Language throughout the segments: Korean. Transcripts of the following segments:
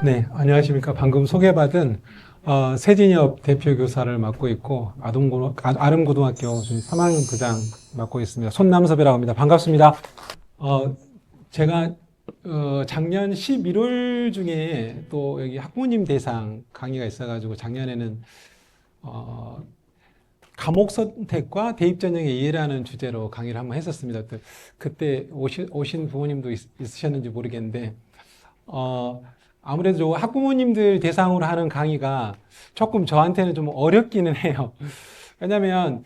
네, 안녕하십니까. 방금 소개받은 세진엽 대표 교사를 맡고 있고 아름고등학교 3학년 부장 맡고 있습니다. 손남섭이라고 합니다. 반갑습니다. 제가 작년 11월 중에 또 여기 학부모님 대상 강의가 있어가지고 작년에는 과목 선택과 대입 전형의 이해라는 주제로 강의를 한번 했었습니다. 그때 오신 부모님도 있으셨는지 모르겠는데 아무래도 학부모님들 대상으로 하는 강의가 조금 저한테는 좀 어렵기는 해요. 왜냐면,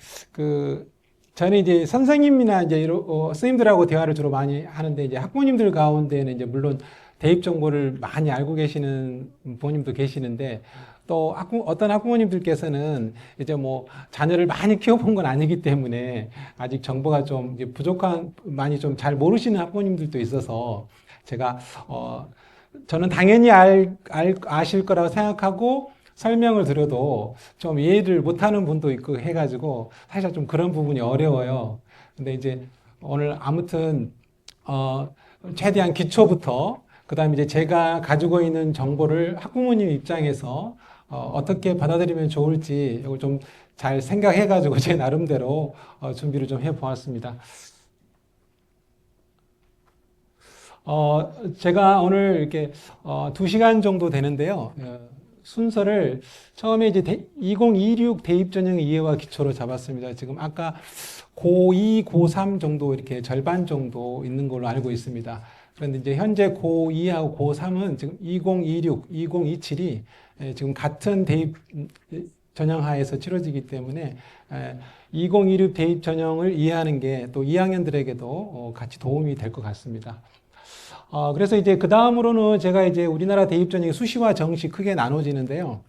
저는 이제 선생님이나 이제 선생님들하고 대화를 주로 많이 하는데, 이제 학부모님들 가운데는 이제 물론 대입 정보를 많이 알고 계시는 부모님도 계시는데, 또 어떤 학부모님들께서는 이제 뭐 자녀를 많이 키워본 건 아니기 때문에 아직 정보가 좀 많이 좀 잘 모르시는 학부모님들도 있어서 제가, 저는 당연히 아실 거라고 생각하고 설명을 드려도 좀 이해를 못하는 분도 있고 해가지고 사실 좀 그런 부분이 어려워요. 근데 이제 오늘 아무튼 최대한 기초부터 그다음에 이제 제가 가지고 있는 정보를 학부모님 입장에서 어떻게 받아들이면 좋을지 이걸 좀 잘 생각해가지고 제 나름대로 준비를 좀 해보았습니다. 제가 오늘 이렇게 2시간 정도 되는데요. 순서를 처음에 이제 2026 대입 전형 이해와 기초로 잡았습니다. 지금 아까 고2, 고3 정도 이렇게 절반 정도 있는 걸로 알고 있습니다. 그런데 이제 현재 고2하고 고3은 지금 2026, 2027이 지금 같은 대입 전형 하에서 치러지기 때문에 2026 대입 전형을 이해하는 게 또 2학년들에게도 같이 도움이 될 것 같습니다. 그래서 이제 그 다음으로는 제가 이제 우리나라 대입 전형이 수시와 정시 크게 나눠지는데요.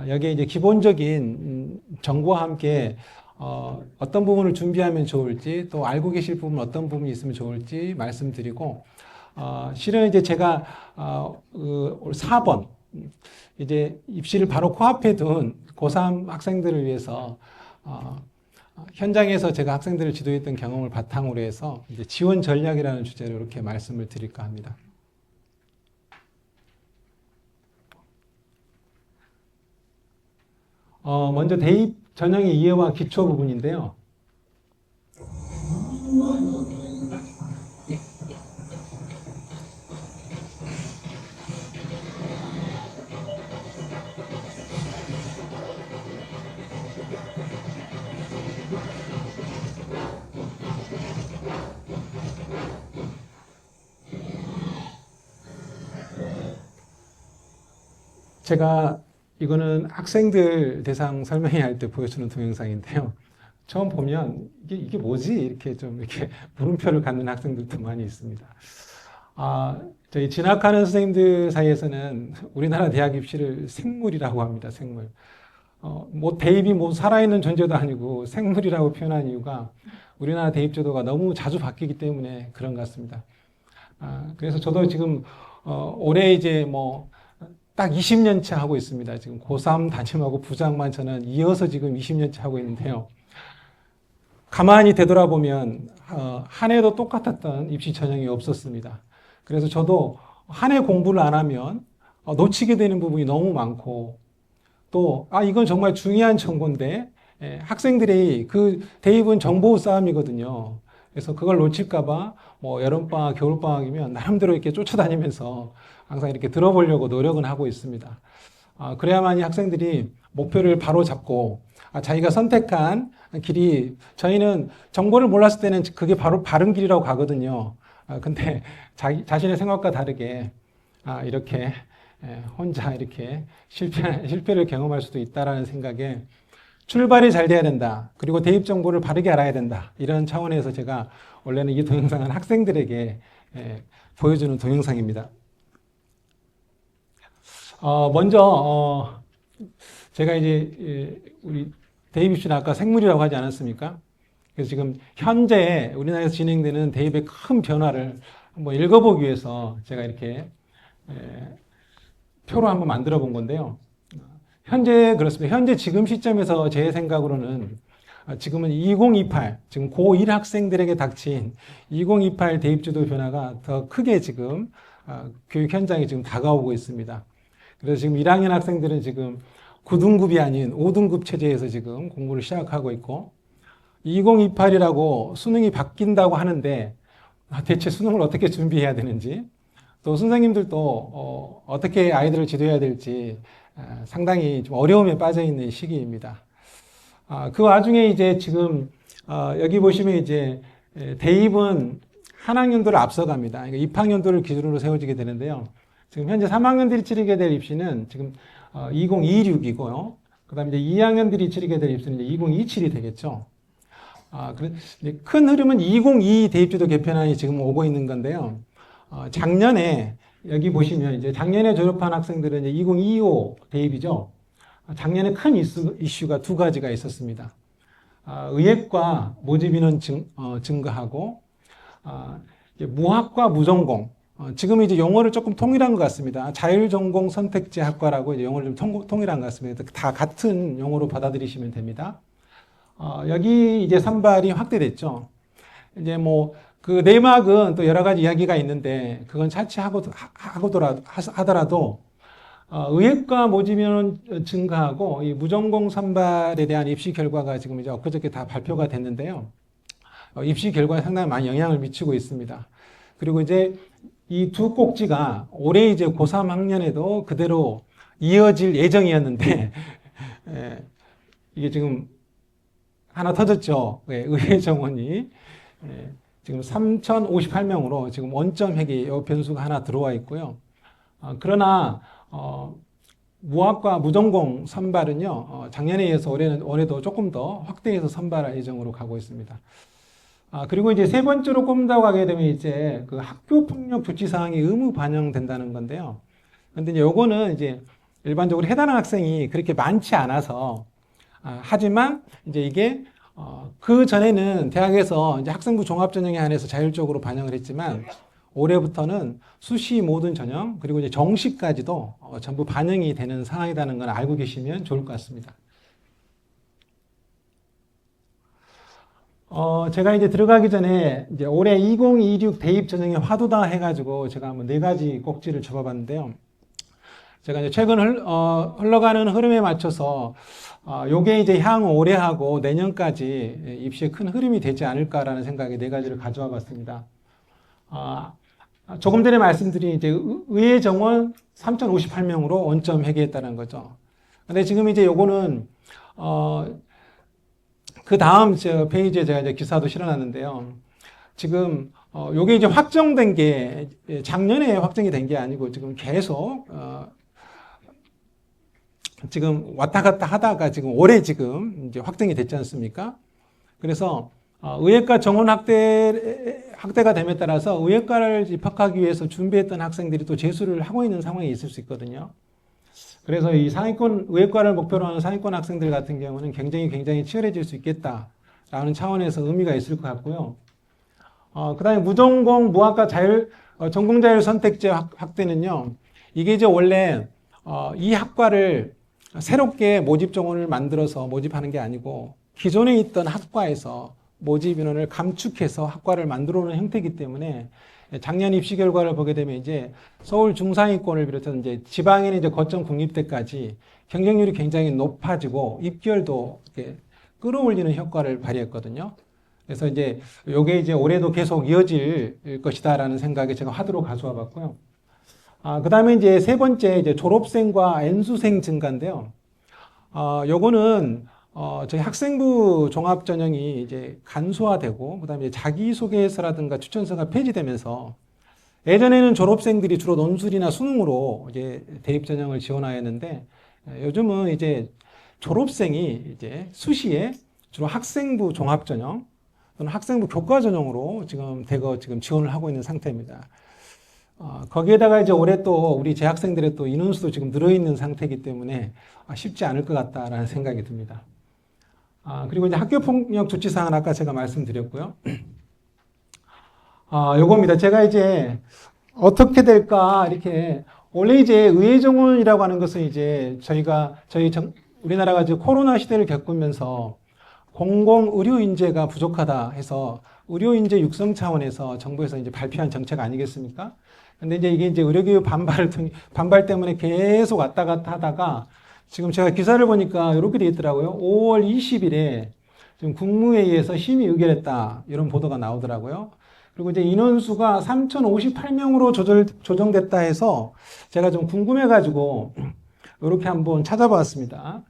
여기에 이제 기본적인 정보와 함께 어떤 부분을 준비하면 좋을지 또 알고 계실 부분 어떤 부분이 있으면 좋을지 말씀드리고 실은 이제 제가 4번 이제 입시를 바로 코앞에 둔 고3 학생들을 위해서 현장에서 제가 학생들을 지도했던 경험을 바탕으로 해서 이제 지원 전략이라는 주제로 이렇게 말씀을 드릴까 합니다. 먼저 대입 전형의 이해와 기초 부분인데요. 제가 이거는 학생들 대상 설명회 때 보여주는 동영상인데요. 처음 보면 이게 뭐지? 이렇게 좀 이렇게 물음표를 갖는 학생들도 많이 있습니다. 저희 진학하는 선생님들 사이에서는 우리나라 대학 입시를 생물이라고 합니다. 생물. 뭐 대입이 뭐 살아있는 존재도 아니고 생물이라고 표현한 이유가 우리나라 대입 제도가 너무 자주 바뀌기 때문에 그런 것 같습니다. 그래서 저도 지금 올해 이제 뭐 딱 20년째 하고 있습니다. 지금 고3 담임하고 부장만 저는 이어서 지금 20년째 하고 있는데요. 가만히 되돌아보면 한 해도 똑같았던 입시 전형이 없었습니다. 그래서 저도 한 해 공부를 안 하면 놓치게 되는 부분이 너무 많고 또 이건 정말 중요한 정보인데 학생들이 그 대입은 정보 싸움이거든요. 그래서 그걸 놓칠까봐 뭐 여름방학, 겨울방학이면 나름대로 이렇게 쫓아다니면서 항상 이렇게 들어보려고 노력은 하고 있습니다. 그래야만이 학생들이 목표를 바로 잡고 자기가 선택한 길이 저희는 정보를 몰랐을 때는 그게 바로 바른 길이라고 가거든요. 근데 자신의 생각과 다르게 이렇게 혼자 이렇게 실패를 경험할 수도 있다라는 생각에 출발이 잘 돼야 된다. 그리고 대입 정보를 바르게 알아야 된다. 이런 차원에서 제가 원래는 이 동영상은 학생들에게 보여주는 동영상입니다. 먼저 제가 이제 우리 대입 입시는 아까 생물이라고 하지 않았습니까? 그래서 지금 현재 우리나라에서 진행되는 대입의 큰 변화를 한번 읽어보기 위해서 제가 이렇게 표로 한번 만들어 본 건데요. 현재 그렇습니다. 현재 지금 시점에서 제 생각으로는 지금은 2028, 지금 고1 학생들에게 닥친 2028 대입제도 변화가 더 크게 지금 교육 현장에 지금 다가오고 있습니다. 그래서 지금 1학년 학생들은 지금 9등급이 아닌 5등급 체제에서 지금 공부를 시작하고 있고 2028이라고 수능이 바뀐다고 하는데 대체 수능을 어떻게 준비해야 되는지 또 선생님들도 어떻게 아이들을 지도해야 될지 상당히 좀 어려움에 빠져 있는 시기입니다. 그 와중에 이제 지금 여기 보시면 이제 대입은 한 학년도를 앞서갑니다. 그러니까 입학년도를 기준으로 세워지게 되는데요. 지금 현재 3학년들이 치르게 될 입시는 지금 2026이고요. 그 다음에 이제 2학년들이 치르게 될 입시는 이제 2027이 되겠죠. 큰 흐름은 2022 대입제도 개편안이 지금 오고 있는 건데요. 작년에 여기 보시면 이제 작년에 졸업한 학생들은 이제 2025 대입이죠. 작년에 큰 이슈가 두 가지가 있었습니다. 의예과 모집 인원 증가하고 무학과 무전공. 지금 이제 용어를 조금 통일한 것 같습니다. 자율전공 선택제 학과라고 이제 용어를 좀 통일한 것 같습니다. 다 같은 용어로 받아들이시면 됩니다. 여기 이제 선발이 확대됐죠. 이제 뭐 그 내막은 또 여러 가지 이야기가 있는데 그건 하더라도 의예과 모집 인원 증가하고 이 무전공 선발에 대한 입시 결과가 지금 이제 엊그저께 다 발표가 됐는데요. 입시 결과에 상당히 많이 영향을 미치고 있습니다. 그리고 이제 이 두 꼭지가 올해 이제 고3 학년에도 그대로 이어질 예정이었는데 이게 지금 하나 터졌죠. 의예 정원이 지금 3,058명으로 지금 원점 회계 변수가 하나 들어와 있고요. 그러나 무학과 무전공 선발은요 작년에 이어서 올해도 조금 더 확대해서 선발할 예정으로 가고 있습니다. 그리고 이제 세 번째로 꼽는다고 하게 되면 이제 그 학교 폭력 조치 사항이 의무 반영된다는 건데요. 근데 이제 요거는 이제 일반적으로 해당하는 학생이 그렇게 많지 않아서 하지만 이제 이게 그 전에는 대학에서 이제 학생부 종합전형에 한해서 자율적으로 반영을 했지만 올해부터는 수시 모든 전형 그리고 이제 정시까지도 전부 반영이 되는 상황이라는 걸 알고 계시면 좋을 것 같습니다. 제가 이제 들어가기 전에 이제 올해 2026 대입 전형의 화두다 해가지고 제가 한번 4가지 꼭지를 접어봤는데요. 제가 이제 최근 흘러가는 흐름에 맞춰서 요게 이제 향후 올해하고 내년까지 입시에 큰 흐름이 되지 않을까라는 생각에 4가지를 가져와 봤습니다. 조금 전에 말씀드린 이제 의예 정원 3,058명으로 원점 회계했다는 거죠. 근데 지금 이제 요거는 그 다음 페이지에 제가 이제 기사도 실어놨는데요. 지금 요게 이제 확정된 게 작년에 확정이 된 게 아니고 지금 계속 지금 왔다 갔다 하다가 지금 올해 지금 이제 확정이 됐지 않습니까? 그래서 의예과 정원 확대가 됨에 따라서 의예과를 입학하기 위해서 준비했던 학생들이 또 재수를 하고 있는 상황이 있을 수 있거든요. 그래서 이 상위권 의예과를 목표로 하는 상위권 학생들 같은 경우는 굉장히 치열해질 수 있겠다라는 차원에서 의미가 있을 것 같고요. 그다음에 무전공 무학과 전공 자율 선택제 확대는요. 이게 이제 원래 이 학과를 새롭게 모집 정원을 만들어서 모집하는 게 아니고 기존에 있던 학과에서 모집 인원을 감축해서 학과를 만들어 오는 형태이기 때문에 작년 입시 결과를 보게 되면 이제 서울 중상위권을 비롯해서 이제 지방에는 이제 거점 국립대까지 경쟁률이 굉장히 높아지고 입결도 이렇게 끌어올리는 효과를 발휘했거든요. 그래서 이제 요게 이제 올해도 계속 이어질 것이다라는 생각에 제가 화두로 가져와 봤고요. 그 다음에 이제 세 번째 이제 졸업생과 N수생 증가인데요. 요거는 저희 학생부 종합전형이 이제 간소화되고, 그 다음에 자기소개서라든가 추천서가 폐지되면서 예전에는 졸업생들이 주로 논술이나 수능으로 이제 대입전형을 지원하였는데 요즘은 이제 졸업생이 이제 수시에 주로 학생부 종합전형 또는 학생부 교과전형으로 지금 지원을 하고 있는 상태입니다. 거기에다가 이제 올해 또 우리 재학생들의 또 인원수도 지금 늘어있는 상태이기 때문에 쉽지 않을 것 같다라는 생각이 듭니다. 그리고 이제 학교폭력 조치사항은 아까 제가 말씀드렸고요. 요겁니다. 제가 이제 어떻게 될까 이렇게 원래 이제 의예정원이라고 하는 것은 이제 우리나라가 이제 코로나 시대를 겪으면서 공공 의료 인재가 부족하다 해서 의료 인재 육성 차원에서 정부에서 이제 발표한 정책 아니겠습니까? 근데 이제 이게 이제 의료교육 반발 때문에 계속 왔다 갔다 하다가 지금 제가 기사를 보니까 이렇게 돼 있더라고요. 5월 20일에 지금 국무회의에서 심의 의결했다. 이런 보도가 나오더라고요. 그리고 이제 인원수가 3,058명으로 조정됐다 해서 제가 좀 궁금해가지고 이렇게 한번 찾아봤습니다.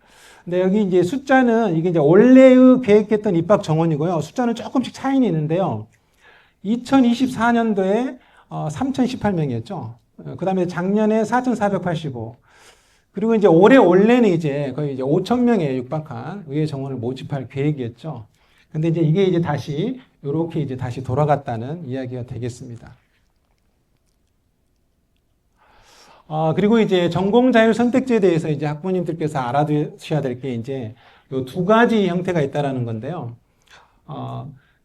근데 여기 이제 숫자는 이게 이제 원래의 계획했던 입학 정원이고요. 숫자는 조금씩 차이는 있는데요. 2024년도에 3,018명이었죠. 그 다음에 작년에 4,485. 그리고 이제 올해 원래는 이제 거의 이제 5,000명에 육박한 의회 정원을 모집할 계획이었죠. 근데 이제 이게 이제 다시 이렇게 이제 다시 돌아갔다는 이야기가 되겠습니다. 그리고 이제 전공 자율 선택지에 대해서 이제 학부모님들께서 알아두셔야 될 게 이제 요 두 가지 형태가 있다라는 건데요.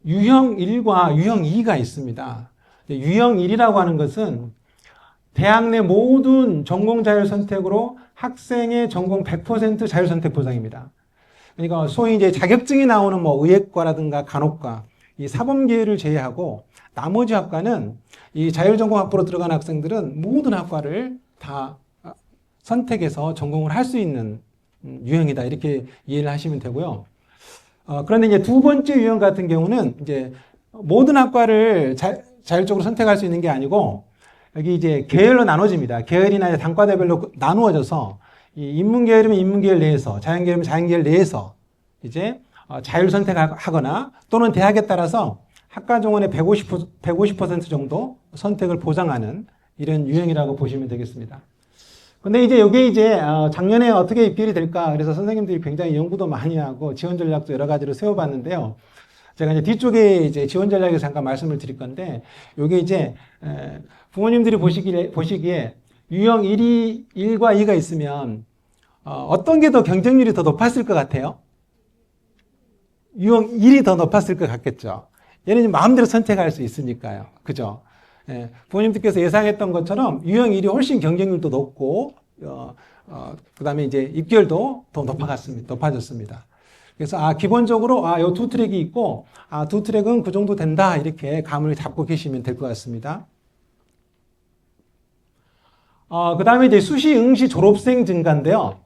유형 1과 유형 2가 있습니다. 유형 1이라고 하는 것은 대학 내 모든 전공 자율 선택으로 학생의 전공 100% 자율 선택 보장입니다. 그러니까 소위 이제 자격증이 나오는 뭐 의예과라든가 간호과, 이 사범계열을 제외하고 나머지 학과는 이 자율전공 학부로 들어간 학생들은 모든 학과를 다 선택해서 전공을 할 수 있는 유형이다. 이렇게 이해를 하시면 되고요. 그런데 이제 두 번째 유형 같은 경우는 이제 모든 학과를 자율적으로 선택할 수 있는 게 아니고 여기 이제 계열로 나눠집니다. 계열이나 단과대별로 나누어져서 이 인문계열이면 인문계열 내에서, 자연계열이면 자연계열 내에서 이제 자율 선택하거나 또는 대학에 따라서 학과 정원의 150% 정도 선택을 보장하는 이런 유형이라고 보시면 되겠습니다. 근데 이제 이게 이제 작년에 어떻게 입결이 될까 그래서 선생님들이 굉장히 연구도 많이 하고 지원 전략도 여러 가지로 세워봤는데요. 제가 이제 뒤쪽에 이제 지원 전략에서 잠깐 말씀을 드릴 건데 이게 이제 부모님들이 보시기에 유형 1과 2가 있으면 어떤 게 더 경쟁률이 더 높았을 것 같아요? 유형 1이 더 높았을 것 같겠죠. 얘는 마음대로 선택할 수 있으니까요. 그죠? 예, 부모님들께서 예상했던 것처럼 유형 1이 훨씬 경쟁률도 높고, 그 다음에 이제 입결도 더 높아졌습니다. 그래서, 기본적으로, 요 두 트랙이 있고, 두 트랙은 그 정도 된다. 이렇게 감을 잡고 계시면 될 것 같습니다. 그 다음에 이제 수시, 응시, 졸업생 증가인데요.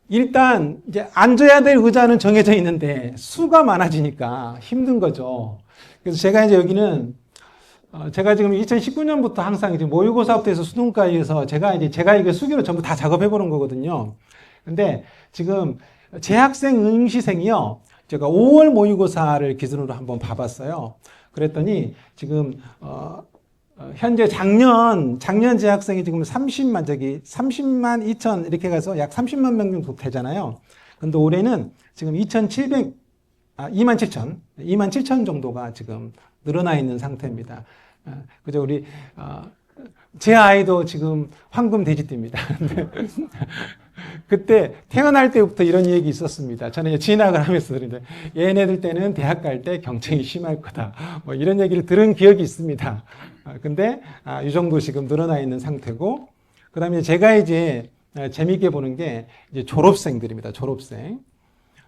일단, 이제 앉아야 될 의자는 정해져 있는데, 수가 많아지니까 힘든 거죠. 그래서 제가 이제 여기는, 제가 지금 2019년부터 항상 이제 모의고사부터 해서 수능까지해서 제가 이게 수기로 전부 다 작업해 보는 거거든요. 근데 지금 재학생 응시생이요. 제가 5월 모의고사를 기준으로 한번 봐봤어요. 그랬더니 지금, 현재 작년 재학생이 지금 30만 2천 이렇게 가서 약 30만 명 정도 되잖아요. 근데 올해는 지금 2만 7천 정도가 지금 늘어나 있는 상태입니다. 그죠? 우리, 제 아이도 지금 황금 돼지띠입니다. 그때 태어날 때부터 이런 얘기 있었습니다. 저는 진학을 하면서 그런데 얘네들 때는 대학 갈 때 경쟁이 심할 거다. 뭐 이런 얘기를 들은 기억이 있습니다. 근데 이 정도 지금 늘어나 있는 상태고, 그 다음에 제가 이제 재미있게 보는 게 이제 졸업생들입니다.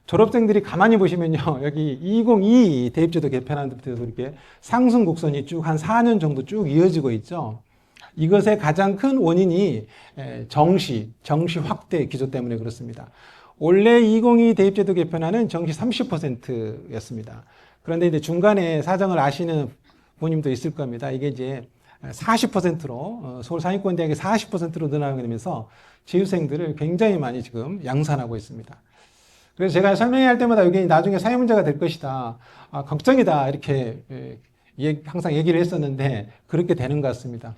졸업생들이 가만히 보시면요. 여기 2022 대입제도 개편한 데부터 이렇게 상승 곡선이 쭉 한 4년 정도 쭉 이어지고 있죠. 이것의 가장 큰 원인이 정시 확대 기조 때문에 그렇습니다. 원래 2022 대입제도 개편안은 정시 30%였습니다. 그런데 이제 중간에 사정을 아시는 부모님도 있을 겁니다. 이게 이제 40%로 서울 상위권대학의 40%로 늘어나게 되면서 재수생들을 굉장히 많이 지금 양산하고 있습니다. 그래서 제가 설명할 때마다 이게 나중에 사회 문제가 될 것이다. 걱정이다. 이렇게 항상 얘기를 했었는데 그렇게 되는 것 같습니다.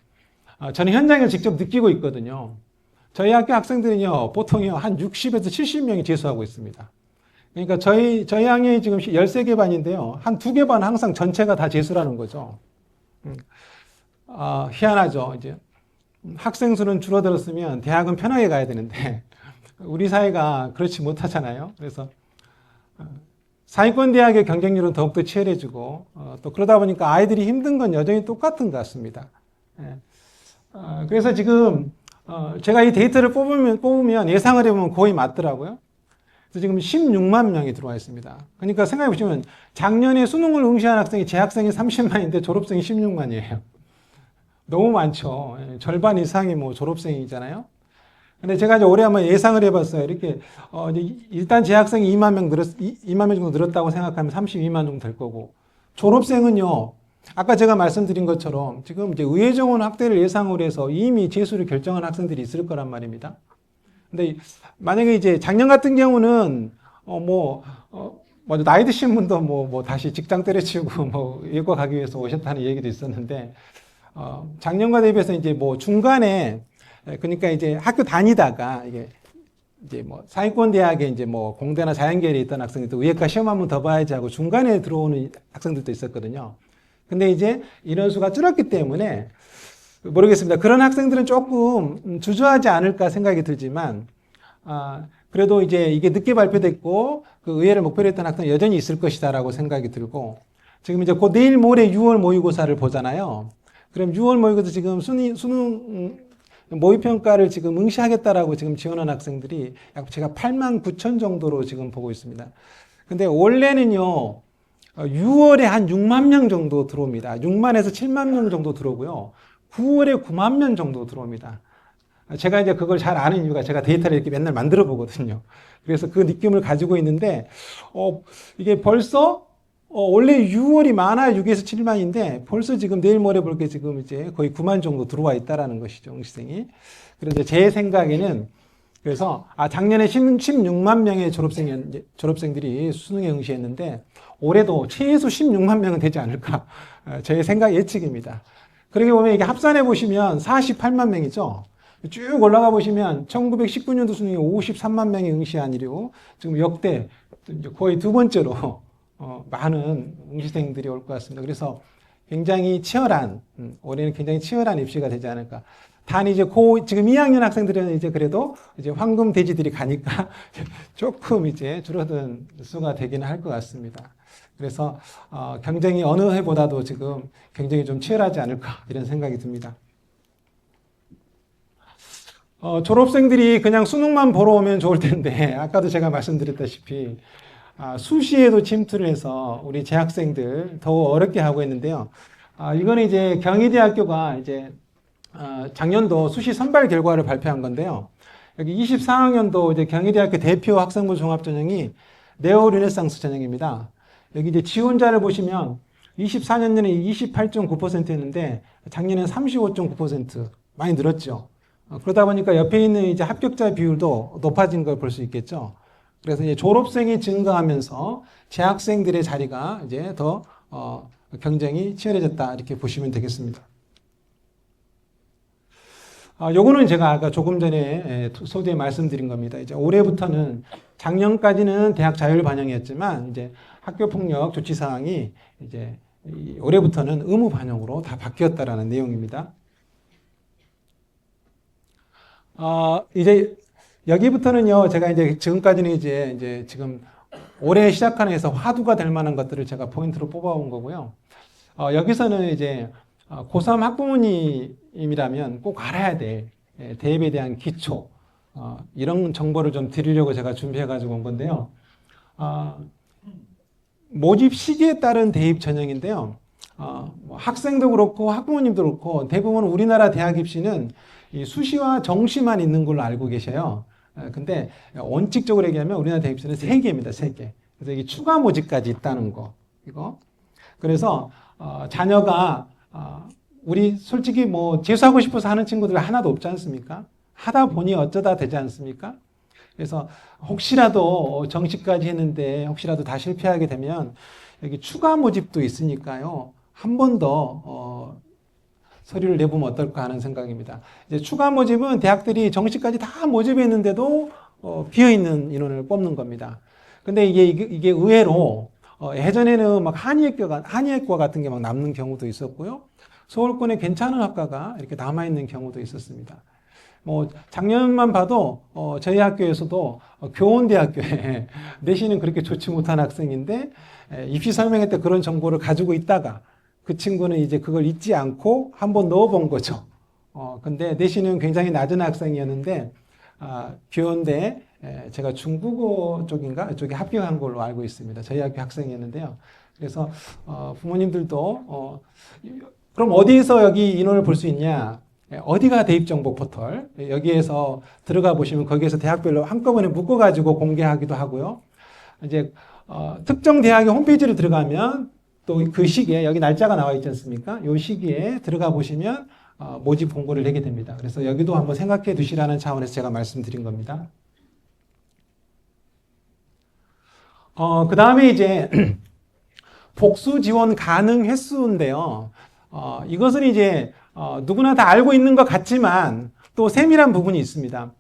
저는 현장을 직접 느끼고 있거든요. 저희 학교 학생들은요, 보통요, 한 60에서 70명이 재수하고 있습니다. 그러니까 저희 학년이 지금 13개 반인데요. 한 2개 반 항상 전체가 다 재수라는 거죠. 희한하죠. 이제 학생 수는 줄어들었으면 대학은 편하게 가야 되는데, 우리 사회가 그렇지 못하잖아요. 그래서 상위권 대학의 경쟁률은 더욱더 치열해지고 또 그러다 보니까 아이들이 힘든 건 여전히 똑같은 것 같습니다. 그래서 지금 제가 이 데이터를 뽑으면 예상을 해보면 거의 맞더라고요. 그래서 지금 16만 명이 들어와 있습니다. 그러니까 생각해 보시면 작년에 수능을 응시한 학생이 재학생이 30만인데 졸업생이 16만이에요. 너무 많죠. 절반 이상이 뭐 졸업생이잖아요. 근데 제가 이제 올해 한번 예상을 해봤어요. 이렇게, 이제 일단 재학생이 2만 명 정도 늘었다고 생각하면 32만 정도 될 거고, 졸업생은요, 아까 제가 말씀드린 것처럼 지금 이제 의회 정원 확대를 예상을 해서 이미 재수를 결정한 학생들이 있을 거란 말입니다. 근데 만약에 이제 작년 같은 경우는, 나이 드신 분도 다시 직장 때려치우고 외과 가기 위해서 오셨다는 얘기도 있었는데, 작년과 대비해서 이제 중간에 그러니까 이제 학교 다니다가 이게 이제 사회권 대학에 이제 공대나 자연계열에 있던 학생들도 의예과 시험 한번 더 봐야지 하고 중간에 들어오는 학생들도 있었거든요. 근데 이제 인원수가 줄었기 때문에 모르겠습니다. 그런 학생들은 조금 주저하지 않을까 생각이 들지만, 그래도 이제 이게 늦게 발표됐고 그 의예를 목표로 했던 학생은 여전히 있을 것이다라고 생각이 들고, 지금 이제 곧 내일 모레 6월 모의고사를 보잖아요. 그럼 6월 모의고사 지금 수능 모의평가를 지금 응시하겠다라고 지금 지원한 학생들이 약 제가 8만 9천 정도로 지금 보고 있습니다. 근데 원래는요, 6월에 한 6만 명 정도 들어옵니다. 6만에서 7만 명 정도 들어오고요. 9월에 9만 명 정도 들어옵니다. 제가 이제 그걸 잘 아는 이유가 제가 데이터를 이렇게 맨날 만들어 보거든요. 그래서 그 느낌을 가지고 있는데, 이게 벌써 원래 6월이 많아야 6에서 7만인데 벌써 지금 내일 모레 볼 게 지금 이제 거의 9만 정도 들어와 있다라는 것이죠, 응시생이. 그런데 제 생각에는 그래서 작년에 16만 명의 졸업생들이 수능에 응시했는데 올해도 최소 16만 명은 되지 않을까, 제 생각 예측입니다. 그렇게 보면 이게 합산해 보시면 48만 명이죠. 쭉 올라가 보시면 1919년도 수능에 53만 명이 응시한 이후 지금 역대 거의 두 번째로 많은 응시생들이 올 것 같습니다. 그래서 굉장히 치열한, 올해는 굉장히 치열한 입시가 되지 않을까. 단 이제 지금 2학년 학생들은 이제 그래도 이제 황금 돼지들이 가니까 조금 이제 줄어든 수가 되기는 할 것 같습니다. 그래서 경쟁이 어느 해보다도 지금 굉장히 좀 치열하지 않을까 이런 생각이 듭니다. 졸업생들이 그냥 수능만 보러 오면 좋을 텐데 아까도 제가 말씀드렸다시피 수시에도 침투를 해서 우리 재학생들 더욱 어렵게 하고 있는데요. 이거는 이제 경희대학교가 이제 작년도 수시 선발 결과를 발표한 건데요. 여기 24학년도 이제 경희대학교 대표 학생부 종합전형이 네오 르네상스 전형입니다. 여기 이제 지원자를 보시면 24년에는 28.9%였는데 작년에는 35.9% 많이 늘었죠. 그러다 보니까 옆에 있는 이제 합격자 비율도 높아진 걸 볼 수 있겠죠. 그래서 이제 졸업생이 증가하면서 재학생들의 자리가 이제 더 경쟁이 치열해졌다 이렇게 보시면 되겠습니다. 요거는 제가 아까 조금 전에 소두에 말씀드린 겁니다. 이제 올해부터는 작년까지는 대학 자율 반영이었지만 이제 학교 폭력 조치 사항이 이제 올해부터는 의무 반영으로 다 바뀌었다라는 내용입니다. 이제 여기부터는요, 제가 이제 지금까지는 이제 지금 올해 시작하는 해서 화두가 될 만한 것들을 제가 포인트로 뽑아온 거고요. 여기서는 이제 고3 학부모님이라면 꼭 알아야 될 대입에 대한 기초, 이런 정보를 좀 드리려고 제가 준비해가지고 온 건데요. 모집 시기에 따른 대입 전형인데요. 학생도 그렇고 학부모님도 그렇고 대부분 우리나라 대학 입시는 이 수시와 정시만 있는 걸로 알고 계셔요. 근데 원칙적으로 얘기하면 우리나라 대학 입시는 3개입니다. 3개. 그래서 이게 추가 모집까지 있다는 거. 이거. 그래서 자녀가 우리 솔직히 재수하고 싶어서 하는 친구들 하나도 없지 않습니까? 하다 보니 어쩌다 되지 않습니까? 그래서 혹시라도 정시까지 했는데 혹시라도 다 실패하게 되면 여기 추가 모집도 있으니까요. 한 번 더 서류를 내보면 어떨까 하는 생각입니다. 이제 추가 모집은 대학들이 정시까지 다 모집했는데도 비어있는 인원을 뽑는 겁니다. 근데 이게 의외로 예전에는 막 한의학과 같은 게 막 남는 경우도 있었고요. 서울권에 괜찮은 학과가 이렇게 남아있는 경우도 있었습니다. 작년만 봐도 저희 학교에서도 교원대학교에 내신은 그렇게 좋지 못한 학생인데 입시 설명회 때 그런 정보를 가지고 있다가 그 친구는 이제 그걸 잊지 않고 한번 넣어본 거죠. 근데 내신은 굉장히 낮은 학생이었는데 교원대 제가 중국어 쪽에 합격한 걸로 알고 있습니다. 저희 학교 학생이었는데요. 그래서 부모님들도 그럼 어디에서 여기 인원을 볼 수 있냐? 어디가 대입정보 포털? 여기에서 들어가 보시면 거기에서 대학별로 한꺼번에 묶어가지고 공개하기도 하고요. 이제 특정 대학의 홈페이지로 들어가면 또 그 시기에 여기 날짜가 나와 있지 않습니까? 이 시기에 들어가 보시면 모집 공고를 내게 됩니다. 그래서 여기도 한번 생각해 두시라는 차원에서 제가 말씀드린 겁니다. 그 다음에 이제 복수 지원 가능 횟수인데요. 이것은 이제 누구나 다 알고 있는 것 같지만 또 세밀한 부분이 있습니다.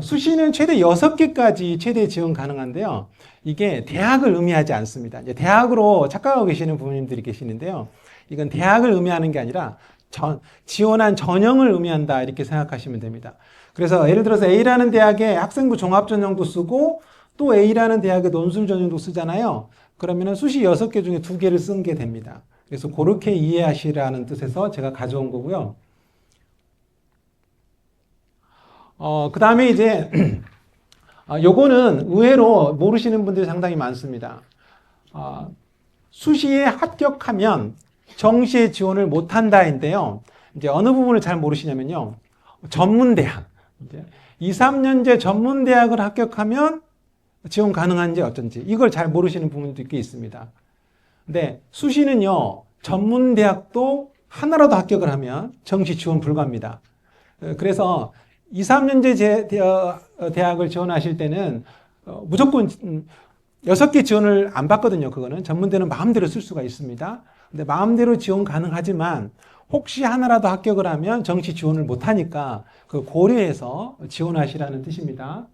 수시는 최대 6개까지 최대 지원 가능한데요. 이게 대학을 의미하지 않습니다. 이제 대학으로 착각하고 계시는 부모님들이 계시는데요. 이건 대학을 의미하는 게 아니라 지원한 전형을 의미한다 이렇게 생각하시면 됩니다. 그래서 예를 들어서 A라는 대학의 학생부 종합 전형도 쓰고 또 A라는 대학의 논술 전형도 쓰잖아요. 그러면 수시 6개 중에 2개를 쓴 게 됩니다. 그래서 그렇게 이해하시라는 뜻에서 제가 가져온 거고요. 그 다음에 이제 요거는 의외로 모르시는 분들이 상당히 많습니다. 수시에 합격하면 정시에 지원을 못한다인데요. 이제 어느 부분을 잘 모르시냐면요. 전문대학. 이제 2, 3년제 전문대학을 합격하면 지원 가능한지 어쩐지 이걸 잘 모르시는 부분도 꽤 있습니다. 근데 수시는요. 전문대학도 하나라도 합격을 하면 정시 지원 불가합니다. 그래서 2, 3년제 대학을 지원하실 때는 무조건 6개 지원을 안 받거든요. 그거는 전문대는 마음대로 쓸 수가 있습니다. 근데 마음대로 지원 가능하지만 혹시 하나라도 합격을 하면 정시 지원을 못하니까 그 고려해서 지원하시라는 뜻입니다.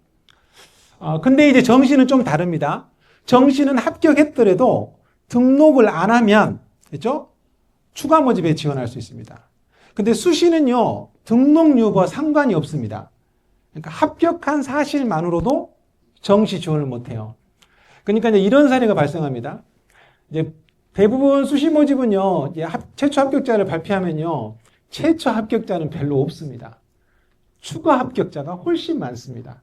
근데 이제 정시는 좀 다릅니다. 정시는 합격했더라도 등록을 안 하면, 그렇죠? 추가 모집에 지원할 수 있습니다. 근데 수시는요, 등록 여부와 상관이 없습니다. 그러니까 합격한 사실만으로도 정시 지원을 못해요. 그러니까 이제 이런 사례가 발생합니다. 이제 대부분 수시 모집은요, 최초 합격자를 발표하면요, 최초 합격자는 별로 없습니다. 추가 합격자가 훨씬 많습니다.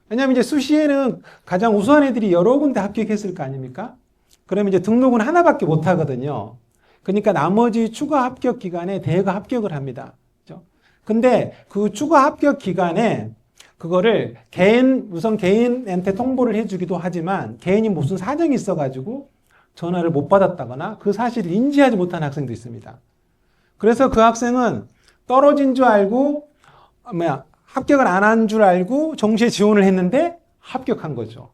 왜냐하면 이제 수시에는 가장 우수한 애들이 여러 군데 합격했을 거 아닙니까? 그러면 이제 등록은 하나밖에 못 하거든요. 그러니까 나머지 추가 합격 기간에 대거 합격을 합니다. 그렇죠? 근데 그 추가 합격 기간에 그거를 우선 개인한테 통보를 해주기도 하지만 개인이 무슨 사정이 있어가지고 전화를 못 받았다거나 그 사실을 인지하지 못한 학생도 있습니다. 그래서 그 학생은 떨어진 줄 알고 합격을 안 한 줄 알고 정시에 지원을 했는데 합격한 거죠.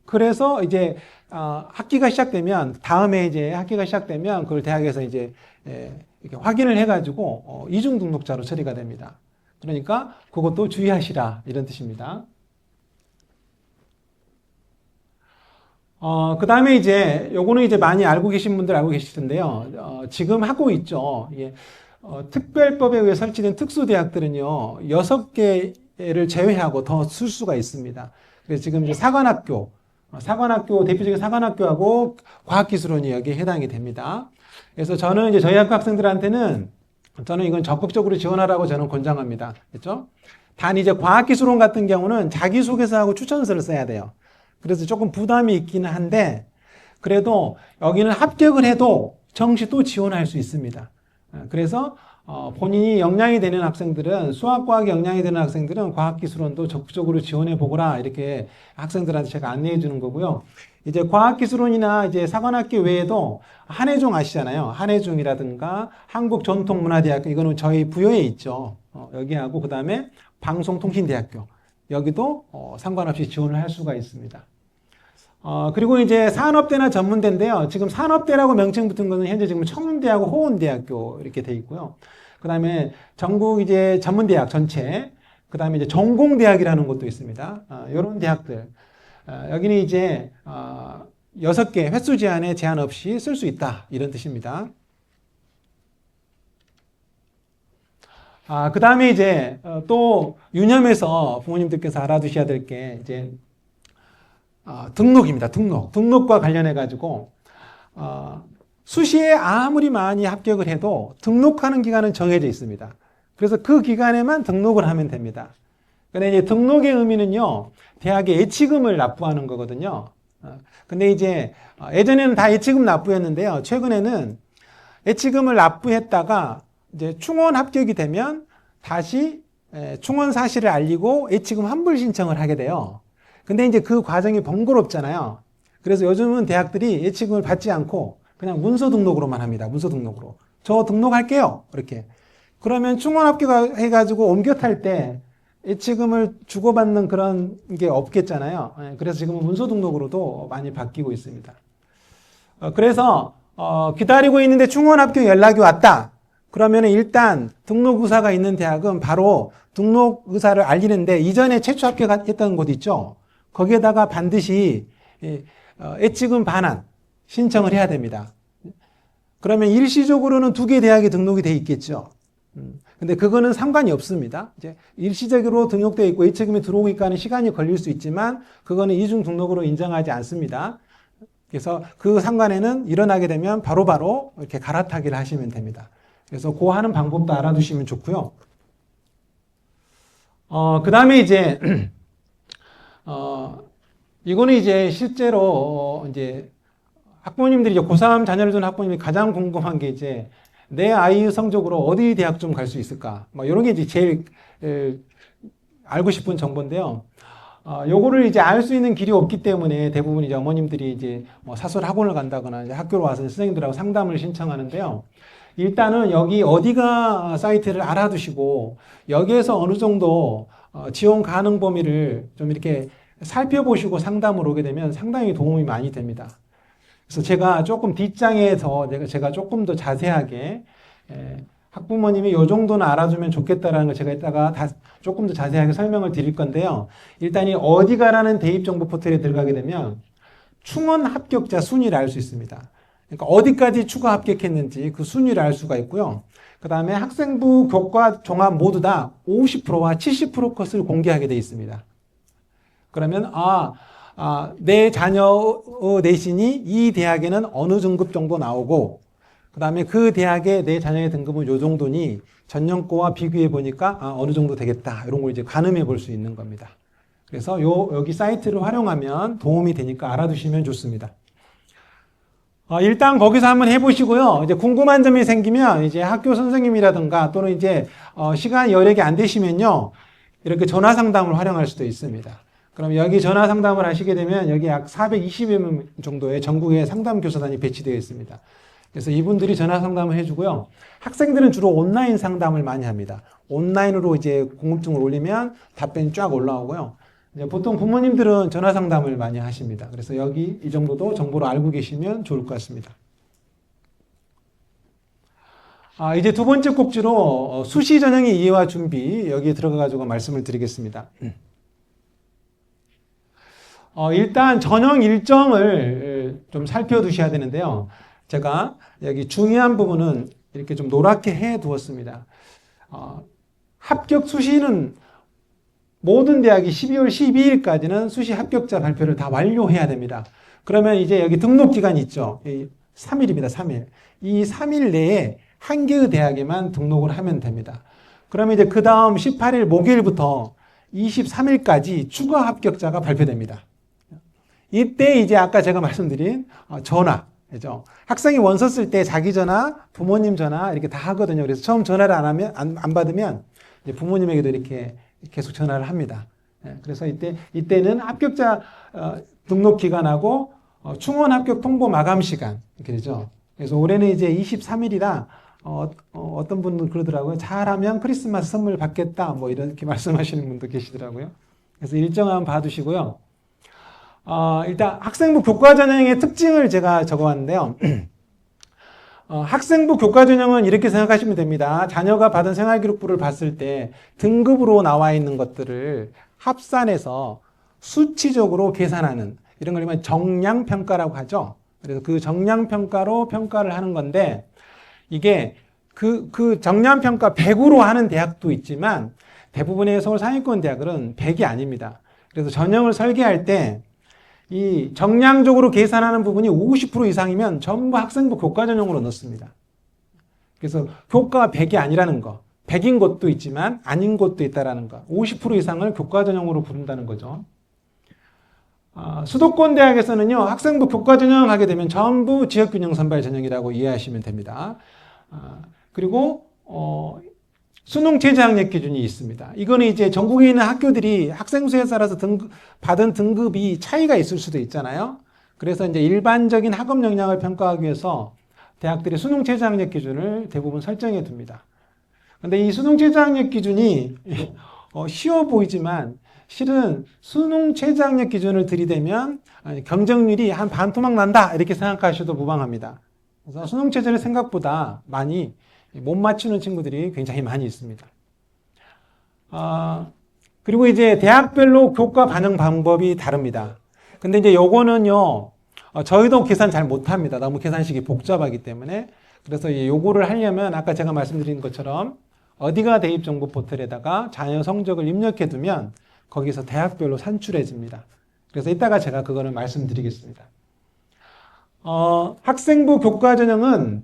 그래서 이제 학기가 시작되면 다음에 이제 학기가 시작되면 그걸 대학에서 이제 이렇게 확인을 해가지고 이중 등록자로 처리가 됩니다. 그러니까 그것도 주의하시라 이런 뜻입니다. 그 다음에 이제 요거는 이제 많이 알고 계신 분들 알고 계실 텐데요. 지금 하고 있죠. 특별법에 의해 설치된 특수대학들은요, 6개를 제외하고 더 쓸 수가 있습니다. 그래서 지금 이제 사관학교, 대표적인 사관학교하고 과학기술원이 여기에 해당이 됩니다. 그래서 저는 이제 저희 학교 학생들한테는 저는 이건 적극적으로 지원하라고 저는 권장합니다. 그렇죠? 단 이제 과학기술원 같은 경우는 자기소개서하고 추천서를 써야 돼요. 그래서 조금 부담이 있기는 한데, 그래도 여기는 합격을 해도 정시 또 지원할 수 있습니다. 그래서 본인이 역량이 되는 학생들은 수학과학에 역량이 되는 학생들은 과학기술원도 적극적으로 지원해 보거라 이렇게 학생들한테 제가 안내해 주는 거고요. 이제 과학기술원이나 이제 사관학교 외에도 한예종 아시잖아요. 한예종이라든가 한국전통문화대학교 이거는 저희 부여에 있죠. 여기하고 그 다음에 방송통신대학교 여기도 상관없이 지원을 할 수가 있습니다. 그리고 이제 산업대나 전문대인데요. 지금 산업대라고 명칭 붙은 거는 현재 지금 청운대하고 호원대학교 이렇게 돼 있고요. 그 다음에 전국 이제 전문대학 전체, 그 다음에 이제 전공대학이라는 것도 있습니다. 이런 대학들. 여기는 이제 6개 횟수 제한에 제한 없이 쓸 수 있다. 이런 뜻입니다. 그 다음에 이제 또 유념해서 부모님들께서 알아두셔야 될 게 이제 등록입니다. 등록과 관련해 가지고 수시에 아무리 많이 합격을 해도 등록하는 기간은 정해져 있습니다. 그래서 그 기간에만 등록을 하면 됩니다. 근데 이제 등록의 의미는요, 대학에 예치금을 납부하는 거거든요. 근데 이제 예전에는 다 예치금 납부였는데요. 최근에는 예치금을 납부했다가 이제 충원 합격이 되면 다시 충원 사실을 알리고 예치금 환불 신청을 하게 돼요. 근데 이제 그 과정이 번거롭잖아요. 그래서 요즘은 대학들이 예치금을 받지 않고 그냥 문서 등록으로만 합니다. 문서 등록으로. 저 등록할게요. 이렇게. 그러면 충원 합격해가지고 옮겨 탈 때 예치금을 주고받는 그런 게 없겠잖아요. 그래서 지금은 문서 등록으로도 많이 바뀌고 있습니다. 그래서 기다리고 있는데 충원 합격 연락이 왔다. 그러면 일단 등록 의사가 있는 대학은 바로 등록 의사를 알리는데 이전에 최초 합격했던 곳 있죠. 거기에다가 반드시 예치금 반환 신청을 해야 됩니다. 그러면 일시적으로는 2개 대학이 등록이 돼 있겠죠. 근데 그거는 상관이 없습니다. 이제 일시적으로 등록되어 있고 예치금이 들어오기까지는 시간이 걸릴 수 있지만 그거는 이중 등록으로 인정하지 않습니다. 그래서 그 상관에는 일어나게 되면 바로바로 이렇게 갈아타기를 하시면 됩니다. 그래서 그 하는 방법도 알아두시면 좋고요. 그 다음에 이제, 이거는 이제 실제로 이제 학부모님들이 이제 고3 자녀를 둔 학부모님이 가장 궁금한 게 이제 내 아이의 성적으로 어디 대학 좀 갈 수 있을까? 뭐 이런 게 이제 제일 알고 싶은 정보인데요. 요거를 이제 알 수 있는 길이 없기 때문에 대부분 이제 어머님들이 이제 뭐 사설 학원을 간다거나 이제 학교로 와서 선생님들하고 상담을 신청하는데요. 일단은 여기 어디가 사이트를 알아두시고 여기에서 어느 정도 지원 가능 범위를 좀 이렇게 살펴보시고 상담을 오게 되면 상당히 도움이 많이 됩니다. 그래서 제가 조금 뒷장에서 제가 조금 더 자세하게 학부모님이 이 정도는 알아주면 좋겠다라는 걸 제가 이따가 조금 더 자세하게 설명을 드릴 건데요. 일단 이 어디가라는 대입정보 포털에 들어가게 되면 충원 합격자 순위를 알 수 있습니다. 그러니까 어디까지 추가 합격했는지 그 순위를 알 수가 있고요. 그 다음에 학생부 교과 종합 모두 다 50%와 70% 컷을 공개하게 되어 있습니다. 그러면 내 자녀 내신이 이 대학에는 어느 등급 정도 나오고 그 다음에 그 대학의 내 자녀의 등급은 요 정도니 전년거와 비교해 보니까 어느 정도 되겠다. 이런 걸 이제 가늠해 볼 수 있는 겁니다. 그래서 여기 사이트를 활용하면 도움이 되니까 알아두시면 좋습니다. 일단 거기서 한번 해보시고요. 이제 궁금한 점이 생기면 이제 학교 선생님이라든가 또는 이제 시간 여력이 안 되시면요. 이렇게 전화 상담을 활용할 수도 있습니다. 그럼 여기 전화 상담을 하시게 되면 여기 약 420여 명 정도의 전국의 상담 교사단이 배치되어 있습니다. 그래서 이분들이 전화 상담을 해주고요. 학생들은 주로 온라인 상담을 많이 합니다. 온라인으로 이제 궁금증을 올리면 답변이 쫙 올라오고요. 이제 보통 부모님들은 전화 상담을 많이 하십니다. 그래서 여기 이 정도도 정보를 알고 계시면 좋을 것 같습니다. 이제 두 번째 꼭지로 수시 전형의 이해와 준비 여기에 들어가가지고 말씀을 드리겠습니다. 일단 전형 일정을 좀 살펴두셔야 되는데요. 제가 여기 중요한 부분은 이렇게 좀 노랗게 해 두었습니다. 합격 수시는 모든 대학이 12월 12일까지는 수시 합격자 발표를 다 완료해야 됩니다. 그러면 이제 여기 등록 기간이 있죠. 3일입니다. 3일. 이 3일 내에 한 개의 대학에만 등록을 하면 됩니다. 그러면 이제 그 다음 18일 목요일부터 23일까지 추가 합격자가 발표됩니다. 이때 이제 아까 제가 말씀드린 전화, 그죠? 학생이 원서 쓸 때 자기 전화, 부모님 전화 이렇게 다 하거든요. 그래서 처음 전화를 안 받으면 이제 부모님에게도 이렇게 계속 전화를 합니다. 그래서 이때는 합격자 등록 기간하고 충원 합격 통보 마감 시간 이렇게 되죠. 그래서 올해는 이제 23일이라 어떤 분은 그러더라고요. 잘하면 크리스마스 선물 받겠다 뭐 이렇게 말씀하시는 분도 계시더라고요. 그래서 일정 한번 봐두시고요. 일단 학생부 교과 전형의 특징을 제가 적어왔는데요. 학생부 교과 전형은 이렇게 생각하시면 됩니다. 자녀가 받은 생활기록부를 봤을 때 등급으로 나와 있는 것들을 합산해서 수치적으로 계산하는 이런 걸 정량평가라고 하죠. 그래서 그 정량평가로 평가를 하는 건데 이게 그 정량평가 100으로 하는 대학도 있지만 대부분의 서울 상위권 대학은 100이 아닙니다. 그래서 전형을 설계할 때 이 정량적으로 계산하는 부분이 50% 이상이면 전부 학생부 교과 전형으로 넣습니다. 그래서 교과가 100이 아니라는 거, 100인 곳도 있지만 아닌 곳도 있다라는 거, 50% 이상을 교과 전형으로 부른다는 거죠. 수도권 대학에서는요, 학생부 교과 전형 하게 되면 전부 지역균형 선발 전형이라고 이해하시면 됩니다. 그리고 수능 최저학력 기준이 있습니다. 이거는 이제 전국에 있는 학교들이 학생 수에 따라서 받은 등급이 차이가 있을 수도 있잖아요. 그래서 이제 일반적인 학업 역량을 평가하기 위해서 대학들이 수능 최저학력 기준을 대부분 설정해 둡니다. 근데 이 수능 최저학력 기준이 쉬워 보이지만 실은 수능 최저학력 기준을 들이대면 경쟁률이 한 반토막 난다 이렇게 생각하셔도 무방합니다. 그래서 수능 최저를 생각보다 많이 못 맞추는 친구들이 굉장히 많이 있습니다. 그리고 이제 대학별로 교과 반영 방법이 다릅니다. 근데 이제 요거는요, 저희도 계산 잘 못합니다. 너무 계산식이 복잡하기 때문에. 그래서 요거를 하려면 아까 제가 말씀드린 것처럼 어디가 대입정보 포털에다가 자녀 성적을 입력해 두면 거기서 대학별로 산출해집니다. 그래서 이따가 제가 그거를 말씀드리겠습니다. 학생부 교과 전형은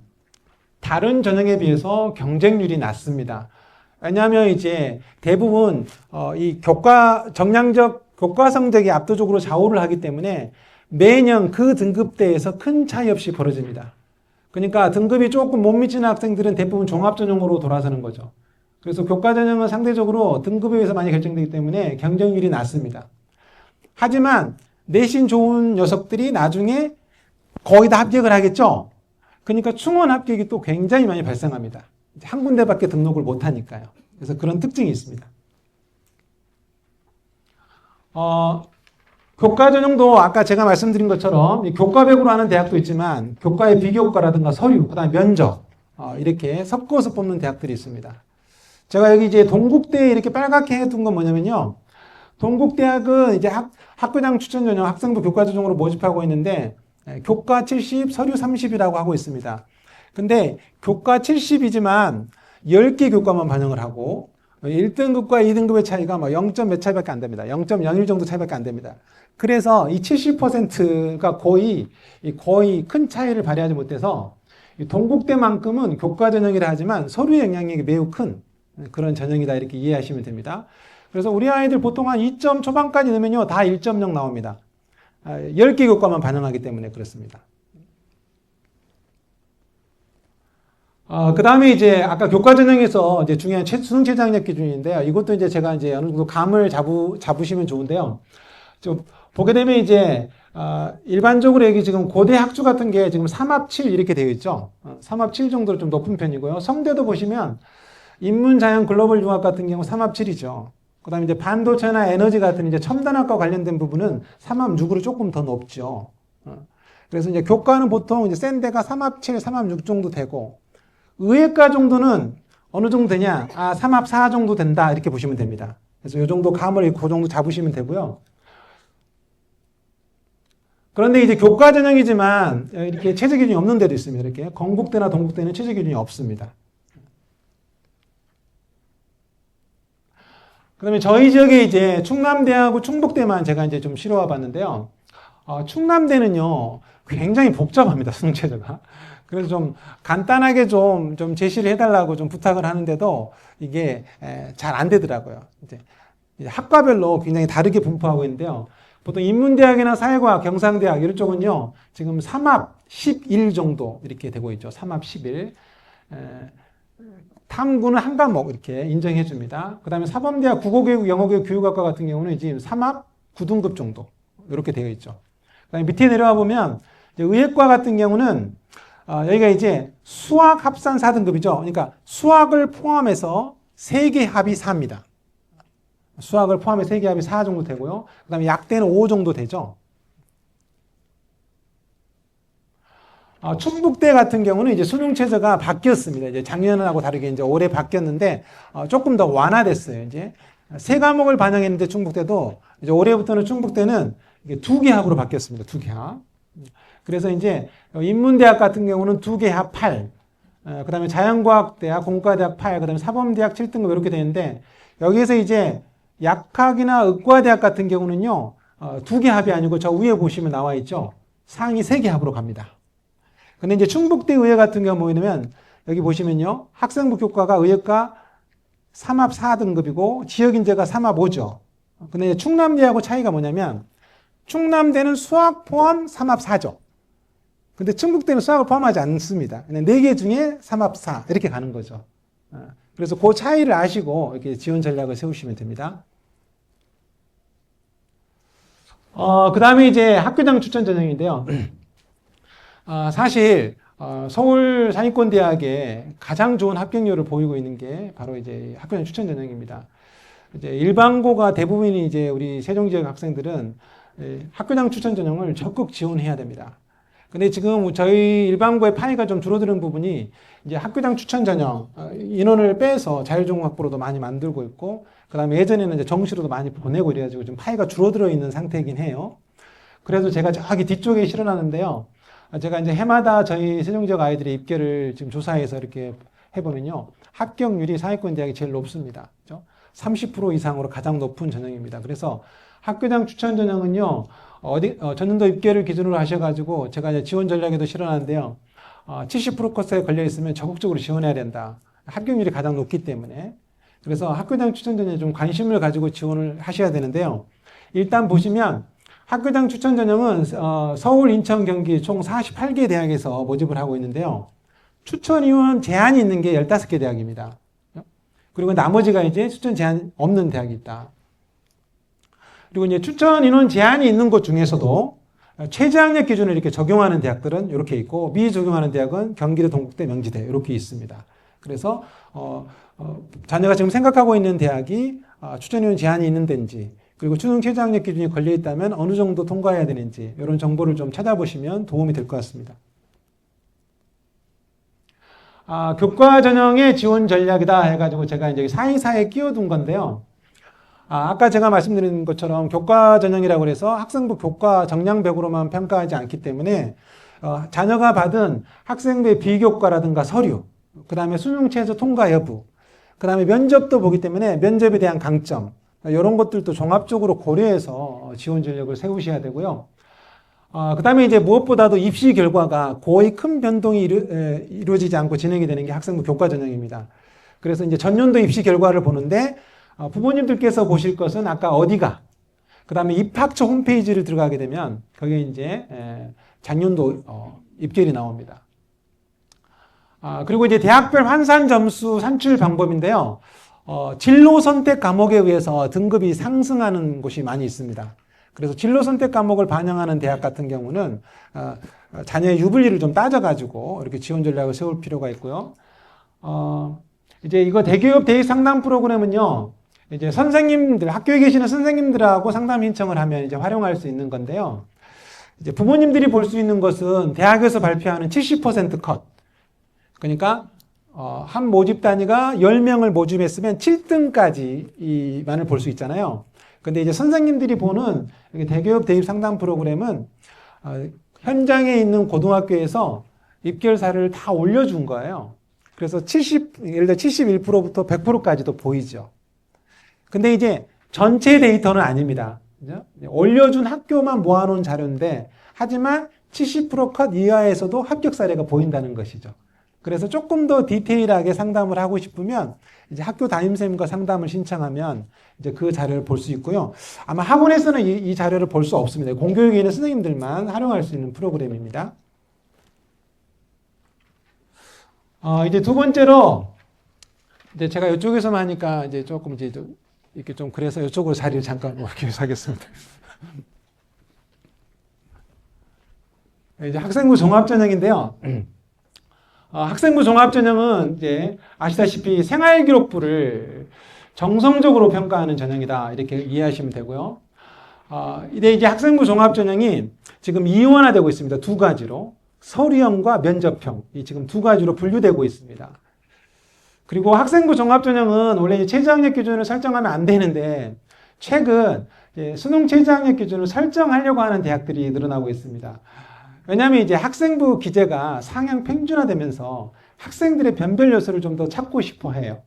다른 전형에 비해서 경쟁률이 낮습니다. 왜냐하면 이제 대부분 이 정량적 교과 성적이 압도적으로 좌우를 하기 때문에 매년 그 등급대에서 큰 차이 없이 벌어집니다. 그러니까 등급이 조금 못 미치는 학생들은 대부분 종합전형으로 돌아서는 거죠. 그래서 교과 전형은 상대적으로 등급에 의해서 많이 결정되기 때문에 경쟁률이 낮습니다. 하지만 내신 좋은 녀석들이 나중에 거의 다 합격을 하겠죠. 그러니까 충원 합격이 또 굉장히 많이 발생합니다. 한 군데밖에 등록을 못 하니까요. 그래서 그런 특징이 있습니다. 교과 전형도 아까 제가 말씀드린 것처럼 교과백으로 하는 대학도 있지만 교과의 비교과라든가 서류, 그다음에 면접 이렇게 섞어서 뽑는 대학들이 있습니다. 제가 여기 이제 동국대에 이렇게 빨갛게 해둔 건 뭐냐면요. 동국대학은 이제 학교장 추천 전형 학생부 교과 전형으로 모집하고 있는데 교과 70, 서류 30이라고 하고 있습니다. 근데 교과 70이지만 10개 교과만 반영을 하고 1등급과 2등급의 차이가 뭐 0. 몇 차이밖에 안 됩니다. 0.01 정도 차이밖에 안 됩니다. 그래서 이 70%가 거의 큰 차이를 발휘하지 못해서 동국대만큼은 교과 전형이라 하지만 서류의 영향력이 매우 큰 그런 전형이다 이렇게 이해하시면 됩니다. 그래서 우리 아이들 보통 한 2점 초반까지 넣으면요 다 1.0 나옵니다. 10개 교과만 반영하기 때문에 그렇습니다. 그 다음에 이제 아까 교과 전형에서 이제 중요한 수능 최저학력 기준인데요. 이것도 이제 제가 이제 어느 정도 감을 잡으시면 좋은데요. 좀 보게 되면 이제 일반적으로 여기 지금 고대 학주 같은 게 지금 3합 7 이렇게 되어 있죠. 3합 7 정도로 좀 높은 편이고요. 성대도 보시면 인문, 자연, 글로벌 융합 같은 경우 3합 7이죠. 그 다음에 이제 반도체나 에너지 같은 이제 첨단학과 관련된 부분은 3합 6으로 조금 더 높죠. 그래서 이제 교과는 보통 이제 센 데가 3합 7, 3합 6 정도 되고, 의예과 정도는 어느 정도 되냐? 3합 4 정도 된다. 이렇게 보시면 됩니다. 그래서 이 정도 감을 그 정도 잡으시면 되고요. 그런데 이제 교과 전형이지만 이렇게 최저 기준이 없는 데도 있습니다. 이렇게 건국대나 동국대는 최저 기준이 없습니다. 그 다음에 저희 지역에 이제 충남대하고 충북대만 제가 이제 좀 실어와 봤는데요. 충남대는요, 굉장히 복잡합니다, 수능 체제가. 그래서 좀 간단하게 좀 제시를 해달라고 좀 부탁을 하는데도 이게 잘 안 되더라고요. 이제 학과별로 굉장히 다르게 분포하고 있는데요. 보통 인문대학이나 사회과학, 경상대학 이런 쪽은요, 지금 3합 11 정도 이렇게 되고 있죠. 3합 11. 탐구는 한 과목 이렇게 인정해 줍니다. 그 다음에 사범대학 국어교육, 영어교육, 교육학과 같은 경우는 지금 3합 9등급 정도 이렇게 되어 있죠. 그 다음에 밑에 내려와 보면 이제 의예과 같은 경우는 여기가 이제 수학 합산 4등급이죠. 그러니까 수학을 포함해서 3개 합이 4입니다. 수학을 포함해서 3개 합이 4 정도 되고요. 그 다음에 약대는 5 정도 되죠. 충북대 같은 경우는 이제 수능 체제가 바뀌었습니다. 이제 작년하고 다르게 이제 올해 바뀌었는데 조금 더 완화됐어요. 이제 3과목을 반영했는데 충북대도 이제 올해부터는 충북대는 2개 합으로 바뀌었습니다. 2개 합. 그래서 이제 인문대학 같은 경우는 2개 합 8, 그 다음에 자연과학대학, 공과대학 8, 그 다음에 사범대학 7등급 이렇게 되는데 여기에서 이제 약학이나 의과대학 같은 경우는요 2개 합이 아니고 저 위에 보시면 나와 있죠. 상위 3개 합으로 갑니다. 근데 이제 충북대 의예 같은 경우 뭐냐면 여기 보시면요. 학생부 교과가 의예과 3합 4등급이고 지역인재가 3합 5죠. 근데 충남대하고 차이가 뭐냐면 충남대는 수학 포함 3합 4죠. 근데 충북대는 수학을 포함하지 않습니다. 그냥 4개 중에 3합4 이렇게 가는 거죠. 그래서 그 차이를 아시고 이렇게 지원 전략을 세우시면 됩니다. 그 다음에 이제 학교장 추천 전형인데요. 사실 서울 상위권대학에 가장 좋은 합격률을 보이고 있는 게 바로 이제 학교장 추천 전형입니다. 이제 일반고가 대부분이 이제 우리 세종 지역 학생들은 학교장 추천 전형을 적극 지원해야 됩니다. 근데 지금 저희 일반고의 파이가 좀 줄어드는 부분이 이제 학교장 추천 전형 인원을 빼서 자율전공학부로도 많이 만들고 있고, 그 다음에 예전에는 이제 정시로도 많이 보내고 이래가지고 좀 파이가 줄어들어 있는 상태이긴 해요. 그래서 제가 저기 뒤쪽에 실어놨는데요. 제가 이제 해마다 저희 세종 지역 아이들의 입결을 지금 조사해서 이렇게 해보면요, 합격률이 상위권 대학이 제일 높습니다. 그렇죠? 30% 이상으로 가장 높은 전형입니다. 그래서 학교장 추천 전형은요, 전년도 입결을 기준으로 하셔가지고 제가 이제 지원 전략에도 실어놨는데요. 70% 코스에 걸려 있으면 적극적으로 지원해야 된다. 합격률이 가장 높기 때문에. 그래서 학교장 추천 전형에 좀 관심을 가지고 지원을 하셔야 되는데요. 일단 보시면 학교장 추천 전형은 서울, 인천, 경기 총 48개 대학에서 모집을 하고 있는데요. 추천 인원 제한이 있는 게 15개 대학입니다. 그리고 나머지가 이제 추천 제한 없는 대학이 있다. 그리고 이제 추천 인원 제한이 있는 곳 중에서도 최저학력 기준을 이렇게 적용하는 대학들은 이렇게 있고, 미적용하는 대학은 경기도, 동국대, 명지대 이렇게 있습니다. 그래서 자녀가 지금 생각하고 있는 대학이 추천 인원 제한이 있는 데인지, 그리고 수능 최저학력 기준이 걸려 있다면 어느 정도 통과해야 되는지 이런 정보를 좀 찾아보시면 도움이 될 것 같습니다. 교과 전형의 지원 전략이다 해가지고 제가 이제 사이사이에 끼워둔 건데요. 아까 제가 말씀드린 것처럼 교과 전형이라고 해서 학생부 교과 정량벽으로만 평가하지 않기 때문에 자녀가 받은 학생부의 비교과라든가 서류, 그 다음에 수능 최저 통과 여부, 그 다음에 면접도 보기 때문에 면접에 대한 강점, 이런 것들도 종합적으로 고려해서 지원 전략을 세우셔야 되고요. 그 다음에 이제 무엇보다도 입시 결과가 거의 큰 변동이 이루어지지 않고 진행이 되는 게 학생부 교과 전형입니다. 그래서 이제 전년도 입시 결과를 보는데 부모님들께서 보실 것은 아까 어디가, 그 다음에 입학처 홈페이지를 들어가게 되면 거기에 이제 작년도 입결이 나옵니다. 그리고 이제 대학별 환산 점수 산출 방법인데요. 진로 선택 과목에 의해서 등급이 상승하는 곳이 많이 있습니다. 그래서 진로 선택 과목을 반영하는 대학 같은 경우는 자녀의 유불리를 좀 따져가지고 이렇게 지원 전략을 세울 필요가 있고요. 이제 이거 대기업 대입 상담 프로그램은요, 이제 선생님들, 학교에 계시는 선생님들하고 상담 신청을 하면 이제 활용할 수 있는 건데요. 이제 부모님들이 볼 수 있는 것은 대학에서 발표하는 70% 컷. 그러니까 한 모집 단위가 10명을 모집했으면 7등까지만을 볼 수 있잖아요. 근데 이제 선생님들이 보는 대기업 대입 상담 프로그램은 현장에 있는 고등학교에서 입결 사례를 다 올려준 거예요. 그래서 예를 들어 71%부터 100%까지도 보이죠. 근데 이제 전체 데이터는 아닙니다. 그죠? 올려준 학교만 모아놓은 자료인데, 하지만 70% 컷 이하에서도 합격 사례가 보인다는 것이죠. 그래서 조금 더 디테일하게 상담을 하고 싶으면 이제 학교 담임선생님과 상담을 신청하면 이제 그 자료를 볼 수 있고요. 아마 학원에서는 이 자료를 볼 수 없습니다. 공교육에 있는 선생님들만 활용할 수 있는 프로그램입니다. 이제 두 번째로, 이제 제가 이쪽에서만 하니까 이제 조금 이제 이렇게 좀 그래서 이쪽으로 자리를 잠깐 이렇게 하겠습니다. 이제 학생부 종합전형인데요. 학생부 종합전형은 이제 아시다시피 생활기록부를 정성적으로 평가하는 전형이다, 이렇게 이해하시면 되고요. 근데 이제 학생부 종합전형이 지금 이원화되고 있습니다. 두 가지로. 서류형과 면접형, 이 지금 두 가지로 분류되고 있습니다. 그리고 학생부 종합전형은 원래 최저학력 기준을 설정하면 안 되는데, 최근 수능 최저학력 기준을 설정하려고 하는 대학들이 늘어나고 있습니다. 왜냐하면 이제 학생부 기재가 상향 평준화되면서 학생들의 변별 요소를 좀 더 찾고 싶어 해요.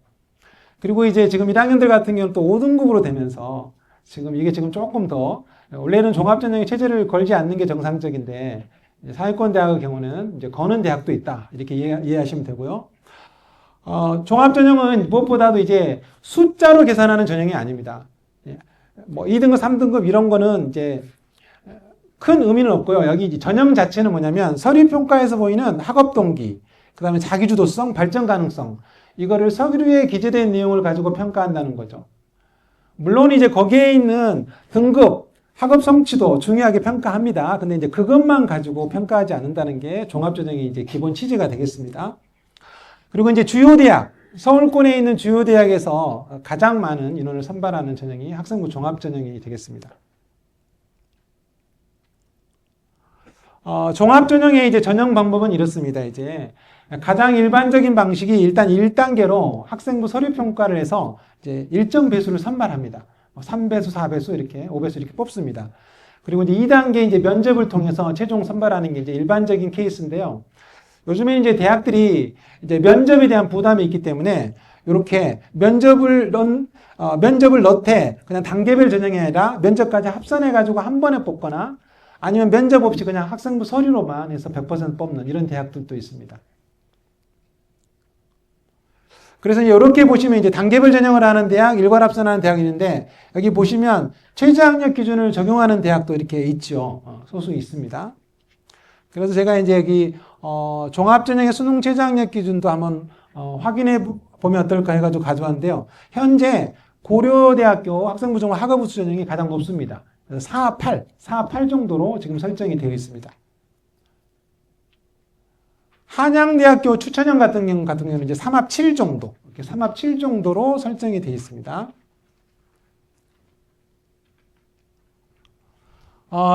그리고 이제 지금 1학년들 같은 경우는 또 5등급으로 되면서 지금 이게 지금 조금 더, 원래는 종합전형에 체제를 걸지 않는 게 정상적인데, 사회권 대학의 경우는 이제 거는 대학도 있다, 이렇게 이해하시면 되고요. 종합전형은 무엇보다도 이제 숫자로 계산하는 전형이 아닙니다. 뭐 2등급, 3등급 이런 거는 이제 큰 의미는 없고요. 여기 이제 전형 자체는 뭐냐면 서류 평가에서 보이는 학업 동기, 그 다음에 자기주도성, 발전 가능성, 이거를 서류에 기재된 내용을 가지고 평가한다는 거죠. 물론 이제 거기에 있는 등급, 학업 성취도 중요하게 평가합니다. 근데 이제 그것만 가지고 평가하지 않는다는 게 종합전형의 이제 기본 취지가 되겠습니다. 그리고 이제 주요 대학, 서울권에 있는 주요 대학에서 가장 많은 인원을 선발하는 전형이 학생부 종합전형이 되겠습니다. 종합전형의 이제 전형 방법은 이렇습니다. 이제 가장 일반적인 방식이 일단 1단계로 학생부 서류 평가를 해서 이제 일정 배수를 선발합니다. 3배수, 4배수 이렇게 5배수 이렇게 뽑습니다. 그리고 이제 2단계 이제 면접을 통해서 최종 선발하는 게 이제 일반적인 케이스인데요. 요즘에 이제 대학들이 이제 면접에 대한 부담이 있기 때문에 이렇게 면접을 넣되 그냥 단계별 전형이 아니라 면접까지 합산해가지고 한 번에 뽑거나 아니면 면접 없이 그냥 학생부 서류로만 해서 100% 뽑는 이런 대학들도 있습니다. 그래서 이렇게 보시면 이제 단계별 전형을 하는 대학, 일괄 합산하는 대학이 있는데 여기 보시면 최저학력 기준을 적용하는 대학도 이렇게 있죠. 소수 있습니다. 그래서 제가 이제 여기 종합전형의 수능 최저학력 기준도 한번 확인해 보면 어떨까 해가지고 가져왔는데요. 현재 고려대학교 학생부 종합 학업우수 전형이 가장 높습니다. 4.8 정도로 지금 설정이 되어 있습니다. 한양대학교 추천형 같은 경우는 이제 3합7 정도, 이렇게 3합7 정도로 설정이 되어 있습니다.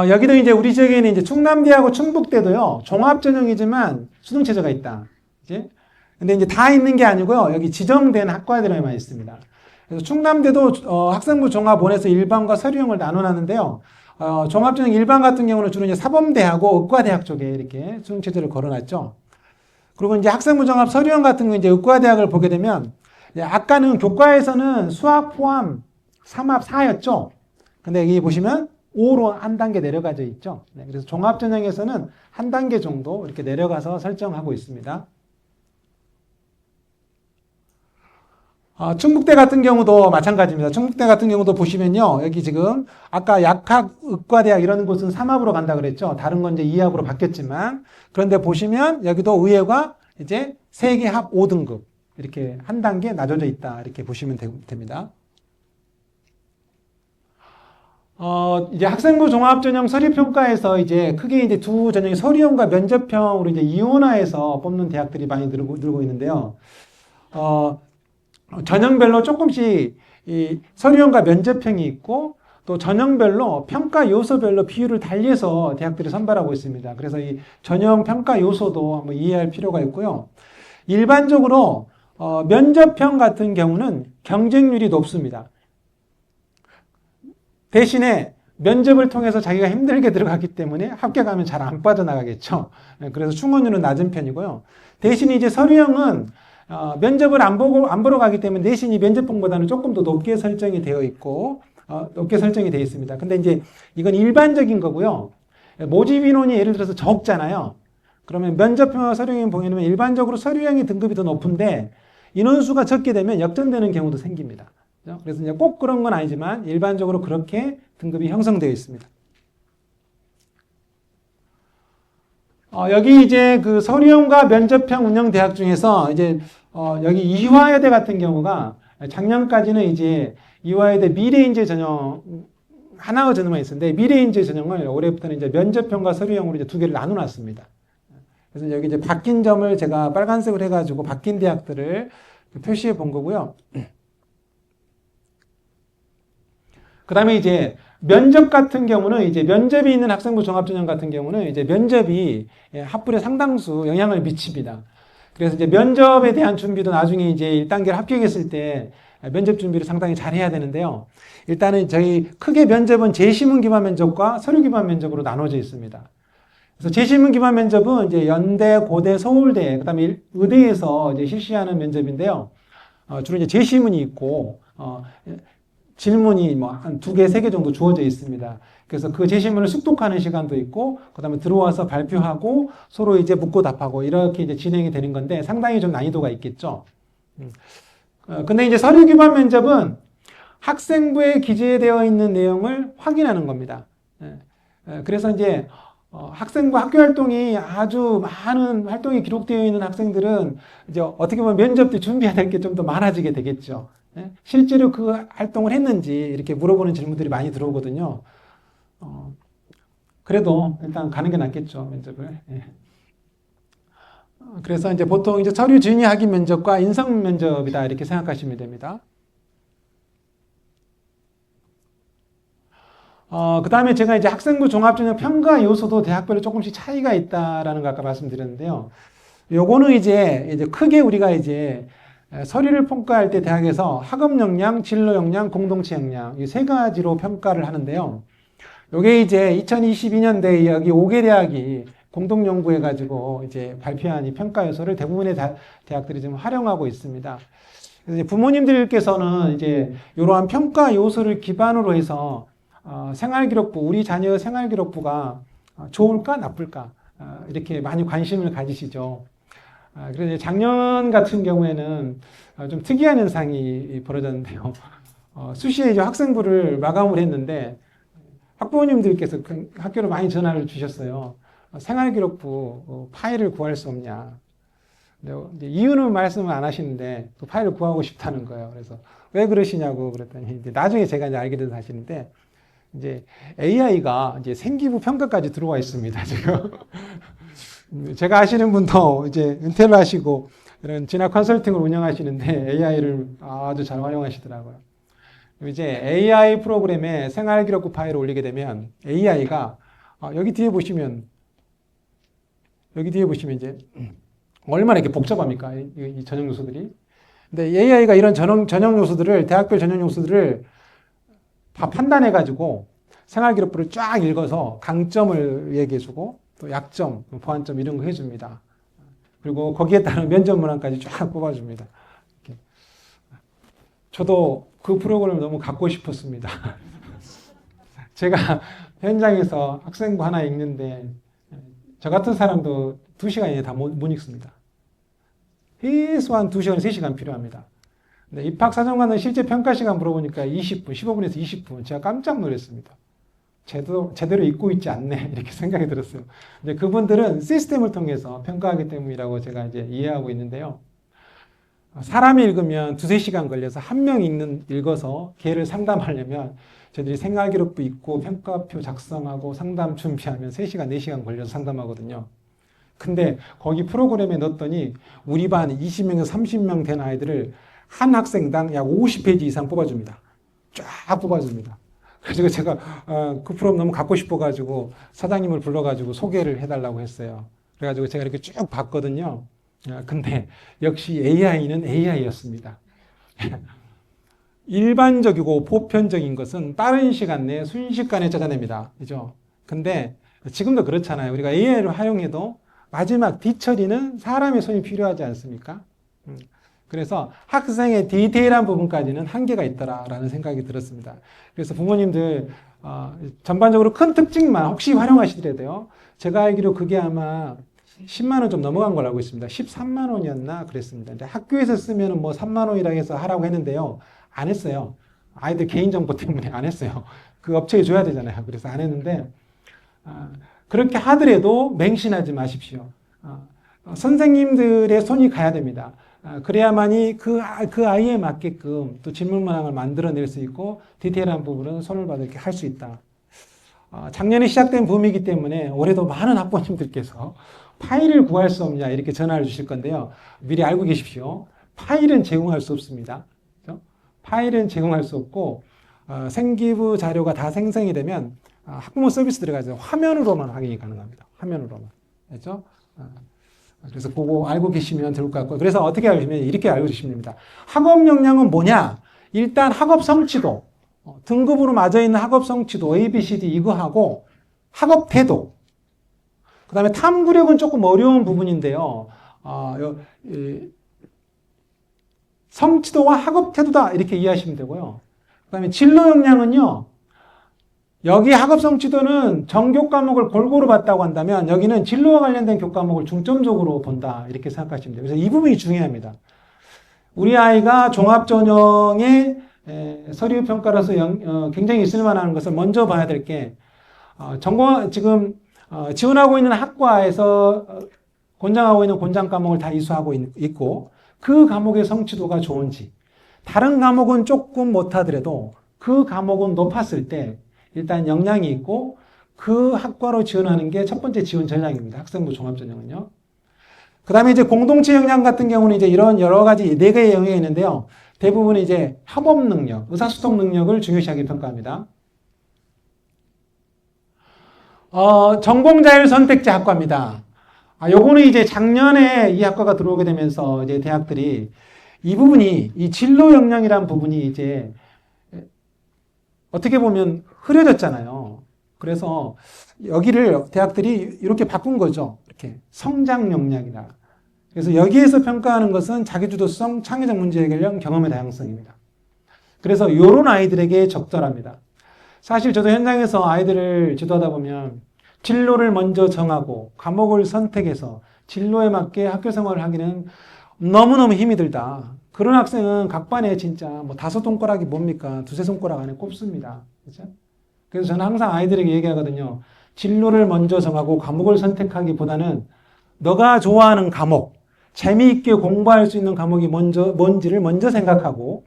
여기도 이제 우리 지역에는 이제 충남대하고 충북대도요, 종합전형이지만 수능체제가 있다. 이제 근데 이제 다 있는 게 아니고요, 여기 지정된 학과들에만 있습니다. 그래서 충남대도 학생부 종합원에서 일반과 서류형을 나눠놨는데요. 종합전형 일반 같은 경우는 주로 이제 사범대하고 의과대학 쪽에 이렇게 수능체제를 걸어놨죠. 그리고 이제 학생부 종합 서류형 같은 거 이제 의과대학을 보게 되면, 아까는 교과에서는 수학 포함 3합 4였죠. 근데 여기 보시면 5로 한 단계 내려가져 있죠. 그래서 종합전형에서는 한 단계 정도 이렇게 내려가서 설정하고 있습니다. 충북대 같은 경우도 마찬가지입니다. 충북대 같은 경우도 보시면요. 여기 지금 아까 약학, 의과대학 이런 곳은 3합으로 간다 그랬죠. 다른 건 이제 2합으로 바뀌었지만, 그런데 보시면 여기도 의예가 이제 3개 합 5등급 이렇게 한 단계 낮아져 있다. 이렇게 보시면 됩니다. 이제 학생부 종합전형 서류평가에서 이제 크게 이제 두 전형이 서류형과 면접형으로 이제 이원화해서 뽑는 대학들이 많이 늘고 있는데요. 전형별로 조금씩 이 서류형과 면접형이 있고 또 전형별로 평가 요소별로 비율을 달리해서 대학들이 선발하고 있습니다. 그래서 이 전형 평가 요소도 한번 이해할 필요가 있고요. 일반적으로 면접형 같은 경우는 경쟁률이 높습니다. 대신에 면접을 통해서 자기가 힘들게 들어갔기 때문에 합격하면 잘 안 빠져나가겠죠. 그래서 충원율은 낮은 편이고요. 대신 이제 서류형은 면접을 안 보러 가기 때문에 내신이 면접형보다는 조금 더 높게 설정이 되어 있고, 높게 설정이 되어 있습니다. 근데 이제 이건 일반적인 거고요. 모집 인원이 예를 들어서 적잖아요. 그러면 면접형과 서류형 보면 일반적으로 서류형이 등급이 더 높은데 인원수가 적게 되면 역전되는 경우도 생깁니다. 그래서 이제 꼭 그런 건 아니지만 일반적으로 그렇게 등급이 형성되어 있습니다. 여기 이제 그 서류형과 면접형 운영 대학 중에서 이제 여기 이화여대 같은 경우가 작년까지는 이제 이화여대 미래인재 전형 하나의 전형만 있었는데 미래인재 전형을 올해부터는 이제 면접형과 서류형으로 이제 두 개를 나눠놨습니다. 그래서 여기 이제 바뀐 점을 제가 빨간색으로 해가지고 바뀐 대학들을 표시해 본 거고요. 그 다음에 이제 면접 같은 경우는 이제 면접이 있는 학생부 종합전형 같은 경우는 이제 면접이 합불에 상당수 영향을 미칩니다. 그래서 이제 면접에 대한 준비도 나중에 이제 1단계를 합격했을 때 면접 준비를 상당히 잘 해야 되는데요. 일단은 저희 크게 면접은 재시문 기반 면접과 서류 기반 면접으로 나눠져 있습니다. 그래서 재시문 기반 면접은 이제 연대, 고대, 서울대, 그다음에 의대에서 이제 실시하는 면접인데요. 주로 이제 재시문이 있고 질문이 뭐 한 2개, 3개 정도 주어져 있습니다. 그래서 그 재시문을 숙독하는 시간도 있고, 그 다음에 들어와서 발표하고, 서로 이제 묻고 답하고, 이렇게 이제 진행이 되는 건데, 상당히 좀 난이도가 있겠죠. 근데 이제 서류 기반 면접은 학생부에 기재되어 있는 내용을 확인하는 겁니다. 그래서 이제 학생부 학교 활동이 아주 많은 활동이 기록되어 있는 학생들은 이제 어떻게 보면 면접 때 준비해야 될 게 좀 더 많아지게 되겠죠. 실제로 그 활동을 했는지 이렇게 물어보는 질문들이 많이 들어오거든요. 그래도 일단 가는 게 낫겠죠, 면접을. 그래서 이제 보통 이제 서류 준위 확인 면접과 인성 면접이다 이렇게 생각하시면 됩니다. 그 다음에 제가 이제 학생부 종합전형 평가 요소도 대학별로 조금씩 차이가 있다라는 거 아까 말씀드렸는데요. 요거는 이제 크게 우리가 이제 서류를 평가할 때 대학에서 학업 역량, 진로 역량, 공동체 역량 이 세 가지로 평가를 하는데요. 요게 이제 2022년도에 여기 5개 대학이 공동 연구해가지고 이제 발표한 이 평가 요소를 대부분의 대학들이 지금 활용하고 있습니다. 그래서 이제 부모님들께서는 이제 이러한 평가 요소를 기반으로 해서 생활기록부, 우리 자녀의 생활기록부가 좋을까 나쁠까 이렇게 많이 관심을 가지시죠. 그래서 작년 같은 경우에는 좀 특이한 현상이 벌어졌는데요. 수시에 이제 학생부를 마감을 했는데 학부모님들께서 학교로 많이 전화를 주셨어요. 생활기록부 파일을 구할 수 없냐. 이제 이유는 말씀을 안 하시는데 그 파일을 구하고 싶다는 거예요. 그래서 왜 그러시냐고 그랬더니 이제 나중에 제가 이제 알게 된 사실인데 이제 AI가 이제 생기부 평가까지 들어와 있습니다. 지금 제가 아시는 분도 이제 은퇴를 하시고 이런 진학 컨설팅을 운영하시는데 AI를 아주 잘 활용하시더라고요. 이제 AI 프로그램에 생활기록부 파일을 올리게 되면 AI가 여기 뒤에 보시면 이제 얼마나 이렇게 복잡합니까? 이 전형 요소들이. 근데 AI가 이런 전형 요소들을 대학별 전형 요소들을 다 판단해가지고 생활기록부를 쫙 읽어서 강점을 얘기해주고 또 약점, 보완점 이런 거 해줍니다. 그리고 거기에 따른 면접 문항까지 쫙 뽑아줍니다. 이렇게. 저도 그 프로그램을 너무 갖고 싶었습니다. 제가 현장에서 학생부 하나 읽는데 저 같은 사람도 2시간이 다 못 읽습니다. 최소한 2시간, 3시간 필요합니다. 근데 입학사정관은 실제 평가 시간 물어보니까 20분, 15분에서 20분. 제가 깜짝 놀랐습니다. 제대로 읽고 있지 않네. 이렇게 생각이 들었어요. 근데 그분들은 시스템을 통해서 평가하기 때문이라고 제가 이제 이해하고 있는데요. 사람이 읽으면 2-3시간 걸려서 한 명 읽어서 걔를 상담하려면 저희들이 생활기록부 읽고 평가표 작성하고 상담 준비하면 3시간, 4시간 걸려서 상담하거든요. 근데 거기 프로그램에 넣었더니 우리 반 20명에서 30명 된 아이들을 한 학생당 약 50페이지 이상 뽑아줍니다. 쫙 뽑아줍니다. 그래서 제가 그 프로그램 너무 갖고 싶어가지고 사장님을 불러가지고 소개를 해달라고 했어요. 그래가지고 제가 이렇게 쭉 봤거든요. 근데 역시 AI는 AI였습니다. 일반적이고 보편적인 것은 빠른 시간 내에 순식간에 찾아냅니다. 그죠? 근데 지금도 그렇잖아요. 우리가 AI를 활용해도 마지막 뒤처리는 사람의 손이 필요하지 않습니까? 그래서 학생의 디테일한 부분까지는 한계가 있더라라는 생각이 들었습니다. 그래서 부모님들 전반적으로 큰 특징만 혹시 활용하시더라도요. 제가 알기로 그게 아마 10만 원 좀 넘어간 걸로 알고 있습니다. 13만 원이었나 그랬습니다. 근데 학교에서 쓰면 뭐 3만 원이라 해서 하라고 했는데요. 안 했어요. 아이들 개인정보 때문에 안 했어요. 그 업체에 줘야 되잖아요. 그래서 안 했는데 그렇게 하더라도 맹신하지 마십시오. 선생님들의 손이 가야 됩니다. 그래야만이 그 아이에 맞게끔 또 질문 문항을 만들어낼 수 있고 디테일한 부분은 손을 받아 이렇게 할 수 있다. 작년에 시작된 붐이기 때문에 올해도 많은 학부모님들께서 파일을 구할 수 없냐 이렇게 전화를 주실 건데요. 미리 알고 계십시오. 파일은 제공할 수 없습니다. 그렇죠? 파일은 제공할 수 없고 생기부 자료가 다 생성이 되면 학부모 서비스 들어가서 화면으로만 확인이 가능합니다. 화면으로만. 그렇죠? 그래서 그거 알고 계시면 좋을 것 같고요. 그래서 어떻게 알시면 이렇게 알고 계시면 됩니다. 학업 역량은 뭐냐? 일단 학업 성취도, 등급으로 맞아 있는 학업 성취도, A, B, C, D 이거 하고 학업 태도. 그 다음에 탐구력은 조금 어려운 부분인데요. 성취도와 학업 태도다 이렇게 이해하시면 되고요. 그 다음에 진로 역량은요. 여기 학업 성취도는 정교 과목을 골고루 봤다고 한다면 여기는 진로와 관련된 교과목을 중점적으로 본다 이렇게 생각하시면 돼요. 그래서 이 부분이 중요합니다. 우리 아이가 종합전형의 서류 평가로서 굉장히 있을 만한 것을 먼저 봐야 될 게 지금 지원하고 있는 학과에서 권장하고 있는 권장 과목을 다 이수하고 있고 그 과목의 성취도가 좋은지, 다른 과목은 조금 못하더라도 그 과목은 높았을 때 일단 역량이 있고 그 학과로 지원하는 게 첫 번째 지원 전략입니다. 학생부 종합전형은요. 그 다음에 이제 공동체 역량 같은 경우는 이제 이런 여러 가지 4개의 영역이 있는데요. 대부분 이제 협업 능력, 의사소통 능력을 중요시하게 평가합니다. 전공자율 선택제 학과입니다. 요거는 이제 작년에 이 학과가 들어오게 되면서 이제 대학들이 이 부분이, 이 진로 역량이라는 부분이 이제 어떻게 보면 흐려졌잖아요. 그래서 여기를 대학들이 이렇게 바꾼 거죠. 이렇게 성장 역량이다. 그래서 여기에서 평가하는 것은 자기주도성, 창의적 문제 해결력, 경험의 다양성입니다. 그래서 이런 아이들에게 적절합니다. 사실 저도 현장에서 아이들을 지도하다 보면 진로를 먼저 정하고 과목을 선택해서 진로에 맞게 학교 생활을 하기는 너무너무 힘이 들다. 그런 학생은 각반에 진짜 뭐 5손가락이 뭡니까? 2-3손가락 안에 꼽습니다. 그렇죠? 그래서 저는 항상 아이들에게 얘기하거든요. 진로를 먼저 정하고 과목을 선택하기보다는 너가 좋아하는 과목, 재미있게 공부할 수 있는 과목이 뭔지를 먼저 생각하고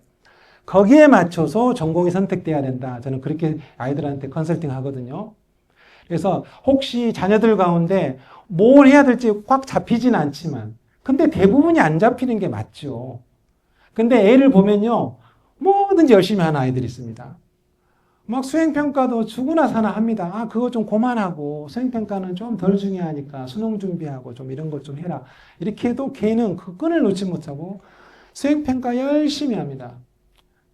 거기에 맞춰서 전공이 선택돼야 된다. 저는 그렇게 아이들한테 컨설팅 하거든요. 그래서 혹시 자녀들 가운데 뭘 해야 될지 꽉 잡히진 않지만 근데 대부분이 안 잡히는 게 맞죠. 근데 애를 보면요. 뭐든지 열심히 하는 아이들이 있습니다. 막 수행평가도 죽으나 사나 합니다. 그거 좀 그만하고 수행평가는 좀 덜 중요하니까 수능 준비하고 좀 이런 것 좀 해라. 이렇게 해도 걔는 그 끈을 놓지 못하고 수행평가 열심히 합니다.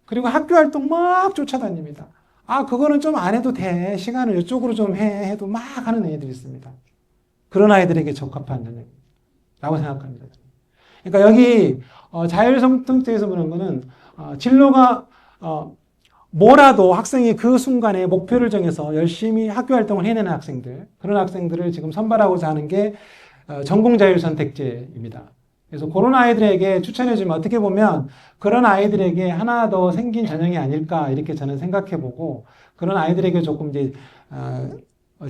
그리고 학교 활동 막 쫓아다닙니다. 그거는 좀 안 해도 돼. 시간을 이쪽으로 좀 해도 막 하는 애들이 있습니다. 그런 아이들에게 적합한 전형이라고 생각합니다. 그러니까 여기 자율성통제에서 보는 거는 진로가 뭐라도 학생이 그 순간에 목표를 정해서 열심히 학교 활동을 해내는 학생들, 그런 학생들을 지금 선발하고자 하는 게 전공자율선택제입니다. 그래서 그런 아이들에게 추천해주면 어떻게 보면 그런 아이들에게 하나 더 생긴 전형이 아닐까 이렇게 저는 생각해보고 그런 아이들에게 조금 이제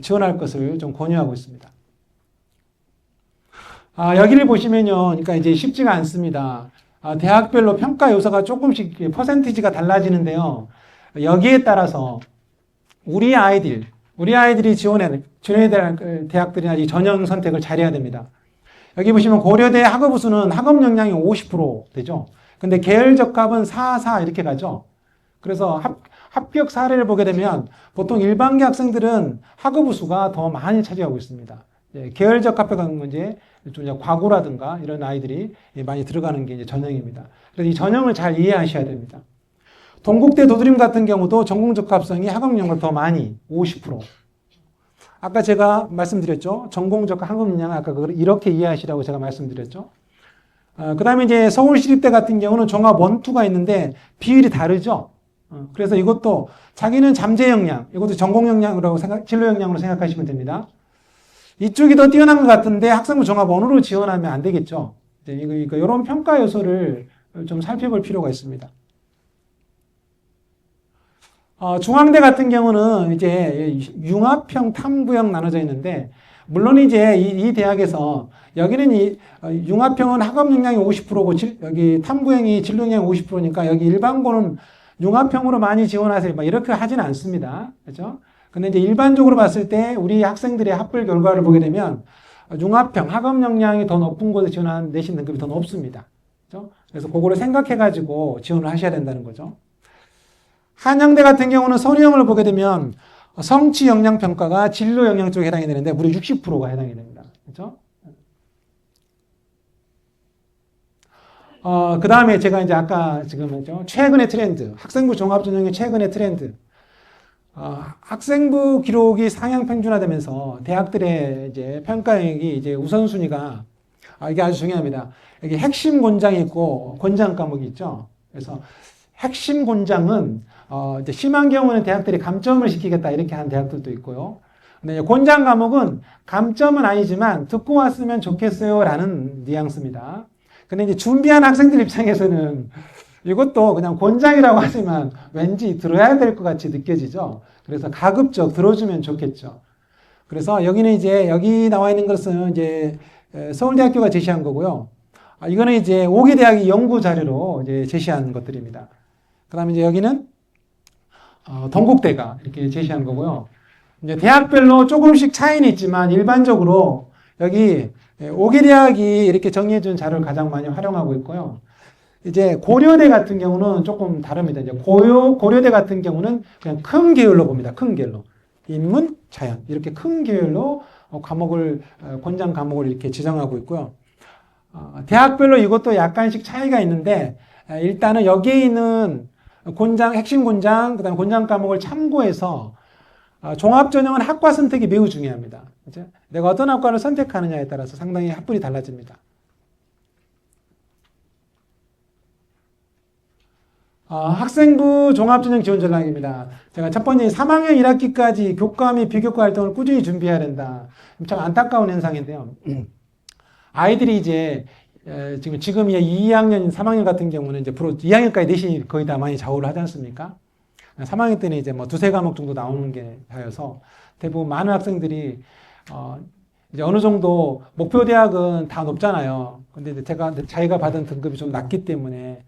지원할 것을 좀 권유하고 있습니다. 여기를 보시면요, 그러니까 이제 쉽지가 않습니다. 대학별로 평가 요소가 조금씩 퍼센티지가 달라지는데요. 여기에 따라서 우리 아이들이 지원해야 될 대학들이나 이 전형 선택을 잘해야 됩니다. 여기 보시면 고려대 학업우수는 학업 역량이 50% 되죠. 근데 계열적합은 4 이렇게 가죠. 그래서 합격 사례를 보게 되면 보통 일반계 학생들은 학업우수가 더 많이 차지하고 있습니다. 계열적 합격한 문제, 좀 과구라든가 이런 아이들이 많이 들어가는 게 이제 전형입니다. 그래서 이 전형을 잘 이해하셔야 됩니다. 동국대 도드림 같은 경우도 전공적합성이 학업역량을 더 많이 50%. 아까 제가 말씀드렸죠. 전공적 학업역량 아까 그걸 이렇게 이해하시라고 제가 말씀드렸죠. 그 다음에 이제 서울시립대 같은 경우는 종합 1, 2가 있는데 비율이 다르죠. 그래서 이것도 자기는 잠재 역량, 이것도 전공 역량이라고 진로 역량으로 생각하시면 됩니다. 이쪽이 더 뛰어난 것 같은데 학생부 종합 1으로 지원하면 안 되겠죠. 이런 평가 요소를 좀 살펴볼 필요가 있습니다. 중앙대 같은 경우는 이제 융합형, 탐구형 나눠져 있는데, 물론 이제 이 대학에서 여기는 융합형은 학업 역량이 50%고 여기 탐구형이 진로 역량이 50%니까 여기 일반고는 융합형으로 많이 지원하세요. 막 이렇게 하진 않습니다. 그렇죠? 근데 이제 일반적으로 봤을 때 우리 학생들의 합불 결과를 보게 되면 융합형, 학업 역량이 더 높은 곳에 지원하는 내신 등급이 더 높습니다. 그렇죠? 그래서 그거를 생각해가지고 지원을 하셔야 된다는 거죠. 한양대 같은 경우는 서류형을 보게 되면 성취 역량 평가가 진로 역량 쪽에 해당이 되는데 무려 60%가 해당이 됩니다. 그렇죠? 그 다음에 제가 이제 아까 지금 했죠. 최근의 트렌드, 학생부 종합전형의 최근의 트렌드. 학생부 기록이 상향 평준화되면서 대학들의 이제 평가액이 이제 우선순위가 이게 아주 중요합니다. 여기 핵심 권장이 있고 권장 과목이 있죠. 그래서 핵심 권장은 이제 심한 경우는 대학들이 감점을 시키겠다 이렇게 하는 대학들도 있고요. 근데 권장 과목은 감점은 아니지만 듣고 왔으면 좋겠어요라는 뉘앙스입니다. 근데 이제 준비한 학생들 입장에서는 이것도 그냥 권장이라고 하지만 왠지 들어야 될 것 같이 느껴지죠. 그래서 가급적 들어주면 좋겠죠. 그래서 여기는 이제 여기 나와 있는 것은 이제 서울대학교가 제시한 거고요. 이거는 이제 5개 대학이 연구 자료로 이제 제시한 것들입니다. 그다음에 이제 여기는 동국대가 이렇게 제시한 거고요. 이제 대학별로 조금씩 차이는 있지만 일반적으로 여기 5개 대학이 이렇게 정리해준 자료를 가장 많이 활용하고 있고요. 이제 고려대 같은 경우는 조금 다릅니다. 이제 고려대 같은 경우는 그냥 큰 계열로 봅니다. 큰 계열로. 인문, 자연. 이렇게 큰 계열로 과목을, 권장 과목을 이렇게 지정하고 있고요. 대학별로 이것도 약간씩 차이가 있는데, 일단은 여기에 있는 핵심 권장, 그 다음에 권장 과목을 참고해서 종합전형은 학과 선택이 매우 중요합니다. 그죠? 내가 어떤 학과를 선택하느냐에 따라서 상당히 학벌이 달라집니다. 학생부 종합전형 지원 전략입니다. 제가 첫 번째 3학년 1학기까지 교과 및 비교과 활동을 꾸준히 준비해야 된다. 참 안타까운 현상인데요. 아이들이 이제 지금 2학년, 3학년 같은 경우는 이제 2학년까지 내신이 거의 다 많이 좌우를 하지 않습니까? 3학년 때는 이제 뭐 두세 과목 정도 나오는 게 다여서 대부분 많은 학생들이 이제 어느 정도 목표 대학은 다 높잖아요. 근데 이제 자기가 받은 등급이 좀 낮기 때문에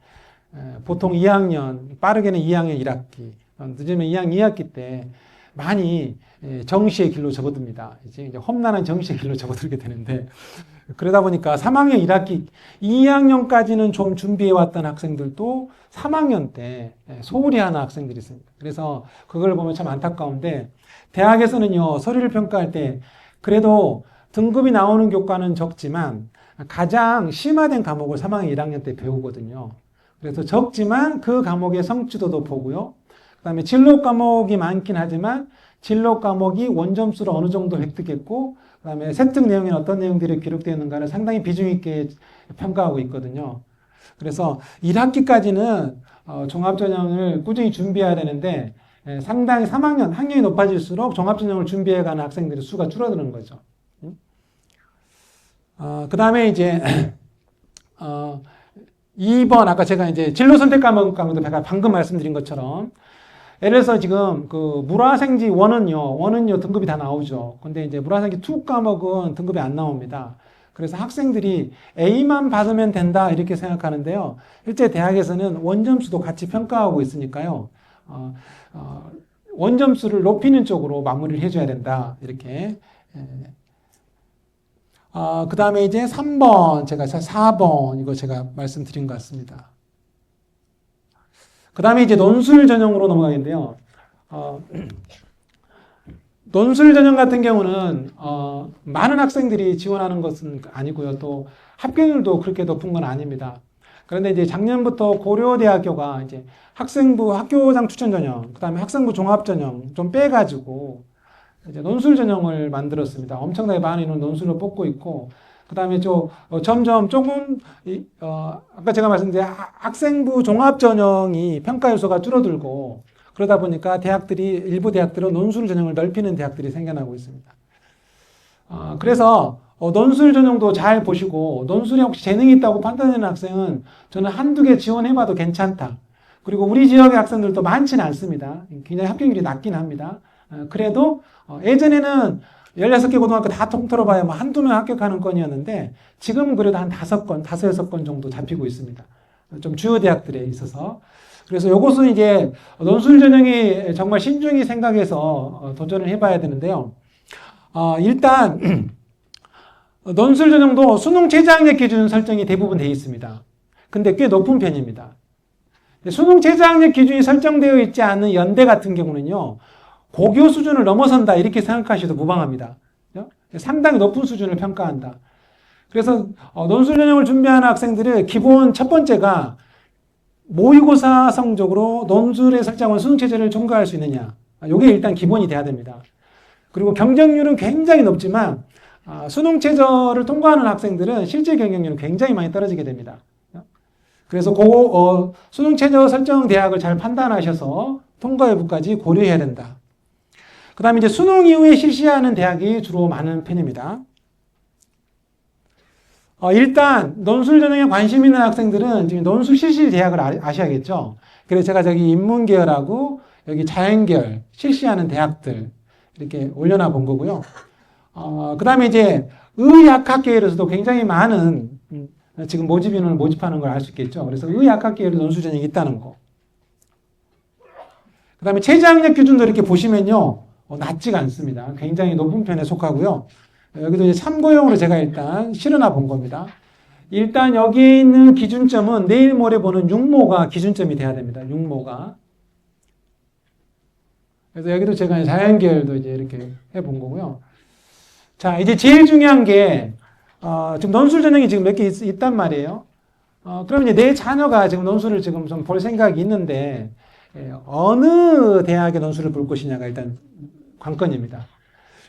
보통 2학년, 빠르게는 2학년 1학기, 늦으면 2학년 2학기 때 많이 정시의 길로 접어듭니다. 이제 험난한 정시의 길로 접어들게 되는데, 그러다 보니까 3학년 1학기, 2학년까지는 좀 준비해왔던 학생들도 3학년 때 소홀히 하는 학생들이 있습니다. 그래서 그걸 보면 참 안타까운데, 대학에서는요, 서류를 평가할 때 그래도 등급이 나오는 교과는 적지만 가장 심화된 과목을 3학년 1학년 때 배우거든요. 그래서 적지만 그 과목의 성취도도 보고요. 그 다음에 진로 과목이 많긴 하지만 진로 과목이 원점수를 어느 정도 획득했고, 그 다음에 세특 내용에는 어떤 내용들이 기록되어 있는가를 상당히 비중 있게 평가하고 있거든요. 그래서 1학기까지는 종합전형을 꾸준히 준비해야 되는데, 상당히 3학년, 학년이 높아질수록 종합전형을 준비해가는 학생들의 수가 줄어드는 거죠. 그 다음에 이제 2번, 아까 제가 이제 진로 선택 과목도 방금 말씀드린 것처럼, 예를 들어서 지금 그 물화생지 1은요 등급이 다 나오죠. 근데 이제 물화생지 2 과목은 등급이 안 나옵니다. 그래서 학생들이 A만 받으면 된다 이렇게 생각하는데요. 실제 대학에서는 원점수도 같이 평가하고 있으니까요. 원점수를 높이는 쪽으로 마무리를 해줘야 된다. 이렇게. 그 다음에 이제 3번, 4번, 이거 제가 말씀드린 것 같습니다. 그 다음에 이제 논술 전형으로 넘어가겠는데요. 논술 전형 같은 경우는, 많은 학생들이 지원하는 것은 아니고요. 또 합격률도 그렇게 높은 건 아닙니다. 그런데 이제 작년부터 고려대학교가 이제 학생부 학교장 추천 전형, 그 다음에 학생부 종합 전형 좀 빼가지고 이제 논술 전형을 만들었습니다. 엄청나게 많은 인원 논술로 뽑고 있고, 그 다음에 점점 조금, 아까 제가 말씀드린 학생부 종합 전형이 평가 요소가 줄어들고, 그러다 보니까 일부 대학들은 논술 전형을 넓히는 대학들이 생겨나고 있습니다. 그래서 논술 전형도 잘 보시고, 논술에 혹시 재능이 있다고 판단되는 학생은 저는 한두 개 지원해봐도 괜찮다. 그리고 우리 지역의 학생들도 많지는 않습니다. 굉장히 합격률이 낮긴 합니다. 그래도 예전에는 16개 고등학교 다 통틀어 봐야 뭐 한두 명 합격하는 건이었는데, 지금은 그래도 한 5건, 5-6건 정도 잡히고 있습니다. 좀 주요 대학들에 있어서. 그래서 이것은 이제 논술 전형이 정말 신중히 생각해서 도전을 해봐야 되는데요. 일단 논술 전형도 수능 최저학력 기준 설정이 대부분 되어 있습니다. 근데 꽤 높은 편입니다. 수능 최저학력 기준이 설정되어 있지 않은 연대 같은 경우는요, 고교 수준을 넘어선다 이렇게 생각하셔도 무방합니다. 상당히 높은 수준을 평가한다. 그래서 논술 전형을 준비하는 학생들의 기본 첫 번째가 모의고사 성적으로 논술에 설정한 수능 체제를 통과할 수 있느냐. 이게 일단 기본이 돼야 됩니다. 그리고 경쟁률은 굉장히 높지만 수능 최저를 통과하는 학생들은 실제 경쟁률은 굉장히 많이 떨어지게 됩니다. 그래서 수능 최저 설정 대학을 잘 판단하셔서 통과 여부까지 고려해야 된다. 그 다음에 이제 수능 이후에 실시하는 대학이 주로 많은 편입니다. 일단 논술 전형에 관심 있는 학생들은 지금 논술 실시 대학을 아셔야겠죠. 그래서 제가 저기 인문계열하고 여기 자연계열 실시하는 대학들 이렇게 올려놔 본 거고요. 그 다음에 이제 의학학계열에서도 굉장히 많은 지금 모집 인원을 모집하는 걸 알 수 있겠죠. 그래서 의학학계열에 논술 전형이 있다는 거. 그 다음에 최저학력 기준도 이렇게 보시면요. 낮지가 않습니다. 굉장히 높은 편에 속하고요. 여기도 이제 참고용으로 제가 일단 실어놔 본 겁니다. 일단 여기에 있는 기준점은 내일 모레 보는 육모가 기준점이 돼야 됩니다. 육모가. 그래서 여기도 제가 자연계열도 이제 이렇게 해 본 거고요. 자, 이제 제일 중요한 게, 지금 논술 전형이 지금 몇 개 있단 말이에요. 그럼 이제 내 자녀가 지금 논술을 지금 좀 볼 생각이 있는데, 어느 대학의 논술을 볼 것이냐가 일단 관건입니다.